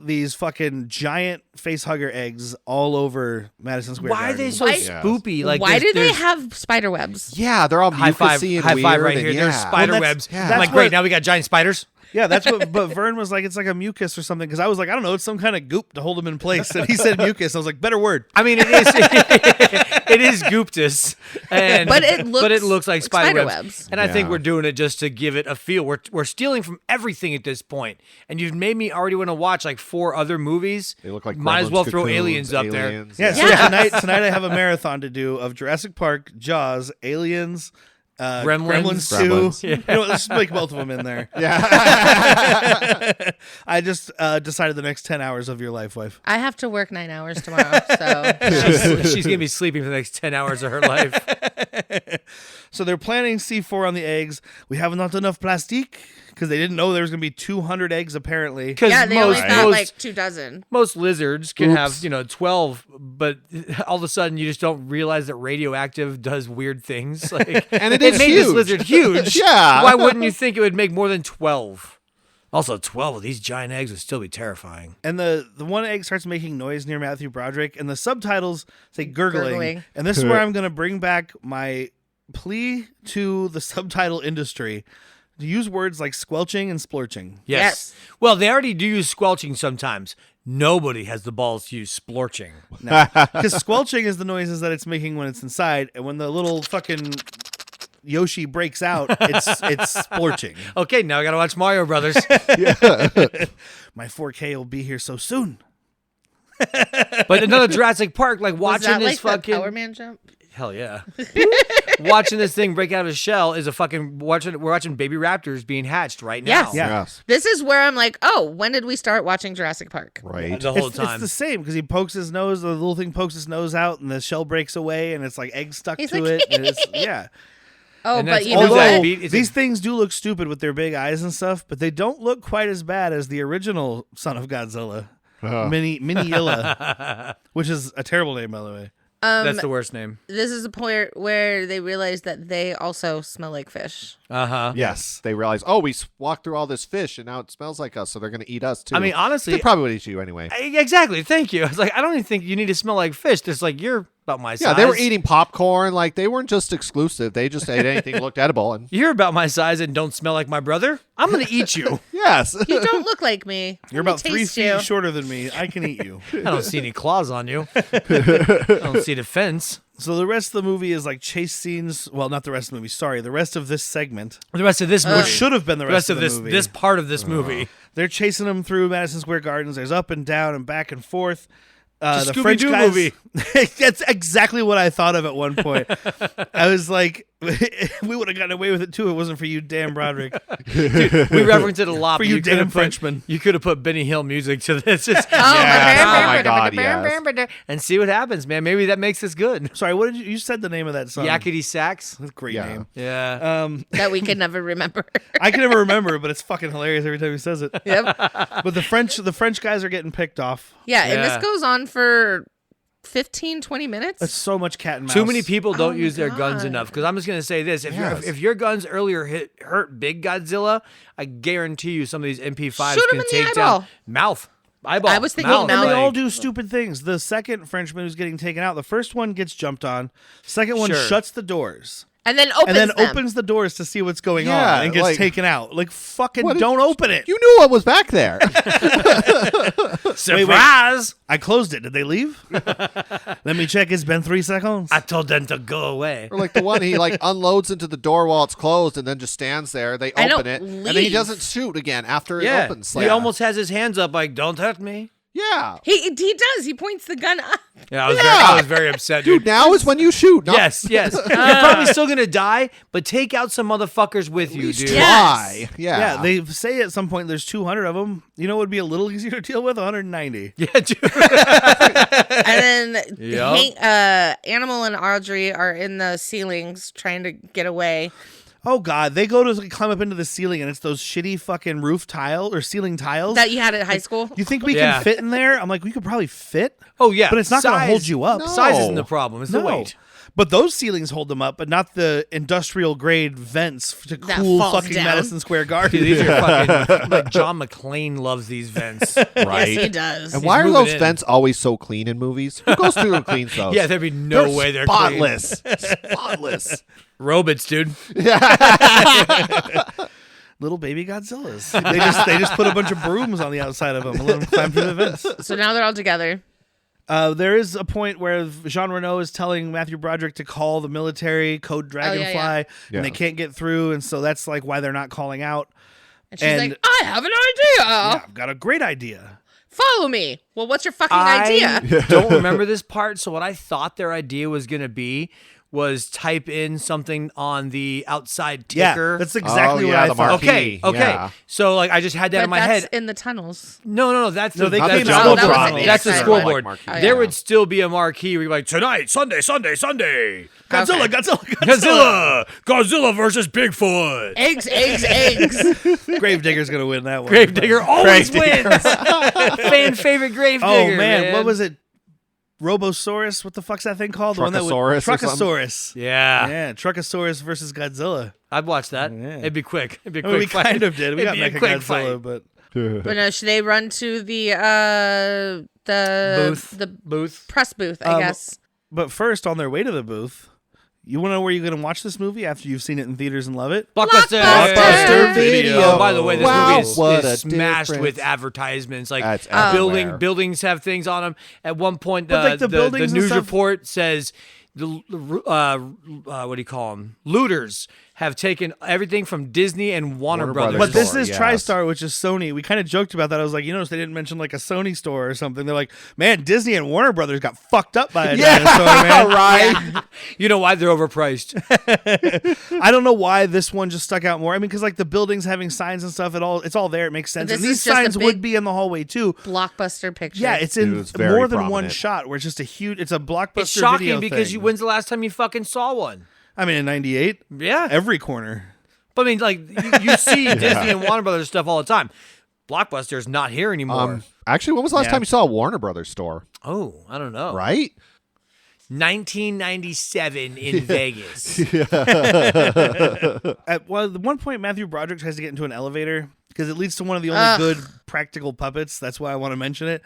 these fucking giant face hugger eggs all over Madison Square Why are Garden. they so Why- spoopy? Like, Why do they there's have spider webs? Yeah, they're all high five? mucusy and High five weird right and here. There's yeah. spider Well, webs. that's I'm like, what- great. Now we got giant spiders. Yeah, that's what. But Vern was like, it's like a mucus or something. Because I was like, I don't know, it's some kind of goop to hold them in place. And he said mucus. I was like, better word. I mean, it is it is gooptus, and But it looks like like spider spider webs. webs. And I think Yeah. we're doing it just to give it a feel. We're stealing from everything at this point, and you've made me already want to watch like 4 other movies. They look like might as Gremlins, well throw Cocoons, aliens up there. Aliens. Yeah. So Yeah. tonight I have a marathon to do of Jurassic Park, Jaws, Aliens, Gremlins. 2. Gremlins. You know, let's make both of them in there. Yeah. I just decided the next 10 hours of your life, wife. I have to work 9 hours tomorrow, so She's gonna be sleeping for the next 10 hours of her life. So they're planting C4 on the eggs. We have not enough plastique because they didn't know there was going to be 200 eggs apparently. Because yeah, they only most, got most, like 2 dozen. most lizards can Oops. have 12, but all of a sudden you just don't realize that radioactive does weird things. Like, And it it is made this huge. lizard huge. Yeah. Why wouldn't you think it would make more than 12? Also, 12 of these giant eggs would still be terrifying. And the one egg starts making noise near Matthew Broderick, and the subtitles say gurgling. Gurgling. And this is where I'm going to bring back my plea to the subtitle industry to use words like squelching and splorching. Yes. Well, they already do use squelching sometimes. Nobody has the balls to use splorching. Because squelching is the noises that it's making when it's inside, and when the little fucking Yoshi breaks out, it's splorching. Okay, now I gotta watch Mario Brothers. My 4K will be here so soon. But another Jurassic Park, like Was watching that this like fucking the Power Man jump? hell yeah, watching this thing break out of its shell is a fucking we're watching baby raptors being hatched right now. Yes. Yeah. Yes. This is where I'm like, oh, when did we start watching Jurassic Park? Right. The whole It's time. the same because he pokes his nose, the little thing pokes his nose out, and the shell breaks away, and it's like egg stuck He's to like, it. And it's, yeah. Oh, And but that's you all know that what? beat- It's These a- things do look stupid with their big eyes and stuff, but they don't look quite as bad as the original Son of Godzilla, Mini-Illa, which is a terrible name, by the way. That's the worst name. This is the point where they realize that they also smell like fish. Uh-huh. Yes. They realize, oh, we walked through all this fish and now it smells like us, so they're going to eat us too. I mean, honestly, they probably would eat you anyway. Exactly. Thank you. I was like, I don't even think you need to smell like fish. There's like, you're about my size. Yeah, they were eating popcorn. Like, they weren't just exclusive. They just ate anything that looked edible. And You're about my size and don't smell like my brother. I'm gonna eat you. yes. You don't look like me. You're Let me about 3 taste feet you. shorter than me. I can eat you. I don't see any claws on you. I don't see the fence. So the rest of the movie is like chase scenes. Well, not the rest of the movie. Sorry, the rest of this segment, The rest of this movie. which should have been the the rest of the this movie. this part of this movie. They're chasing them through Madison Square Gardens. There's up and down and back and forth. It's a The French Scooby-Doo guys, movie. That's exactly what I thought of at one point. I was like, we would have gotten away with it too. If it wasn't for you, damn Broderick. We reference it a lot. For but you could damn have put- Frenchman. You could have put Benny Hill music to this. Just, Oh, Oh my God, yes. and see what happens, man. Maybe that makes this good. Sorry, what did you said the name of that song? Yakety sax. That's a great Yeah. name. Yeah. that we can never remember. I can never remember, but it's fucking hilarious every time he says it. Yep. But the French guys are getting picked off. Yeah, and Yeah. this goes on for 15, 20 minutes. That's so much cat and mouse. Too many people don't Oh use my their guns God. enough. Because I'm just gonna say this: Yes. if your guns earlier hurt big Godzilla, I guarantee you some of these MP5s Shoot him can in the take eyeball. down mouth, eyeball. I was thinking mouth. And they Like- all do stupid things. The second Frenchman who's getting taken out, the first one gets jumped on. Second one Sure. shuts the doors. And then and then them. opens the doors to see what's going Yeah, on and gets like- taken out. Like, fucking What don't open it and gets like- taken out. Like, fucking What don't open it. You knew what was back there. Surprise! I closed it. Did they leave? Let me check. It's been 3 seconds. I told them to go away. Or like the one he like unloads into the door while it's closed and then just stands there. They I open know, it and then he leave. doesn't shoot again after it Yeah, opens. he Like, almost has his hands up like, don't hurt me. yeah. He does. He points the gun up. Yeah, I was very upset, Dude, now is when you shoot. Not Yes. You're probably still going to die, but take out some motherfuckers with you, dude. try. Yeah. Yeah, they say at some point there's 200 of them. You know what would be a little easier to deal with? 190. Yeah, dude. And then Yep. Animal and Audrey are in the ceilings trying to get away. Oh, God. They go to climb up into the ceiling, and it's those shitty fucking roof tile or ceiling tiles. That you had at high school? You think we Yeah. can fit in there? I'm like, we could probably fit. Oh, yeah. But it's not going to Size- hold you up. No. Size isn't the problem. It's the No. weight. But those ceilings hold them up, but not the industrial grade vents to That cool falls fucking down. Madison Square Garden. Dude, these are fucking, like John McClane loves these vents. Right. Yes, he does. And why are moving those in. vents always so clean in movies? Who goes through and cleans those? Yeah, there'd be no way they're clean. spotless. Spotless. Robots, dude. Little baby Godzillas. They just put a bunch of brooms on the outside of them and let them climb through the vents. So now they're all together. There is a point where Jean Reno is telling Matthew Broderick to call the military code Dragonfly, yeah. Yeah. and they can't get through, and so that's like why they're not calling out. And she's And- like, I have an idea. Yeah, I've got a great idea. Follow me. Well, what's your fucking idea? I don't remember this part, so what I thought their idea was going to be was type in something on the outside ticker. Yeah, that's exactly Oh, what yeah, I the thought. marquee. Okay. Yeah. So like I just had that But in my that's head. in the tunnels. No, that's No, the, they that's came the out school of the board. tunnels. That's the Inside school one. board. Marquee. Oh, yeah. There would still be a marquee where you're like, tonight, Sunday. Godzilla, Okay. Godzilla. Godzilla versus Bigfoot. Eggs. Gravedigger's gonna win that one. Gravedigger always wins. Fan favorite Gravedigger. Oh man, what was it? Robosaurus? What the fuck's that thing called? The one that would- Truckosaurus or something? Truckosaurus. Yeah, Yeah, Truckosaurus versus Godzilla. I'd watch that. Yeah. It'd be quick. It'd be a I mean, we quick fight. kind of did. We got It'd be a quick Mechagodzilla, fight. but But no, should they run to the Booth. the Booth. press booth? I guess. first, on their way to the booth, you want to know where you're going to watch this movie after you've seen it in theaters and love it? Blockbuster Video. Oh, by the way, this Wow, movie what is a smashed difference. with advertisements. Like That's everywhere. buildings have things on them. At one point, But, like, the the buildings and news stuff- report says what do you call them? Looters have taken everything from Disney and Warner Warner Brothers. But this store, is yes. TriStar, which is Sony. We kind of joked about that. I was like, you notice they didn't mention like a Sony store or something. They're like, man, Disney and Warner Brothers got fucked up by a dinosaur, man. right. You know why they're overpriced? I don't know why this one just stuck out more. I mean, because like the buildings having signs and stuff, it's all there. It makes sense. This And these is just a signs big- would be in the hallway too. Blockbuster picture. Yeah, it's in Dude, it's very more than one prominent. shot where it's just a huge. It's a blockbuster. It's shocking video because thing. when's the last time you fucking saw one? I mean, in '98, Yeah. every corner. But I mean, like you see Disney and Warner Brothers stuff all the time. Blockbuster's not here anymore. Actually, when was the last Yeah. time you saw a Warner Brothers store? Oh, I don't know. Right? 1997 in Vegas. At one point, Matthew Broderick tries to get into an elevator because it leads to one of the only good practical puppets. That's why I want to mention it.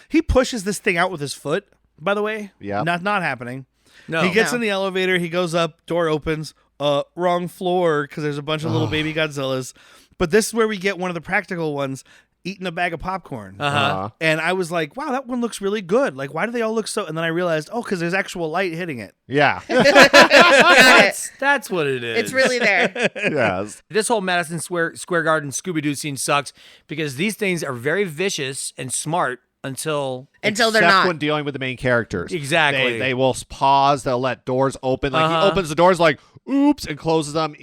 He pushes this thing out with his foot. By the way, Yeah. not happening. No. He gets No. in the elevator. He goes up. Door opens. Wrong floor because there's a bunch of little baby Godzillas. But this is where we get one of the practical ones eating a bag of popcorn. Uh-huh. And I was like, wow, that one looks really good. Like, why do they all look so? And then I realized, oh, because there's actual light hitting it. Yeah. Got it. That's what it is. It's really there. yes. This whole Madison Square Garden Scooby-Doo scene sucks because these things are very vicious and smart until They're Except not. when dealing with the main characters. Exactly. They will pause. They'll let doors open. Like Uh-huh. he opens the doors like, oops, and closes them.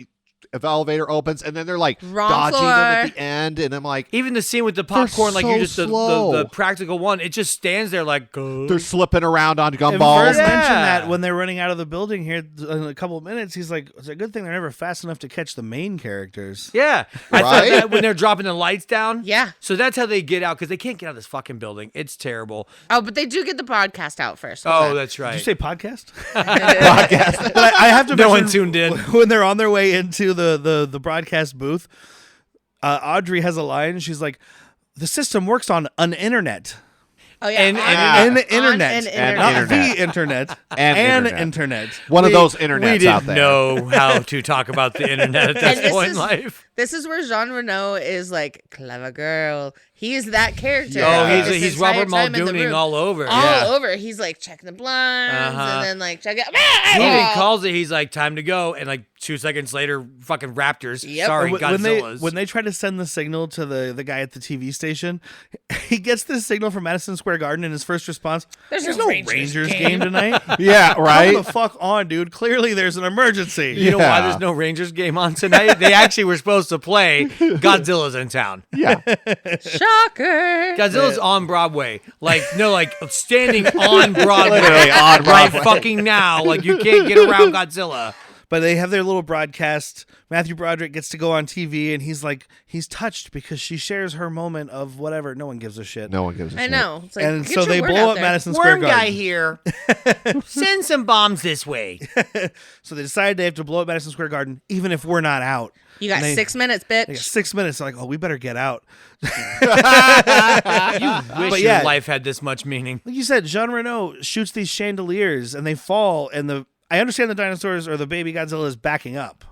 If the elevator opens, and then they're like Wrong dodging floor. them at the end, and I'm like, even the scene with the popcorn, like you so just the slow. practical one, it just stands there like go. they're slipping around on And gumballs. Vern Yeah. mentioned that when they're running out of the building here in a couple of minutes, he's like, it's a good thing they're never fast enough to catch the main characters. Yeah, I thought Right? that when they're dropping the lights down. Yeah. So that's how they get out because they can't get out of this fucking building. It's terrible. Oh, but they do get the podcast out first. Oh, that's right. Did you say podcast? Podcast. But I have to No one mention, tuned in. when they're on their way into the broadcast booth. Audrey has a line. She's like, "The system works on an internet." Oh yeah, And- And the on internet. an Not internet. the internet. And internet. One of those We internets didn't out there. know how to talk about the internet at And this this point in is- life. This is where Jean Reno is like clever girl. He is that character. Oh, like, he's this Robert entire time in the Maldooning room. all over. All over. He's like checking the blinds and then like check it. He even calls it. He's like, time to go. And like 2 seconds later, fucking raptors. Yep. Sorry, when Godzillas. when they try to send the signal to the guy at the TV station, he gets this signal from Madison Square Garden, and his first response, "There's no Rangers game tonight." Yeah, right. Come the fuck on, dude. Clearly, there's an emergency. You know why Yeah. there's no Rangers game on tonight? They actually were supposed to play Godzilla's in town. Yeah. Shocker. Godzilla's on Broadway. Like, no, like standing on Broadway. Literally on Right Broadway. fucking now. Like, you can't get around Godzilla. But they have their little broadcast. Matthew Broderick gets to go on TV, and he's touched because she shares her moment of whatever. No one gives a shit. No one gives a I shit. know. It's like, And get so your they word blow out up there. Madison Square Worm Garden. guy here. Send some bombs this way. So they decide they have to blow up Madison Square Garden, even if we're not out. You got And they- 6 minutes, They got bitch. 6 minutes. They're like, oh, we better get out. You wish But yeah. your life had this much meaning. Like you said, Jean Reno shoots these chandeliers, and they fall, and I understand the dinosaurs or the baby Godzilla is backing up.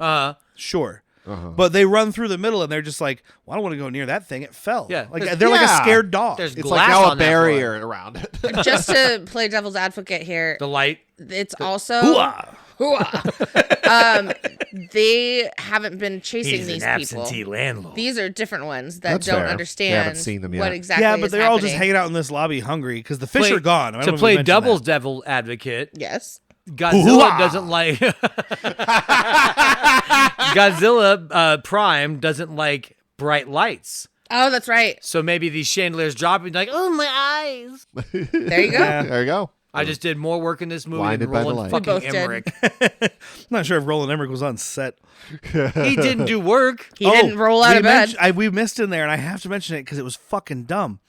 Sure. But they run through the middle, and they're just like, well, I don't want to go near that thing. It fell. Yeah. Like There's- they're like a Yeah. scared dog. There's It's glass like now on a that barrier around it. Just to play devil's advocate here, The light. it's also Hooah! they haven't been chasing these people. landlord. These are different ones that That's don't fair. We understand haven't seen them what yet. exactly Yeah, but is they're all just happening. hanging out in this lobby hungry because the fish are gone. I don't To know if we play mentioned doubles that. devil advocate, Yes. Godzilla doesn't like Godzilla Prime doesn't like bright lights. Oh, that's right. So maybe these chandeliers dropping like, oh my eyes. There you go. There you go. I just did more work in this movie Blinded than by the Roland light. We both fucking did. Emmerich. I'm not sure if Roland Emmerich was on set. He didn't do work. He didn't roll out of bed. We missed in there, and I have to mention it because it was fucking dumb.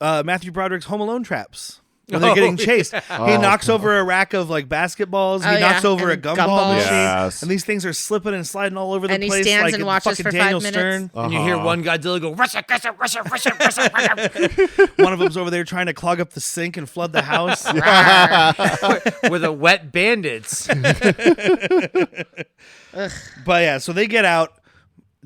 Matthew Broderick's Home Alone traps. When they're Oh, getting chased, yeah. he knocks over a rack of like basketballs. Oh, He knocks yeah, over a and gumball gumballs. machine, Yes. and these things are slipping and sliding all over the And he place. stands like and in watches fucking for 5 Daniel minutes. Stern. And you hear one Godzilla go, Russia, Russia, Russia, Russia, Russia, Russia, One of them's over there trying to clog up the sink and flood the house. with a wet bandits. But yeah, so they get out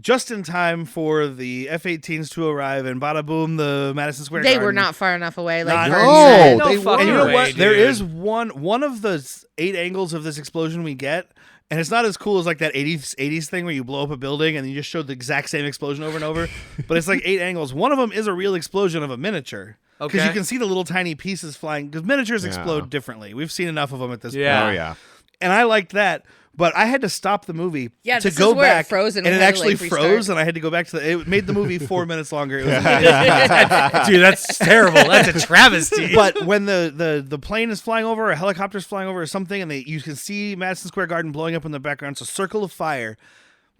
just in time for the F-18s to arrive, and bada boom, the Madison Square They Garden. were not far enough away. Like Not- Vern No, said. No they fucking And you know way, what? There dude. is one of the 8 angles of this explosion we get, and it's not as cool as like that 80s thing where you blow up a building and you just show the exact same explosion over and over. But it's like 8 angles. One of them is a real explosion of a miniature. Because Okay. you can see the little tiny pieces flying. Because miniatures Yeah. explode differently. We've seen enough of them at this Yeah. Oh, point. yeah. And I liked that. But I had to stop the movie Yeah, to this go is where it back, froze and and we it had to, actually like, froze, restart. and I had to go back to it made the movie 4 minutes longer. It was Dude, that's terrible. That's a travesty. But when the plane is flying over, or a helicopter's flying over, or something, and you can see Madison Square Garden blowing up in the background, it's a circle of fire.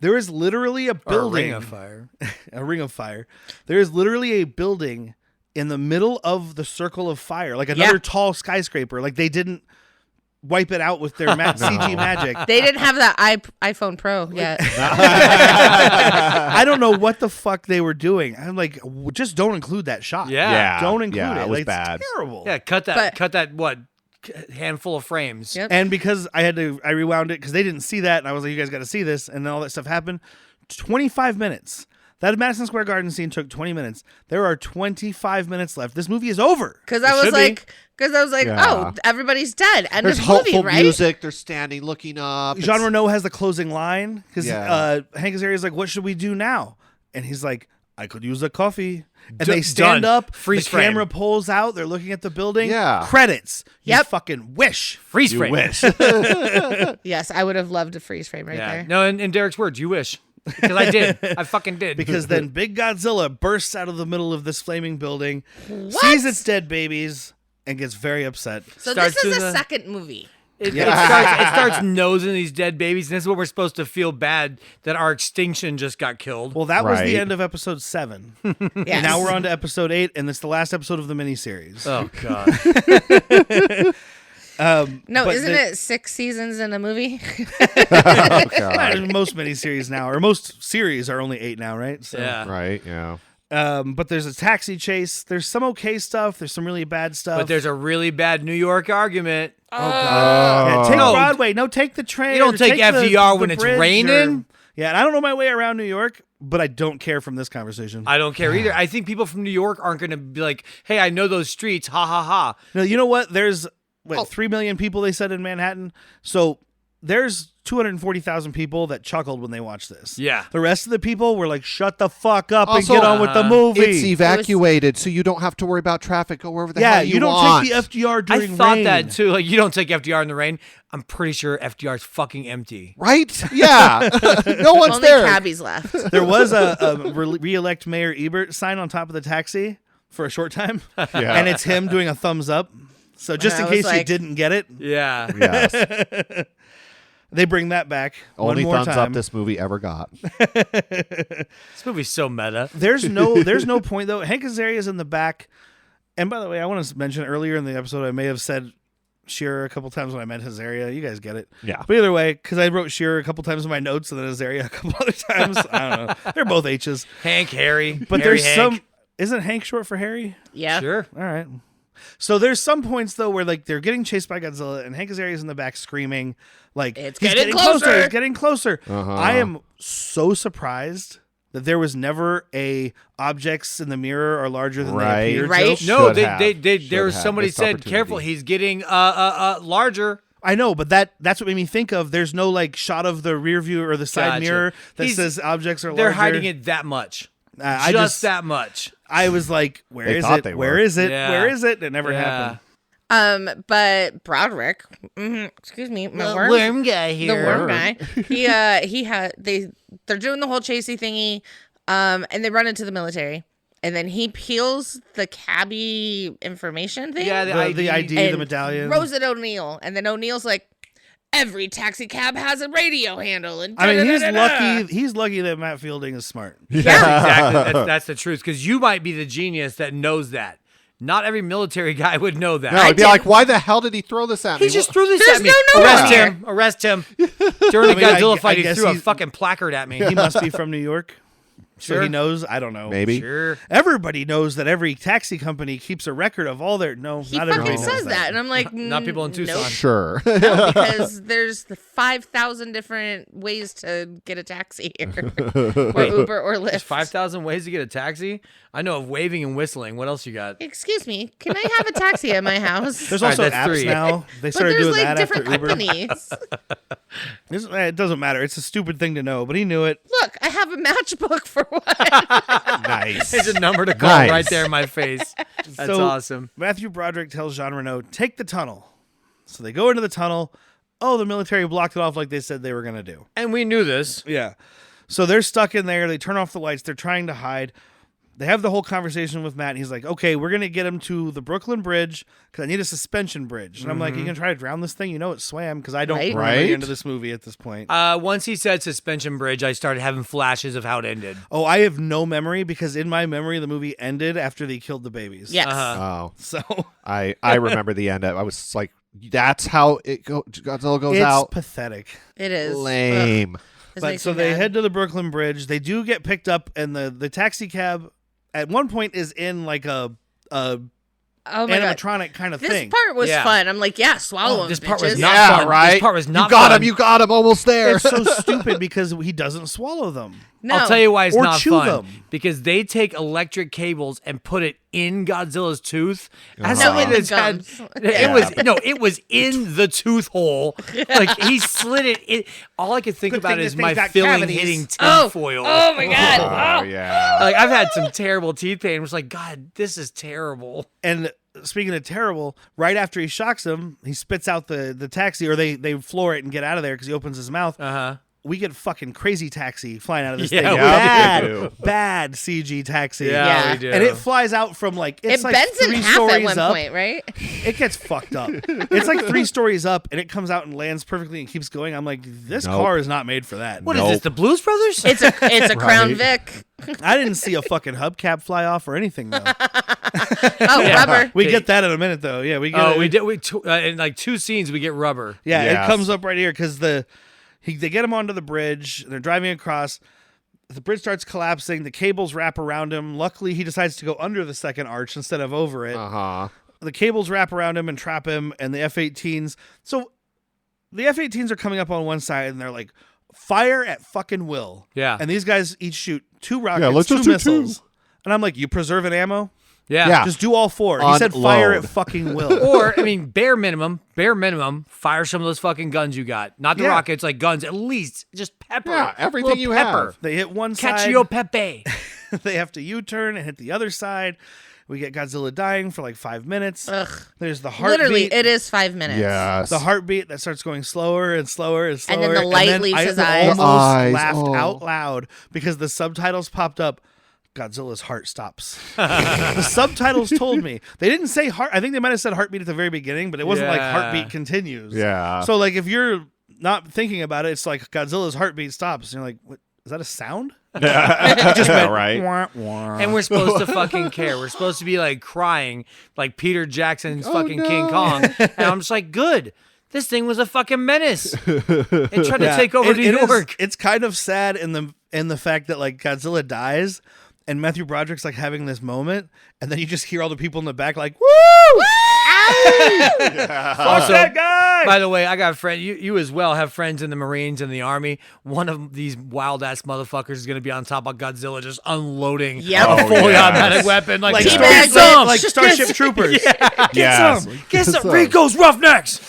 There is literally a Or a building, ring of fire. a ring of fire. There is literally a building in the middle of the circle of fire, like another tall skyscraper. Like they didn't wipe it out with their CG magic. They didn't have that iPhone Pro yet. I don't know what the fuck they were doing. I'm like, just don't include that shot. Yeah. Yeah. Don't include Yeah, it. it was Like, bad. It's terrible. Yeah, cut But- that what handful of frames. Yep. And because I rewound it because they didn't see that, and I was like, you guys got to see this, and then all that stuff happened. 25 minutes. That Madison Square Garden scene took 20 minutes. There are 25 minutes left. This movie is over. Because I was should be. like, Yeah. oh, everybody's dead. End There's of movie, hopeful right? music. They're standing, looking up. Jean It's- Reno has the closing line because Yeah. Hank Azaria's like, what should we do now? And he's like, I could use a coffee. And D- they stand done. up. Freeze the frame. camera pulls out. They're looking at the building. Yeah. Credits. You Yep. fucking wish. Freeze You frame. wish. Yes, I would have loved a freeze frame right Yeah. there. No, in Derek's words, you wish. Because I did. I fucking did. Because then Big Godzilla bursts out of the middle of this flaming building, sees its dead babies, and gets very upset. So Starts this is doing a the- second movie. it starts nosing these dead babies, and this is what we're supposed to feel bad that our extinction just got killed. Well, that was the Right. end of episode 7. Yes. And now we're on to episode 8, and it's the last episode of the miniseries. Oh god. No, but isn't the- it 6 seasons in a movie? Oh, God. Most miniseries now, or most series are only 8 now, right? So, Yeah. Right, yeah. But there's a taxi chase. There's some okay stuff. There's some really bad stuff. But there's a really bad New York argument. Oh, God. Yeah, take No. Broadway. No, take the train. You don't or take FDR when the it's bridge raining. Yeah, and I don't know my way around New York, but I don't care from this conversation. I don't care either. I think people from New York aren't going to be like, hey, I know those streets. Ha, ha, ha. No, you know what? There's 3 million people they said in Manhattan. So there's 240,000 people that chuckled when they watched this. Yeah. The rest of the people were like, shut the fuck up Also, and get on with the movie. It's evacuated, so you don't have to worry about traffic. Go wherever the hell you don't want. take the FDR I during thought rain. that too. Like, you don't take FDR in the rain. I'm pretty sure FDR's fucking empty. Right? Yeah. No one's Only there. cabbies left. There was a re-elect Mayor Ebert sign on top of the taxi for a short time. Yeah. And it's him doing a thumbs up. So just And in I was case you like- didn't get it, Yeah. Yes. they bring that back Only one more thumbs time. up this movie ever got. This movie's so meta. There's no point though. Hank Azaria's in the back. And by the way, I want to mention earlier in the episode, I may have said Shearer a couple times when I meant Azaria. You guys get it. Yeah. But either way, because I wrote Shearer a couple times in my notes and then Azaria a couple other times. I don't know. They're both H's. Hank, Harry. But Harry, there's Hank. some. Isn't Hank short for Harry? Yeah. Sure. All right. So there's some points though where like they're getting chased by Godzilla and Hank Azaria's in the back screaming like It's he's getting closer. closer. He's getting closer. Uh-huh. I am so surprised that there was never a objects in the mirror are larger than Right. they appear. Right. joke. No, Should have. there was Should somebody have. Missed said, opportunity. careful, he's getting larger. I know, but that's what made me think of. There's no like shot of the rear view or the side Gotcha. mirror that He's- says objects are larger. They're hiding it that much. I just that much. I was like, where They is thought it? they Where were. is it? Yeah. Where is it? It never Yeah. happened. But Broderick, excuse me, my worm, guy the worm guy, they're doing the whole chasey thingy, and they run into the military, and then he peels the cabbie information thing. Yeah, The ID, and the medallion. throws it at O'Neill, and then O'Neill's like, every taxi cab has a radio handle, and I mean, he's da-da-da-da-da. lucky. He's lucky that Matt Fielding is smart. Yeah. Exactly. That's the truth. Because you might be the genius that knows that. Not every military guy would know that. No, I'd be like, why the hell did he throw this at me? He just threw this There's at me. no number Arrest here. him. Arrest him. During the I mean, I Godzilla fight, he guess threw a he's- fucking placard at me. He must be from New York. So Sure. he knows. I don't know. Maybe. Sure. Everybody knows that every taxi company keeps a record of all their. No, He not fucking everybody knows says that, and I'm like, Not people in Tucson. nope. Sure. No, because there's the 5,000 different ways to get a taxi here, or Uber or Lyft. There's 5,000 ways to get a taxi. I know of waving and whistling. What else you got? Excuse me, can I have a taxi at my house? There's All right, also that's apps 3. now. They But started there's doing like that different after Uber. companies. It doesn't matter. It's a stupid thing to know, but he knew it. Look, I have a matchbook for one. Nice. There's a number to call Nice. right there in my face. That's So, awesome. Matthew Broderick tells Jean Reno, take the tunnel. So they go into the tunnel. Oh, the military blocked it off like they said they were going to do. And we knew this. Yeah. So they're stuck in there. They turn off the lights. They're trying to hide. They have the whole conversation with Matt. And he's like, okay, we're going to get him to the Brooklyn Bridge because I need a suspension bridge. And I'm like, you going to try to drown this thing? You know it swam because I don't Right. remember the Right. end of this movie at this point. Once he said suspension bridge, I started having flashes of how it ended. Oh, I have no memory because in my memory, the movie ended after they killed the babies. Yes. Oh, So I remember the end. I was like, that's how Godzilla goes it's out. pathetic. It is. Lame. This But makes so me they mad. head to the Brooklyn Bridge. They do get picked up, and the taxi cab at one point is in like a Oh my god. animatronic kind of This thing. part was Yeah. fun. I'm like, yeah, swallow him. this part was bitches. not Yeah, fun. right. This part was not You got fun. him. You got him. Almost there. It's so stupid because he doesn't swallow them. No. I'll tell you why it's Or not chew fun. them. Because they take electric cables and put it in Godzilla's tooth. As No, somebody in the that's had, gums. it was in the tooth hole. Like he slid it. All I could think Good about thing is this my thing's got filling cavities. hitting Oh, tinfoil. oh my god. Oh, Oh. yeah. Like I've had some terrible teeth pain. I was like, God, this is terrible. And speaking of terrible, right after he shocks them, he spits out the taxi, or they floor it and get out of there because he opens his mouth. We get fucking crazy taxi flying out of this Yeah, thing. we do. Bad CG taxi. Yeah. we do. And it flies out from like it's It like bends in 3 half at stories one up. point, right? It gets fucked up. It's like 3 stories up, and it comes out and lands perfectly and keeps going. I'm like, this Nope. car is not made for that. What is this? The Blues Brothers? It's a Crown Vic. I didn't see a fucking hubcap fly off or anything though. Oh, rubber. We get that in a minute though. Yeah, we get. Oh, it. we did. In like 2 scenes, we get rubber. Yeah, Yes. it comes up right here because they get him onto the bridge. And they're driving across. The bridge starts collapsing. The cables wrap around him. Luckily, he decides to go under the second arch instead of over it. The cables wrap around him and trap him, and the F-18s. So the F-18s are coming up on one side, and they're like, fire at fucking will. Yeah. And these guys each shoot 2 rockets, let's 2 just do missiles. 2. And I'm like, you preserving ammo? Yeah. Just do all 4. He said fire at Unload. fucking will. Or, I mean, bare minimum, fire some of those fucking guns you got. Not the rockets, like guns, at least. Just pepper. Yeah, everything Little you pepper. have. They hit one side. Cacio Pepe. They have to U-turn and hit the other side. We get Godzilla dying for like 5 minutes. Ugh. There's the heartbeat. Literally, it is 5 minutes. Yes. The heartbeat that starts going slower and slower and slower. And then the light leaves his eyes. I almost Eyes, laughed out loud because the subtitles popped up. Godzilla's heart stops. The subtitles told me. They didn't say heart. I think they might have said heartbeat at the very beginning, but it wasn't like heartbeat continues. Yeah. So like if you're not thinking about it, it's like Godzilla's heartbeat stops. And you're like, what? Is that a sound? Just right. Wah, wah. And we're supposed to fucking care. We're supposed to be like crying like Peter Jackson's fucking no. King Kong. And I'm just like, good. This thing was a fucking menace. It tried to take over New York. It's kind of sad in the fact that like Godzilla dies and Matthew Broderick's like having this moment, and then you just hear all the people in the back like, woo! Fuck that guy! By the way, I got a friend. You as well have friends in the Marines and the Army. One of these wild ass motherfuckers is going to be on top of Godzilla, just unloading Yep. a fully automatic weapon, like like, Teabag Starship, it. like Starship Troopers. Get some Rico's Roughnecks.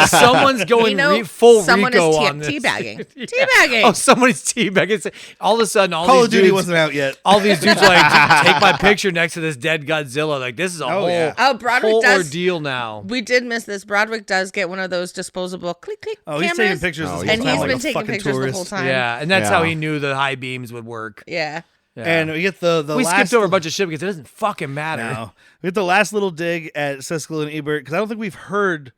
Someone's going full someone Rico is on this. teabagging. Teabagging. Oh, somebody's teabagging. All of a sudden, all Call these of Duty dudes, wasn't out yet. all these dudes are like, take my picture next to this dead Godzilla. Like, this is a whole, yeah. Oh, Broderick whole does. ordeal now. We did miss this. Broderick does get one of those disposable click click Oh, he's cameras. taking pictures this Oh, whole and time he's like been a taking fucking pictures tourist. the whole time. Yeah, and that's Yeah. how he knew the high beams would work. Yeah. Yeah. And we get the we last skipped over a bunch of shit because it doesn't fucking matter. No. We get the last little dig at Siskel and Ebert because I don't think we've heard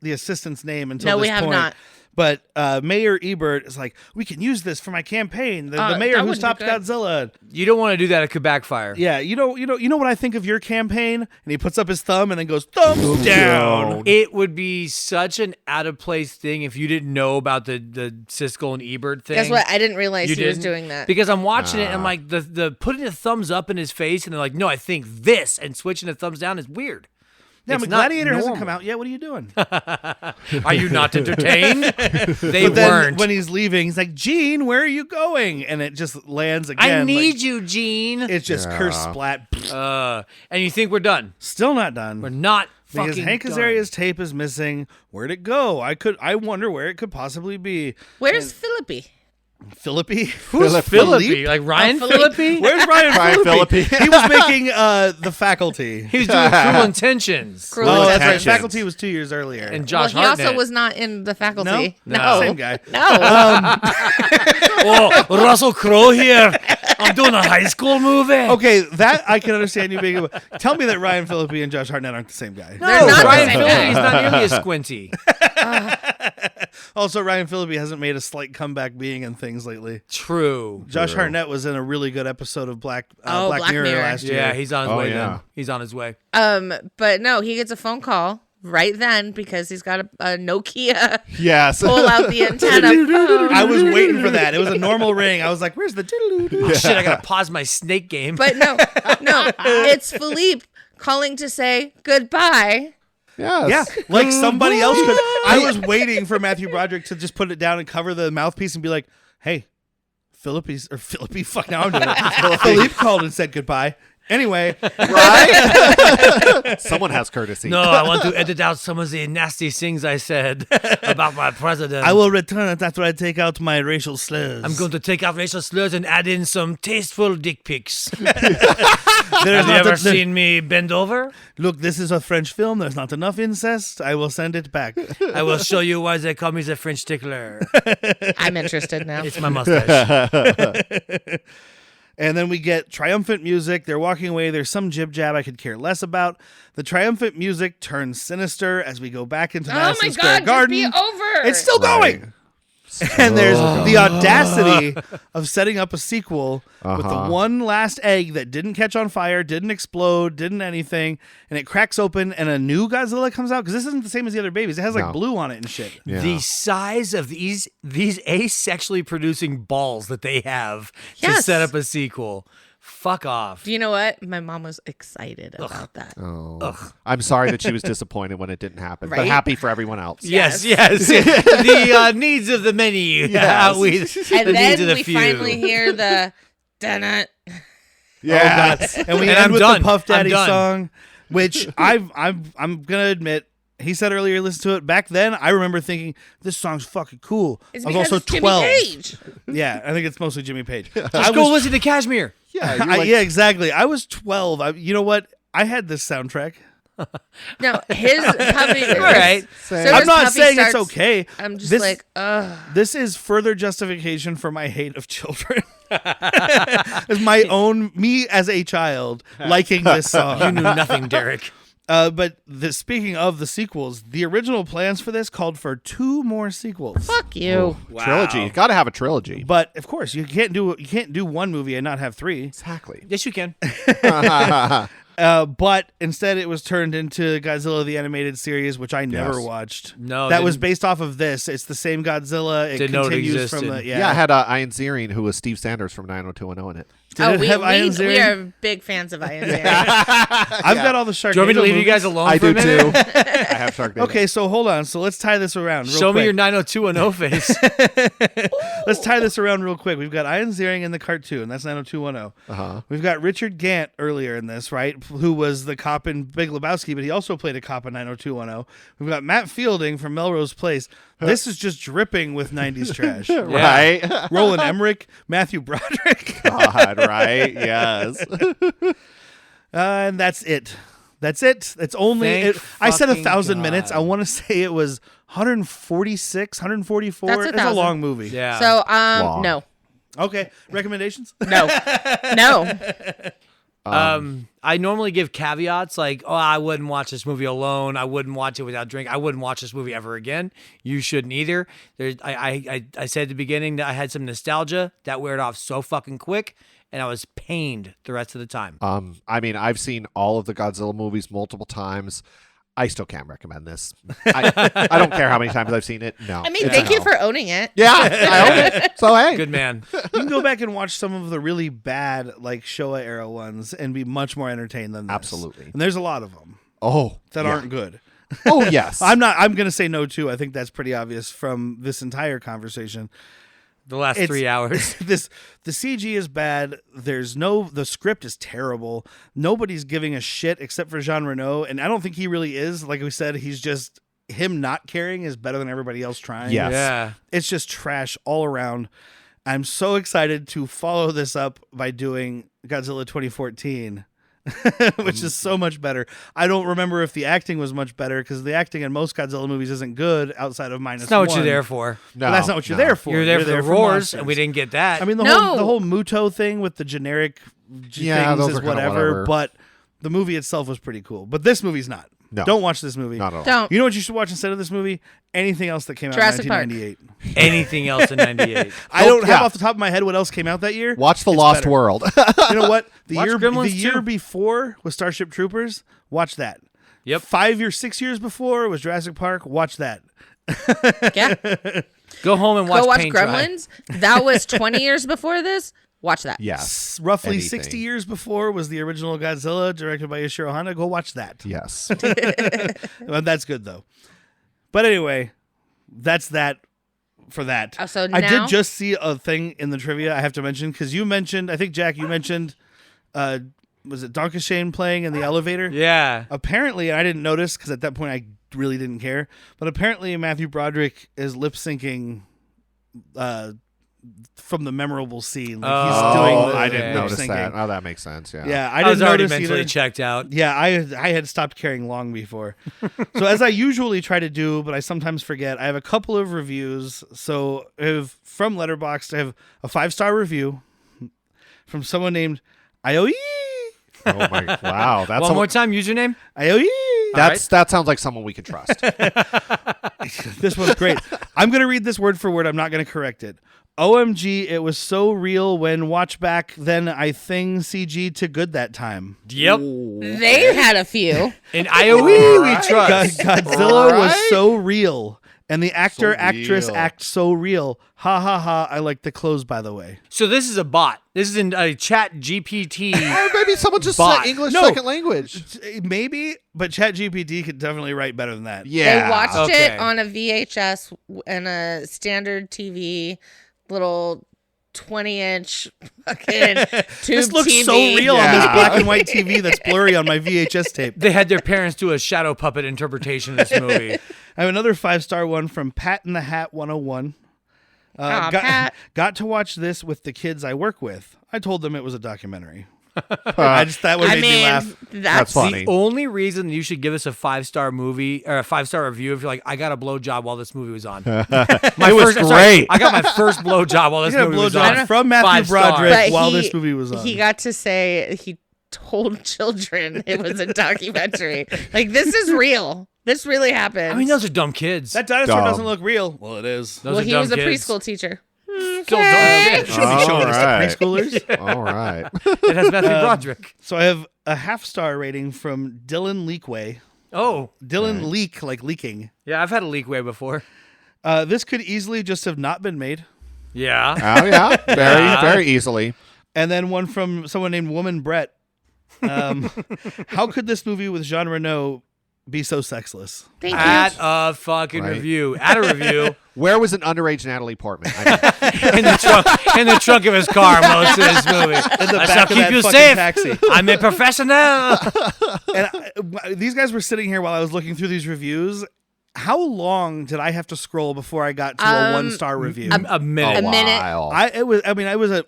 the assistant's name until No, this we have point. not. But Mayor Ebert is like, we can use this for my campaign. The that mayor who would be stopped good. Godzilla. You don't want to do that. It could backfire. Yeah, you know what I think of your campaign? And he puts up his thumb and then goes, thumbs down. It would be such an out of place thing if you didn't know about the Siskel and Ebert thing. Guess what? I didn't realize You he was didn't? doing that. Because I'm watching it and I'm like, the putting the thumbs up in his face and they're like, no, I think this, and switching the thumbs down is weird. Yeah, It's but not Gladiator hasn't normal. come out yet. What are you doing? Are you not entertained? They But then weren't. when he's leaving, he's like, Gene, where are you going? And it just lands again. I need like, you, Gene. It's just curse splat. And you think we're done. Still not done. We're not Because fucking Hank done. Azaria's tape is missing. Where'd it go? I wonder where it could possibly be. Where's Philippi? Philippi? Who's Philippe? Philippi? Like Ryan Philippe. Philippi? Where's Ryan Ryan Philippi? Philippi. He was making The Faculty. He was doing Cruel Intentions. Cruel Oh, that's right. Intentions. Faculty was 2 years earlier. And Well, Josh he also Hartnett. was not in the faculty. No? Same guy. No. Oh, Russell Crowe here. I'm doing a high school movie. Okay, that I can understand you being able. Tell me that Ryan Philippi and Josh Hartnett aren't the same guy. No, They're not Ryan the same Phillippi's guy. not nearly as squinty. Also, Ryan Philippi hasn't made a slight comeback being in things lately. True. Josh Hartnett was in a really good episode of Black Black Mirror Mirror. last year. Yeah, he's on his Oh, way yeah. then. He's on his way. But no, he gets a phone call right then because he's got a Nokia Yes. pull out the antenna phone. I was waiting for that. It was a normal ring. I was like, "Where's the?" Oh, shit, I gotta pause my snake game. But no, it's Philippe calling to say goodbye. Yes. Yeah, like somebody else could. I was waiting for Matthew Broderick to just put it down and cover the mouthpiece and be like, "Hey, Philippi, fuck now I'm doing it." Philippe called and said goodbye. Anyway, Right? Someone has courtesy. No, I want to edit out some of the nasty things I said about my president. I will return it after I take out my racial slurs. I'm going to take out racial slurs and add in some tasteful dick pics. There's Have you not ever a- seen me bend over? Look, this is a French film. There's not enough incest. I will send it back. I will show you why they call me the French tickler. I'm interested now. It's my mustache. And then we get triumphant music. They're walking away. There's some jib jab I could care less about. The triumphant music turns sinister as we go back into Oh my Madison Square God! Garden. Just be over. It's still going. And there's the audacity of setting up a sequel with the one last egg that didn't catch on fire, didn't explode, didn't anything, and it cracks open and a new Godzilla comes out because this isn't the same as the other babies. It has like blue on it and shit. Yeah. The size of these asexually producing balls that they have to set up a sequel. Fuck off. Do you know what? My mom was excited about that. Oh. I'm sorry that she was disappointed when it didn't happen, but Right? happy for everyone else. Yes. The needs of the many outweigh the And needs of then the we few. finally hear the dun Yeah. And we And end I'm with done. the Puff I'm Daddy done. song, which I'm gonna admit. He said earlier, he listened to it. Back then, I remember thinking, this song's fucking cool. It's I was because also it's Jimmy 12. Page. Yeah, I think it's mostly Jimmy Page. Just go listen to Kashmir. Yeah, you're like- Yeah, exactly. I was 12. You know what? I had this soundtrack. No, his puppy. All right. I'm not saying it's okay. I'm just This- like, ugh. This is further justification for my hate of children. It's my own, me as a child, liking this song. You knew nothing, Derek. But speaking of the sequels, the original plans for this called for 2 more sequels. Fuck you. Trilogy. You got to have a trilogy. But of course, you can't do one movie and not have 3. Exactly. Yes, you can. But instead, it was turned into Godzilla the Animated Series, which I never Yes. watched. No, that was didn't- based off of this. It's the same Godzilla. It Didn't know it continues from existed. the Yeah, I had Ian Ziering, who was Steve Sanders from 90210 in it. Did it have Ian we Ziering? are big fans of Ian Ziering. I've got all the Sharknado Do you want me to leave you movies. guys alone I for do a minute? too. I have Sharknado. Okay, so hold on. So let's tie this around. Real Show me quick. your 90210 face. Let's tie this around real quick. We've got Ian Ziering in the cartoon. That's 90210. Uh-huh. We've got Richard Gant earlier in this, right? Who was the cop in Big Lebowski, but he also played a cop in 90210. We've got Matt Fielding from Melrose Place. This is just dripping with 90s trash. Right? Roland Emmerich, Matthew Broderick. God, right? Yes. And that's it. That's it. It's only. Thank I said fucking 1,000 minutes. God. I want to say it was 146, 144. That's It's a 1,000. long movie. Yeah. So, Long. no. Okay. Recommendations? No. No. I normally give caveats like, oh, I wouldn't watch this movie alone. I wouldn't watch it without drink. I wouldn't watch this movie ever again. You shouldn't either. I said at the beginning that I had some nostalgia. That weared off so fucking quick, and I was pained the rest of the time. I mean, I've seen all of the Godzilla movies multiple times. I still can't recommend this. I don't care how many times I've seen it. No. I mean, it's thank a you no. for owning it. Yeah, I own it. So, hey. Good man. You can go back and watch some of the really bad, like Showa era ones, and be much more entertained than this. Absolutely. And there's a lot of them Oh. that yeah. aren't good. Oh, yes. I'm gonna say no too. I think that's pretty obvious from this entire conversation. The last It's- 3 hours. The CG is bad. The script is terrible. Nobody's giving a shit except for Jean Reno, and I don't think he really is. Like we said, he's just him not caring is better than everybody else trying. Yes. Yeah. It's just trash all around. I'm so excited to follow this up by doing Godzilla 2014. Which is so much better. I don't remember if the acting was much better because the acting in most Godzilla movies isn't good outside of -1. That's not what you're there for. No, But that's not what you're no. there for. You're there for the for roars, monsters. and we didn't get that. I mean, the No. whole Muto thing with the generic Yeah, things those is are kinda whatever, whatever. but the movie itself was pretty cool. But this movie's not. No. Don't watch this movie. Not at all. Don't. You know what you should watch instead of this movie? Anything else that came out Jurassic in Park. 1998. anything else in 98. I don't have yeah. off the top of my head what else came out that year. Watch The It's Lost better. World. You know what? The Watch year Gremlins 2. before was Starship Troopers. Watch that. Yep. 6 years before was Jurassic Park. Watch that. Yeah. Go home and watch Go watch Paint Dry. Gremlins. That was 20 years before this. Watch that. Yes. Roughly Anything. 60 years before was the original Godzilla, directed by Yoshiro Honda. Go watch that. Yes. Well, that's good though. But anyway, that's that for that. Oh, so I now- did just see a thing in the trivia I have to mention because you mentioned, I think Jack, you mentioned, was it Donkey Shane playing in the elevator? Yeah. Apparently, and I didn't notice because at that point I really didn't care. But apparently, Matthew Broderick is lip syncing from the memorable scene. Like he's doing Oh, the I didn't lip notice syncing. that. Oh, that makes sense. Yeah. Yeah, I I didn't was already notice mentally either. checked out. Yeah, I had stopped caring long before. So as I usually try to do, but I sometimes forget, I have a couple of reviews. So from Letterboxd, I have a 5-star review from someone named Aoi. Oh my! Wow. That's One more time, username. Aoi. That sounds like someone we can trust. This one's great. I'm going to read this word for word. I'm not going to correct it. OMG, it was so real when watch back then I thing CG to good that time. Yep. They had a few. In IOE, we trust. Godzilla was Right? so real. And the actor, So actress real. act so real. Ha ha ha. I like the clothes, by the way. So this is a bot. This is in a chat GPT. Or maybe someone just Bot. said English No. second language. Maybe, but ChatGPT could definitely write better than that. Yeah. They watched Okay. it on a VHS and a standard TV, little 20-inch fucking tube This looks TV. so real on this Yeah. black and white TV that's blurry on my VHS tape. They had their parents do a shadow puppet interpretation of this movie. I have another 5-star one from Pat in the Hat 101. Aw, Pat. Got to watch this with the kids I work with. I told them it was a documentary. That would I make me mean, laugh. that's funny. The only reason you should give us a 5-star movie or a 5-star review if you're like, I got a blowjob while this movie was on. My was great. I got my first blowjob while this I got a movie was on. blowjob from Matthew 5 stars. Broderick But while he- this movie was on. He got to say he told children it was a documentary. Like, this is real. This really happened. I mean, those are dumb kids. That dinosaur Dumb. doesn't look real. Well, it is. Those well, are he dumb was a kids. preschool teacher. Still dumb kids. Shouldn't be showing this Alright. to preschoolers. All right. It has Matthew Broderick. So I have a 1/2-star rating from Dylan Leakway. Oh, Dylan Leak, like leaking. yeah, I've had a leak way before. This could easily just have not been made. Yeah. Oh yeah. Very easily. And then one from someone named Woman Brett. How could this movie with Jean Reno be so sexless? Thank At you. a fucking Right. review. At a review. Where was an underage Natalie Portman? I in the trunk of his car most of this movie. In the I back shall of keep that you fucking safe. taxi. I'm a professional. And these guys were sitting here while I was looking through these reviews. How long did I have to scroll before I got to a 1-star review? A minute. A minute. While. I was a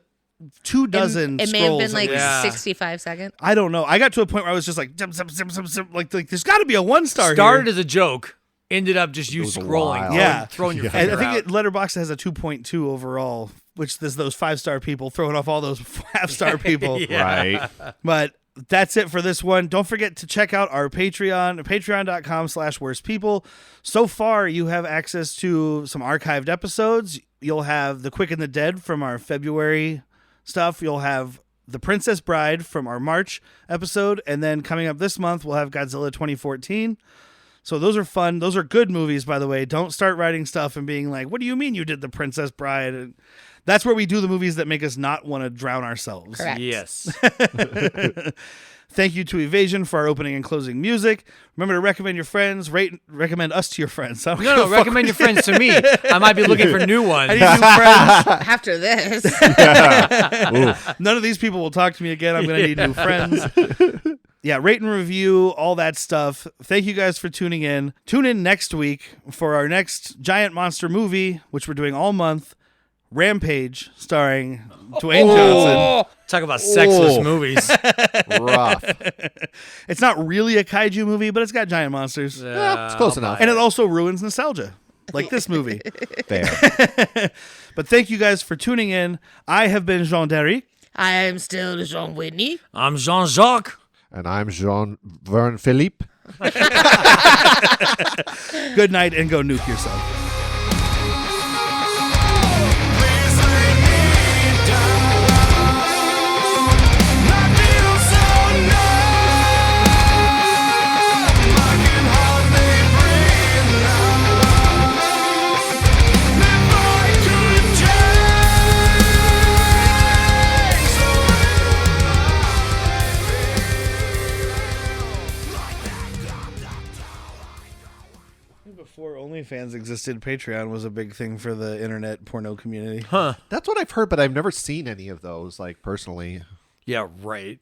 2 dozen It may have scrolls been like at least. Yeah. 65 seconds. I don't know. I got to a point where I was just like, zip, zip, zip, zip, zip, like there's got to be a 1-star Started here. as a joke. Ended up just you was a scrolling. while. Yeah. Throwing your And finger I think out. Letterboxd has a 2.2 overall, which there's those 5-star people throwing off all those 5-star people. Right. But that's it for this one. Don't forget to check out our Patreon, patreon.com/worstpeople. So far, you have access to some archived episodes. You'll have The Quick and the Dead from our February stuff. You'll have The Princess Bride from our March episode. And then coming up this month, we'll have Godzilla 2014. So those are fun. Those are good movies, by the way. Don't start writing stuff and being like, what do you mean you did The Princess Bride? And that's where we do the movies that make us not want to drown ourselves. Correct. Yes. Thank you to Evasion for our opening and closing music. Remember to recommend your friends, recommend us to your friends. I don't give a No, fuck. recommend your friends to me. I might be looking for new ones. I need new friends. After this, None of these people will talk to me again. I'm going to need new friends. Yeah, rate and review, all that stuff. Thank you guys for tuning in. Tune in next week for our next giant monster movie, which we're doing all month, Rampage, starring Dwayne Johnson. Talk about sexless movies. Rough. It's not really a kaiju movie, but it's got giant monsters. Yeah, it's close enough. And it also ruins nostalgia, like this movie. There. But thank you guys for tuning in. I have been Jean-Derry. I am still Jean Whitney. I'm Jean-Jacques. And I'm Vern Philippe. Good night and go nuke yourself. Before OnlyFans existed, Patreon was a big thing for the internet porno community. Huh. That's what I've heard, but I've never seen any of those, like, personally. Yeah, right.